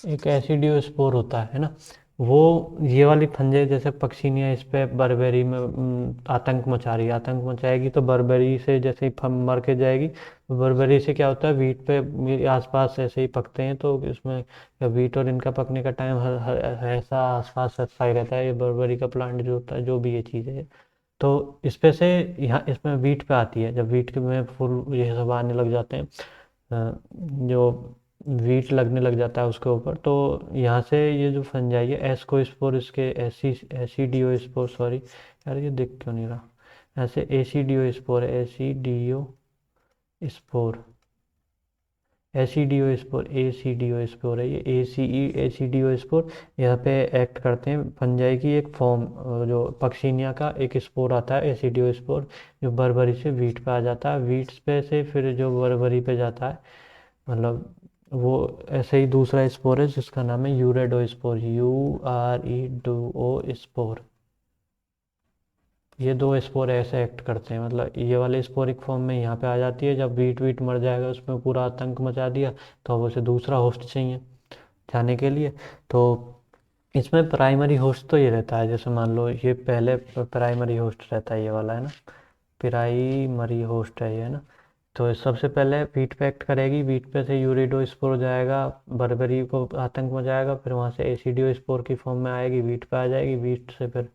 एक एसिडियोस्पोर होता है ना, वो ये वाली फंजाई जैसे पक्सिनिया इस पे बर्बेरी में आतंक मचा रही है, आतंक मचाएगी तो बर्बेरी से जैसे ही मर के जाएगी, तो बर्बेरी से क्या होता है, वीट पे मेरे आसपास ऐसे ही पकते हैं, तो इसमें वीट और इनका पकने का टाइम ऐसा आसपास ऐसा ही रहता है, ये बर्बेरी का प्लांट जो होता है, जो भी ये चीज़ है, तो इस पे से यहाँ इसमें वीट पे आती है, जब वीट के में फुल ये सब आने लग जाते हैं, जो वीट लगने लग जाता है उसके ऊपर, तो यहाँ से ये जो फंजाई है एस्कोस्पोर, इसके एसीडियो स्पोर, सॉरी यार ये दिख क्यों नहीं रहा, ऐसे एसीडियो स्पोर है, एसीडियो स्पोर, एसीडियो स्पोर है ये, एसीडियो स्पोर यहाँ पे एक्ट करते हैं फंजाई की एक फॉर्म, जो पक्सिनिया का एक स्पोर आता है एसीडियो स्पोर, जो बर्बरी से वीट पे आ जाता है, वीट पे से फिर जो बर्बरी पे जाता है, मतलब वो ऐसे ही दूसरा स्पोर है जिसका नाम है यूरेडो स्पोर, UREDO स्पोर, ये दो स्पोर ऐसे एक्ट करते हैं, मतलब ये वाले स्पोरिक फॉर्म में यहाँ पे आ जाती है, जब वीट वीट मर जाएगा उसमें पूरा आतंक मचा दिया, तो अब उसे दूसरा होस्ट चाहिए जाने के लिए, तो इसमें प्राइमरी होस्ट तो ये रहता है, जैसे मान लो ये पहले प्राइमरी होस्ट रहता है, ये वाला है ना, प्राइमरी होस्ट है ये, है ना, तो सबसे पहले वीट पे एक्ट करेगी, वीट पे से यूरिडो स्पोर जाएगा, बर्बरी को आतंक मचाएगा, फिर वहाँ से एसिडियो स्पोर की फॉर्म में आएगी, वीट पे आ जाएगी, वीट से फिर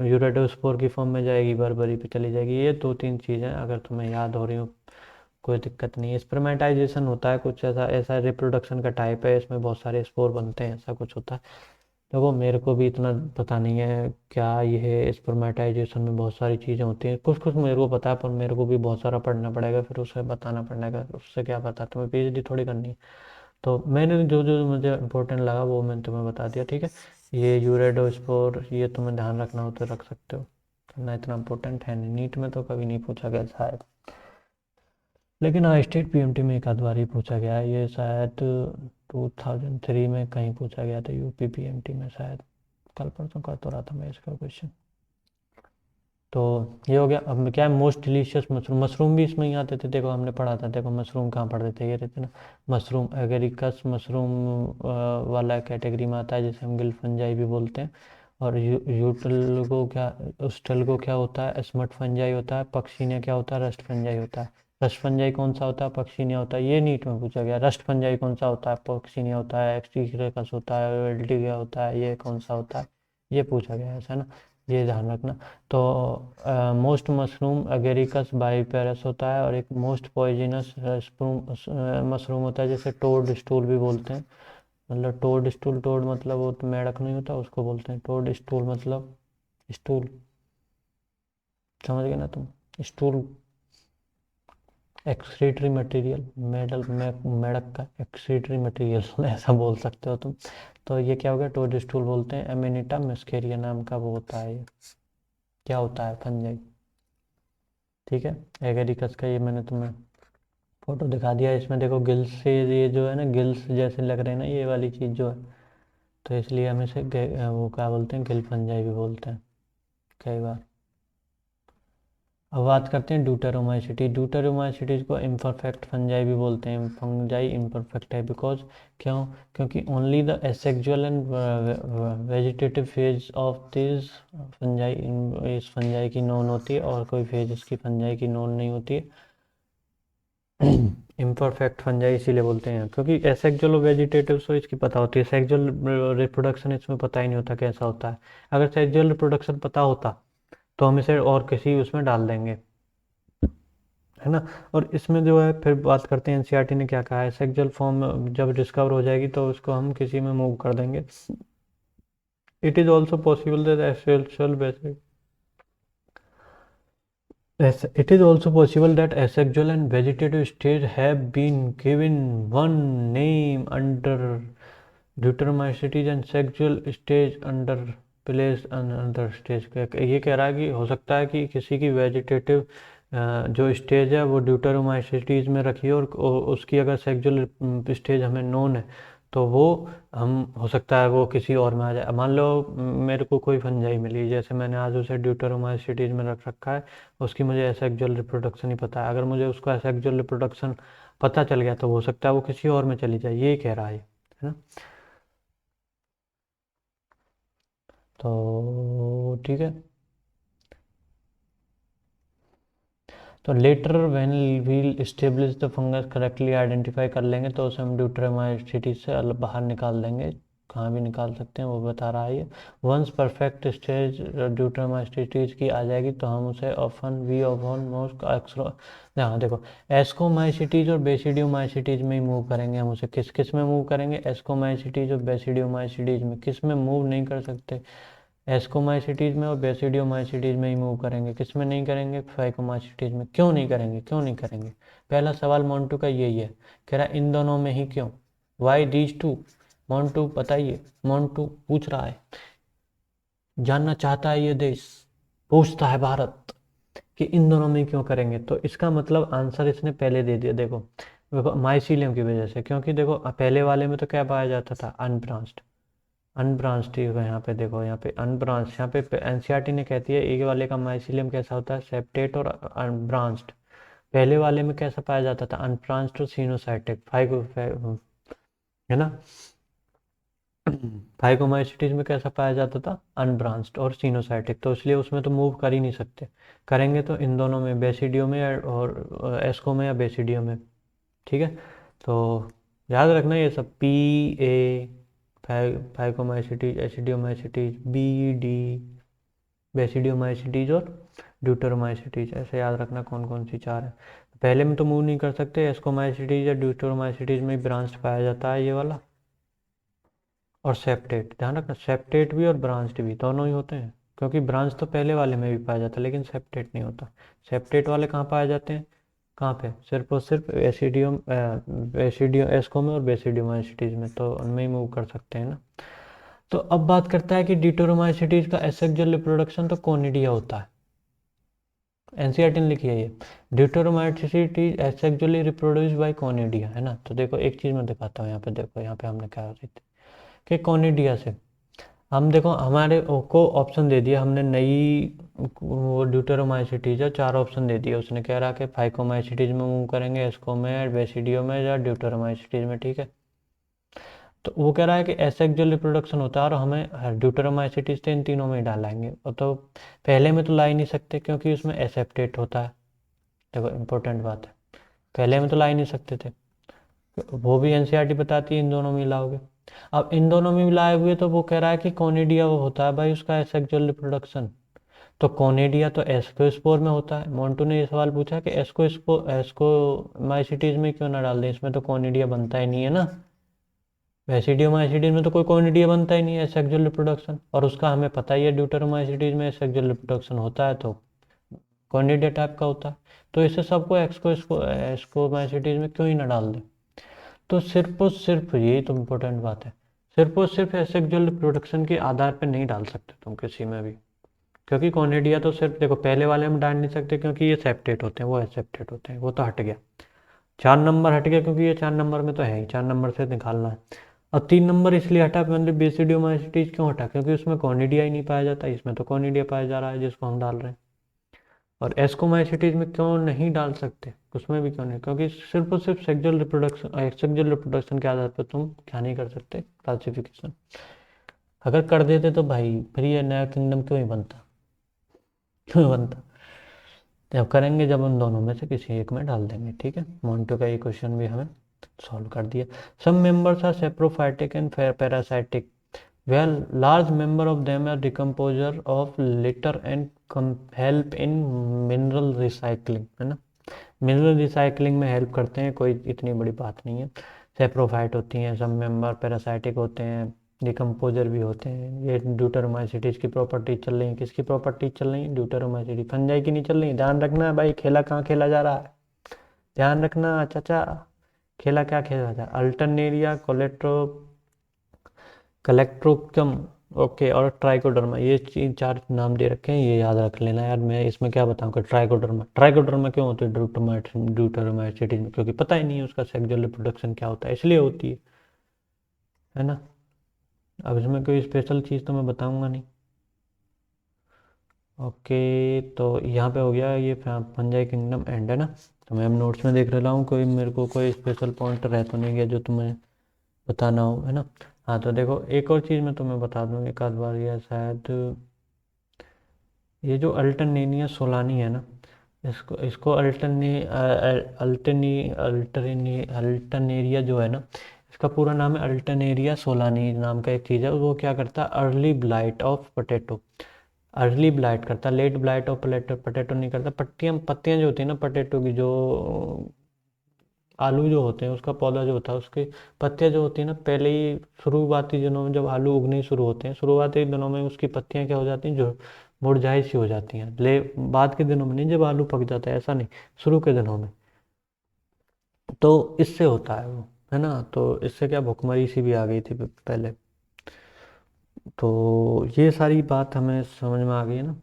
यूरेडो स्पोर की फॉर्म में जाएगी, बर्बरी पे चली जाएगी, ये दो तीन चीज़ें अगर तुम्हें याद हो रही हो, कोई दिक्कत नहीं है। स्पर्मेटाइजेशन होता है कुछ ऐसा, ऐसा रिप्रोडक्शन का टाइप है, इसमें बहुत सारे स्पोर बनते हैं, ऐसा कुछ होता है। देखो मेरे को भी इतना पता नहीं है क्या ये है, स्पर्मेटाइजेशन में बहुत सारी चीज़ें होती हैं, कुछ कुछ मेरे को पता है, पर मेरे को भी बहुत सारा पढ़ना पड़ेगा, फिर उसे बताना पड़ेगा, उससे क्या पता, तुम्हें PhD थोड़ी करनी है। तो मैंने जो जो मुझे इम्पोर्टेंट लगा वो मैंने तुम्हें बता दिया, ठीक है। ये यूरेडो स्पोर, ये तुम्हें ध्यान रखना हो तो रख सकते हो, ना इतना इम्पोर्टेंट है नहीं, नीट में तो कभी नहीं पूछा गया शायद, लेकिन हाँ स्टेट PMT में एक आध बार ही पूछा गया है, ये शायद 2003 में कहीं पूछा गया था, UP PMT में शायद, कल परसों कर तो रहा था मैं इसका क्वेश्चन। तो ये हो गया, अब क्या है, मोस्ट डिलीशियस मशरूम, मशरूम भी इसमें ही आते थे, देखो हमने पढ़ा था, देखो मशरूम कहाँ पढ़ते थे, ये रहते ना, मशरूम एगेरिकस मशरूम वाला कैटेगरी में आता है, जिसे हम गिल फंजाई भी बोलते हैं, और यूटल को क्या, उस्टल को क्या होता है, स्मट फंजाई होता है, पक्षीनिया क्या होता है, रस्ट फंजाई होता है, रस्ट फंजाई कौन सा होता है, पक्षीनिया होता है, ये नीट में पूछा गया, रस्ट फंजाई कौन सा होता है, पक्षीनिया होता है, एक्सटीरियस होता है, वेल्टी क्या होता है, ये कौन सा होता है, ये पूछा गया है, ऐसा ना, ये ध्यान रखना। तो मोस्ट मशरूम अगेरिकस बाइपेरस होता है, और एक मोस्ट पॉइजनस मशरूम होता है, जैसे टोड स्टूल भी बोलते हैं, मतलब टोड स्टूल, टोड मतलब वो तो मेढक नहीं होता, उसको बोलते हैं टोड स्टूल, मतलब स्टूल, समझ गए ना तुम, स्टूल एक्सक्रीटरी मटेरियल, मेढक का एक्सक्रीटरी मटेरियल ऐसा बोल सकते हो तुम। तो ये क्या हो गया, टोड स्टूल बोलते हैं, एमिनिटा मस्केरिया नाम का वो होता है, ये क्या होता है, फंजाई, ठीक है। एगेरिकस का ये मैंने तुम्हें फोटो दिखा दिया, इसमें देखो गिल्स से ये जो है ना, गिल्स जैसे लग रहे हैं ना ये वाली चीज़ जो है, तो इसलिए हम इसे वो क्या बोलते हैं, गिल फंजाई भी बोलते हैं कई बार। अब बात करते हैं ड्यूटेरोमाइसिटी, ड्यूटेरोमाइसिटीज को इम्परफेक्ट फंजाई भी बोलते हैं, फंजाई इम्परफेक्ट है बिकॉज, क्यों, क्योंकि only the asexual and vegetative phase of this fungi, इस फंजाई की नोन होती है, और कोई फेज इसकी फंजाई की नोन नहीं होती है। इम्परफेक्ट फंजाई इसीलिए बोलते हैं क्योंकि एसेक्सुअल और वेजिटेटिव तो इसकी पता होती है, सेक्सुअल रिप्रोडक्शन इसमें पता ही नहीं होता कैसा होता है, अगर सेक्सुअल रिप्रोडक्शन पता होता तो हम इसे और किसी उसमें डाल देंगे, है ना। और इसमें जो है फिर बात करते हैं, NCERT ने क्या कहा है, सेक्सुअल फॉर्म जब डिस्कवर हो जाएगी तो उसको हम किसी में मूव कर देंगे। It is also possible that asexual basic, it is also possible that asexual and vegetative stage have been given one name under deuteromacities and sexual stage under placed another stage। ये कह रहा है कि हो सकता है कि किसी की वेजिटेटिव जो स्टेज है वो ड्यूटेरोमाइसिटीज़ में रखी है, और उसकी अगर सेक्सुअल स्टेज हमें नोन है तो वो हम हो सकता है वो किसी और में आ जाए। मान लो मेरे को कोई फंजाई मिली, जैसे मैंने आज उसे ड्यूटेरोमाइसिटीज़ में रख रखा है, उसकी मुझे एसेक्सुअल रिप्रोडक्शन ही पता है, अगर मुझे उसका एसेक्सुअल रिप्रोडक्शन पता चल गया तो हो सकता है वो किसी और में चली जाए, ये कह रहा है है ना। तो ठीक है, तो later when we'll establish the fungus correctly identify कर लेंगे तो उसे हम ड्यूटरमाइसिटी से अलग बाहर निकाल देंगे, कहाँ भी निकाल सकते हैं वो बता रहा है ये। वंस परफेक्ट स्टेज ड्यूटरमाइसिटीज की आ जाएगी तो हम उसे ऑफन वी ऑफन मोस्ट एक्सरो, हाँ देखो, एस्कोमाइसिटीज और बेसिडियोमाइसिटीज में ही मूव करेंगे हम उसे। किस किस में मूव करेंगे, एस्कोमाइसिटीज और बेसिडियोमाइसिटीज में। किस में मूव नहीं कर सकते, एस्कोमाइसिटीज में और बेसिडियोमाइसिटीज में ही मूव करेंगे। किस में नहीं करेंगे, फाइकोमाइसिटीज में। क्यों नहीं करेंगे, क्यों नहीं करेंगे, पहला सवाल मोन्टू का यही है, कह रहा इन दोनों में ही क्यों, वाई दीज टू। मोन्टू बताइए, मोन्टू पूछ रहा है, जानना चाहता है ये देश, पूछता है भारत कि इन दोनों में क्यों करेंगे। तो इसका मतलब आंसर इसने पहले दे दिया। देखो देखो माइसीलियम की वजह से, क्योंकि देखो पहले वाले में तो क्या पाया जाता था, अनब्रांच्ड। अनब्रांच्ड यहाँ पे देखो, यहाँ पे अनब्रांच, यहाँ पे एनसीईआरटी ने कहती है एक वाले का माइसीलियम कैसा होता है, सेप्टेट और अनब्रांच्ड। पहले वाले में कैसा पाया जाता था, अनब्रांच्ड और सिनोसाइटिक है ना। फाइकोमाइसिटीज में कैसा पाया जाता था, अनब्रांच्ड और सिनोसाइटिक, तो इसलिए उसमें तो मूव कर ही नहीं सकते। करेंगे तो इन दोनों में, बेसिडियो में और एस्को में या बेसिडियो में, ठीक है। तो याद रखना ये सब, P A phycomycetes, ascomycetes, B D basidiomycetes और ड्यूटरोमाइसिटीज, ऐसे याद रखना कौन कौन सी चार है। पहले में तो मूव नहीं कर सकते, एस्कोमाइसिटीज या ड्यूटरोमाइसिटीज में ब्रांच पाया जाता है ये वाला। और सेप्टेट, ध्यान रखना सेप्टेट भी और ब्रांच्ड भी दोनों ही होते हैं, क्योंकि ब्रांच तो पहले वाले में भी पाया जाता है लेकिन सेप्टेट नहीं होता। सेप्टेट वाले कहाँ पाए जाते हैं, कहाँ पे, सिर्फ और सिर्फ एसिडियो एस्को में और बेसिडियोमाइसिटीज में, तो उनमें ही मूव कर सकते हैं ना। तो अब बात करता है कि डिटोरोमाइसिटीज का एसेक्सुअल रिप्रोडक्शन तो कोनिडिया होता है, एनसीईआरटी ने लिखी है ये, डिटोरोमाइसिटीज एसेक्सुअली रिप्रोड्यूस बाय कोनिडिया, है ना। तो देखो एक चीज़ मैं दिखाता हूँ, यहाँ पे देखो, यहाँ पे हमने क्या रही थी कि कोनिडिया से हम देखो हमारे को ऑप्शन दे दिया हमने, नई वो ड्यूटेरोमाइसिटीज है, चार ऑप्शन दे दिया उसने, कह रहा कि फाइकोमाइसिटीज में मूव करेंगे, एस्को में, बेसिडियो में या ड्यूटेरोमाइसिटीज में, ठीक है। तो वो कह रहा है कि एसेक्सुअल रिप्रोडक्शन होता है और हमें ड्यूटेरोमाइसिटीज तो इन तीनों में ही डालेंगे, और तो पहले में तो ला ही नहीं सकते क्योंकि उसमें एसेप्टेट होता है। देखो इंपॉर्टेंट बात है, पहले में तो ला ही नहीं सकते थे, वो भी एनसीईआरटी बताती है इन दोनों में लाओगे। अब इन दोनों में लाए हुए तो वो कह रहा है कि कोनिडिया वो होता है भाई उसका एसेक्सुअल रिप्रोडक्शन, तो कोनिडिया तो एस्कोस्पोर में होता है। मोन्टू ने ये सवाल पूछा कि एस्कोमाइसिटीज में क्यों ना डाल दें, इसमें तो कोनिडिया बनता ही नहीं है ना। बेसिडियोमाइसिटीज में तो कोई कोनिडिया बनता ही नहीं है सेक्सुअल रिप्रोडक्शन, और उसका हमें पता ही है ड्यूटेरोमाइसिटीज में सेक्सुअल रिप्रोडक्शन होता है, तो कोनिडिया टाइप का होता है। तो इसे सबको एस्कोमाइसिटीज में क्यों ही ना डाल दें। तो सिर्फ और सिर्फ, यही तो इम्पोर्टेंट बात है, सिर्फ और सिर्फ सेक्सुअल रिप्रोडक्शन के आधार पर नहीं डाल सकते तुम किसी में भी, क्योंकि कोनिडिया तो सिर्फ देखो पहले वाले में डाल नहीं सकते क्योंकि ये सेप्टेट होते हैं, वो एसेप्टेट होते हैं, वो तो हट गया। 4 नंबर हट गया क्योंकि ये 4 नंबर में तो है ही, 4 नंबर से निकालना है। और 3 नंबर इसलिए हटा, मतलब बेसिडियोमाइसिटीज क्यों हटा, क्योंकि उसमें कोनिडिया ही नहीं पाया जाता, इसमें तो कोनिडिया पाया जा रहा है जिसको हम डाल रहे हैं। और एस्कोमाइसिटीज में क्यों नहीं डाल सकते, उसमें भी क्यों नहीं, क्योंकि सिर्फ और सिर्फ सेक्सुअल रिप्रोडक्शन के आधार पर तुम क्या नहीं कर सकते, क्लासिफिकेशन। अगर कर देते तो भाई फिर ये नया किंगडम क्यों ही बनता, क्यों बनता। जब करेंगे जब उन दोनों में से किसी एक में डाल देंगे, ठीक है। मोन्टो का ये क्वेश्चन भी हमें सॉल्व कर दिया। Some members are saprophytic and parasitic, well large member of them are decomposer of litter and help in mineral recycling, है ना। मिनरल रिसाइकलिंग में हेल्प करते हैं, कोई इतनी बड़ी बात नहीं है। सेप्रोफाइट होती हैं सब मेंबर, पैरासाइटिक होते हैं, डिकम्पोजर भी होते हैं। ये ड्यूटेरोमाइसिटीज की प्रॉपर्टी चल रही है, किसकी प्रॉपर्टी चल रही है, ड्यूटेरोमाइसिटी, फंजाई की नहीं चल रही। ध्यान रखना भाई, खेला कहाँ खेला जा रहा है, ध्यान रखना चाचा, खेला क्या खेला जा रहा है, अल्टरनेरिया, कलेक्ट्रोकम, ओके, और ट्राइकोडर्मा, ये चार नाम दे रखे हैं, ये याद रख लेना यार। मैं इसमें क्या बताऊँ, ट्राइकोडर्मा, ट्राइकोडर्मा क्यों होती है ड्यूटेरोमाइसिटीज में, क्योंकि पता ही नहीं है उसका सेक्सुअल रिप्रोडक्शन क्या होता है, इसलिए होती है ना। अब इसमें कोई स्पेशल चीज़ तो मैं बताऊंगा नहीं। ओके, तो यहाँ पे हो गया ये फंजाई किंगडम एंड, है ना। तो मैं नोट्स में देख रहा हूँ कोई मेरे को कोई स्पेशल पॉइंट रह तो नहीं गया जो तुम्हें बताना हो, है ना। हाँ तो देखो एक और चीज़ मैं तुम्हें बता दूँ, एक आध बार या शायद, ये जो अल्टरनेरिया सोलानी है ना, इसको इसको अल्टरनेरिया जो है ना, इसका पूरा नाम है अल्टरनेरिया सोलानी नाम का एक चीज़ है। वो क्या करता है, early blight of potato, early blight करता है, late blight of potato potato नहीं करता। पत्तियां जो होती है ना पोटैटो की, जो आलू जो होते हैं उसका पौधा जो होता है, उसकी पत्तियां जो होती है ना, पहले ही शुरुआती दिनों में जब आलू उगने शुरू होते हैं, शुरुआती दिनों में उसकी पत्तियां क्या हो जाती हैं, जो मुरझाई सी हो जाती हैं। ले बाद के दिनों में नहीं, जब आलू पक जाता है, ऐसा नहीं, शुरू के दिनों में। तो इससे होता है वो, है ना। तो इससे क्या भुखमरी सी भी आ गई थी पहले। तो ये सारी बात हमें समझ में आ गई है ना।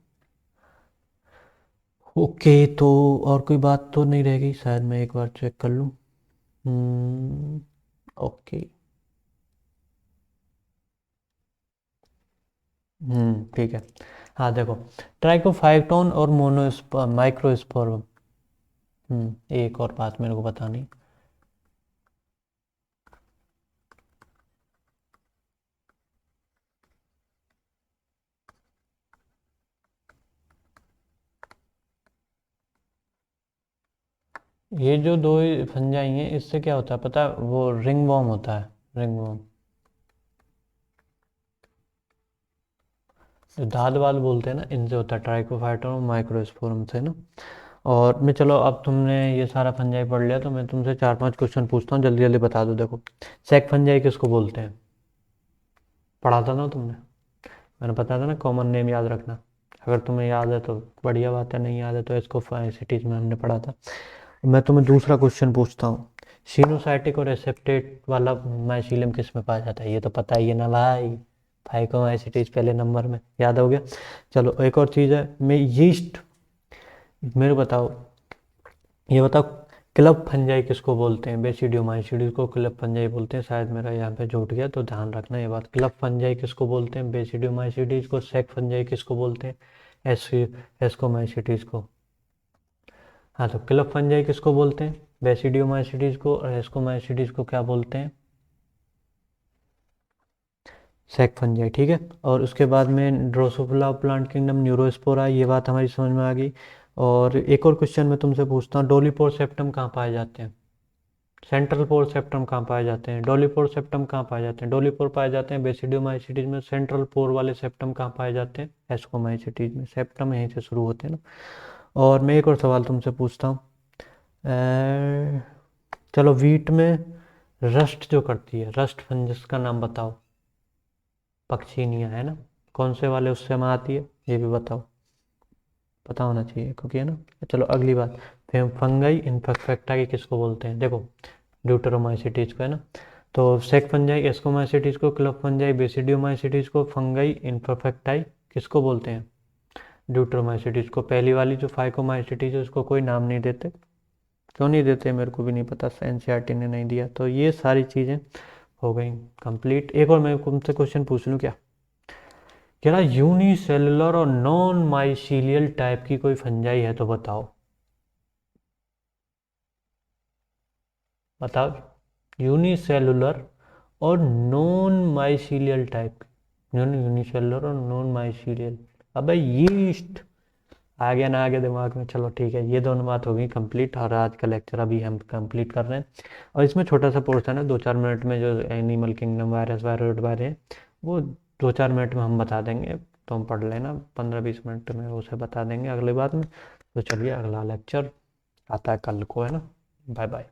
ओके, तो और कोई बात तो नहीं रह गई शायद, मैं एक बार चेक कर लूँ। ओके। ठीक है। हाँ देखो, ट्राइकोफाइटोन और माइक्रोस्पोरम। एक और बात मेरे को बतानी। ये जो दो फंजाई हैं, इससे क्या होता है पता है, वो रिंग वॉर्म होता है, रिंग वॉर्म। जो दाद वाल बोलते हैं ना, इनसे होता है, ट्राइकोफाइटोन और माइक्रोस्पोरम से ना। और मैं, चलो अब तुमने ये सारा फंजाई पढ़ लिया, तो मैं तुमसे चार पांच क्वेश्चन पूछता हूँ, जल्दी जल्दी बता दो। देखो, सेक फंजाई किसको बोलते हैं, पढ़ा था ना तुमने, मैंने बताया था ना, कॉमन नेम याद रखना। अगर तुम्हें याद है तो बढ़िया बात है, नहीं याद है तो इसको सिटीज में हमने पढ़ा था। मैं तुम्हें दूसरा क्वेश्चन पूछता हूँ, सिनोसाइटिक और एसेप्टेट वाला माइसीलियम किस में पाया जाता है, ये तो पता ही है ना भाई, फाइकोमाइसिटीज पहले नंबर में, याद हो गया। चलो एक और चीज़ है, मैं यीस्ट, मेरे बताओ, ये बताओ, क्लब फंजाई किसको बोलते हैं, बेसिडियोमाइसीडीज को क्लब फंजाई बोलते हैं। शायद मेरा यहाँ पे छूट गया, तो ध्यान रखना ये बात। क्लब फंजाई किसको बोलते हैं, बेसिडियोमाइसीडीज को। सेक फंजाई किसको बोलते हैं, एस एस्कोमाइसिटीज को। हाँ तो क्लब फंजाई किसको बोलते हैं, बेसिडियोमाइसीडीज को, और एस्कोमाइसिटीज को क्या बोलते हैं, सेक फंजाई, ठीक है। और उसके बाद में ड्रोसोफिला प्लांट किंगडम, न्यूरोस्पोरा, ये बात हमारी समझ में आ गई। और एक और क्वेश्चन मैं तुमसे पूछता हूँ, डोलीपोर सेप्टम कहाँ पाए जाते हैं, सेंट्रल पोर सेप्टम कहाँ पाए जाते हैं, डोलीपोर सेप्टम कहाँ पाए जाते हैं, डोलीपोर पाए जाते हैं बेसिडियोमाइसिटीज में। सेंट्रल पोर वाले सेप्टम कहाँ पाए जाते हैं, एस्कोमाइसिटीज में। सेप्टम यहीं से शुरू होते हैं ना। और मैं एक और सवाल तुमसे पूछता हूँ, चलो, वीट में रस्ट जो करती है, रस्ट फंगस का नाम बताओ, पक्षीनिया, है ना, कौन से वाले उससे में आती है, ये भी बताओ, पता होना चाहिए क्योंकि, है ना। चलो अगली बात, फंगाई इन्फेक्टाई किसको बोलते हैं, देखो, ड्यूटेरोमाइसिटीज को, है ना। तो सेक फंजाई एस्कोमाइसिटीज को, क्लब फंजाई बेसिडियोमाइसिटीज को, फंगाई इन्फेक्टाई किसको बोलते हैं, ड्यूटेरोमाइसिटीज को। पहली वाली जो फाइकोमाइसिटीज है उसको कोई नाम नहीं देते, क्यों नहीं देते मेरे को भी नहीं पता, एनसीईआरटी ने नहीं दिया। तो ये सारी चीज़ें हो गई कंप्लीट। एक और मैं तुमसे क्वेश्चन पूछ लूँ क्या, कह रहा यूनिसेलुलर और नॉन माइसीलियल टाइप की कोई फंजाई है तो बताओ, बताओ, यूनिसेलुलर और नॉन माइसीलियल टाइप, यूनिसेलुलर और नॉन माइसीलियल। अबे यीस्ट, आ गया ना, आ गया दिमाग में। चलो ठीक है, ये दोनों बात हो गई कंप्लीट, और आज का लेक्चर अभी हम कंप्लीट कर रहे हैं। और इसमें छोटा सा पोर्शन है, 2-4 मिनट में, जो एनिमल किंगडम, वायरस, वायरोइड बारे हैं, वो 2-4 मिनट में हम बता देंगे। तुम पढ़ लेना, 15-20 मिनट में उसे बता देंगे अगले बात में। तो चलिए, अगला लेक्चर आता है कल को, है ना। Bye bye.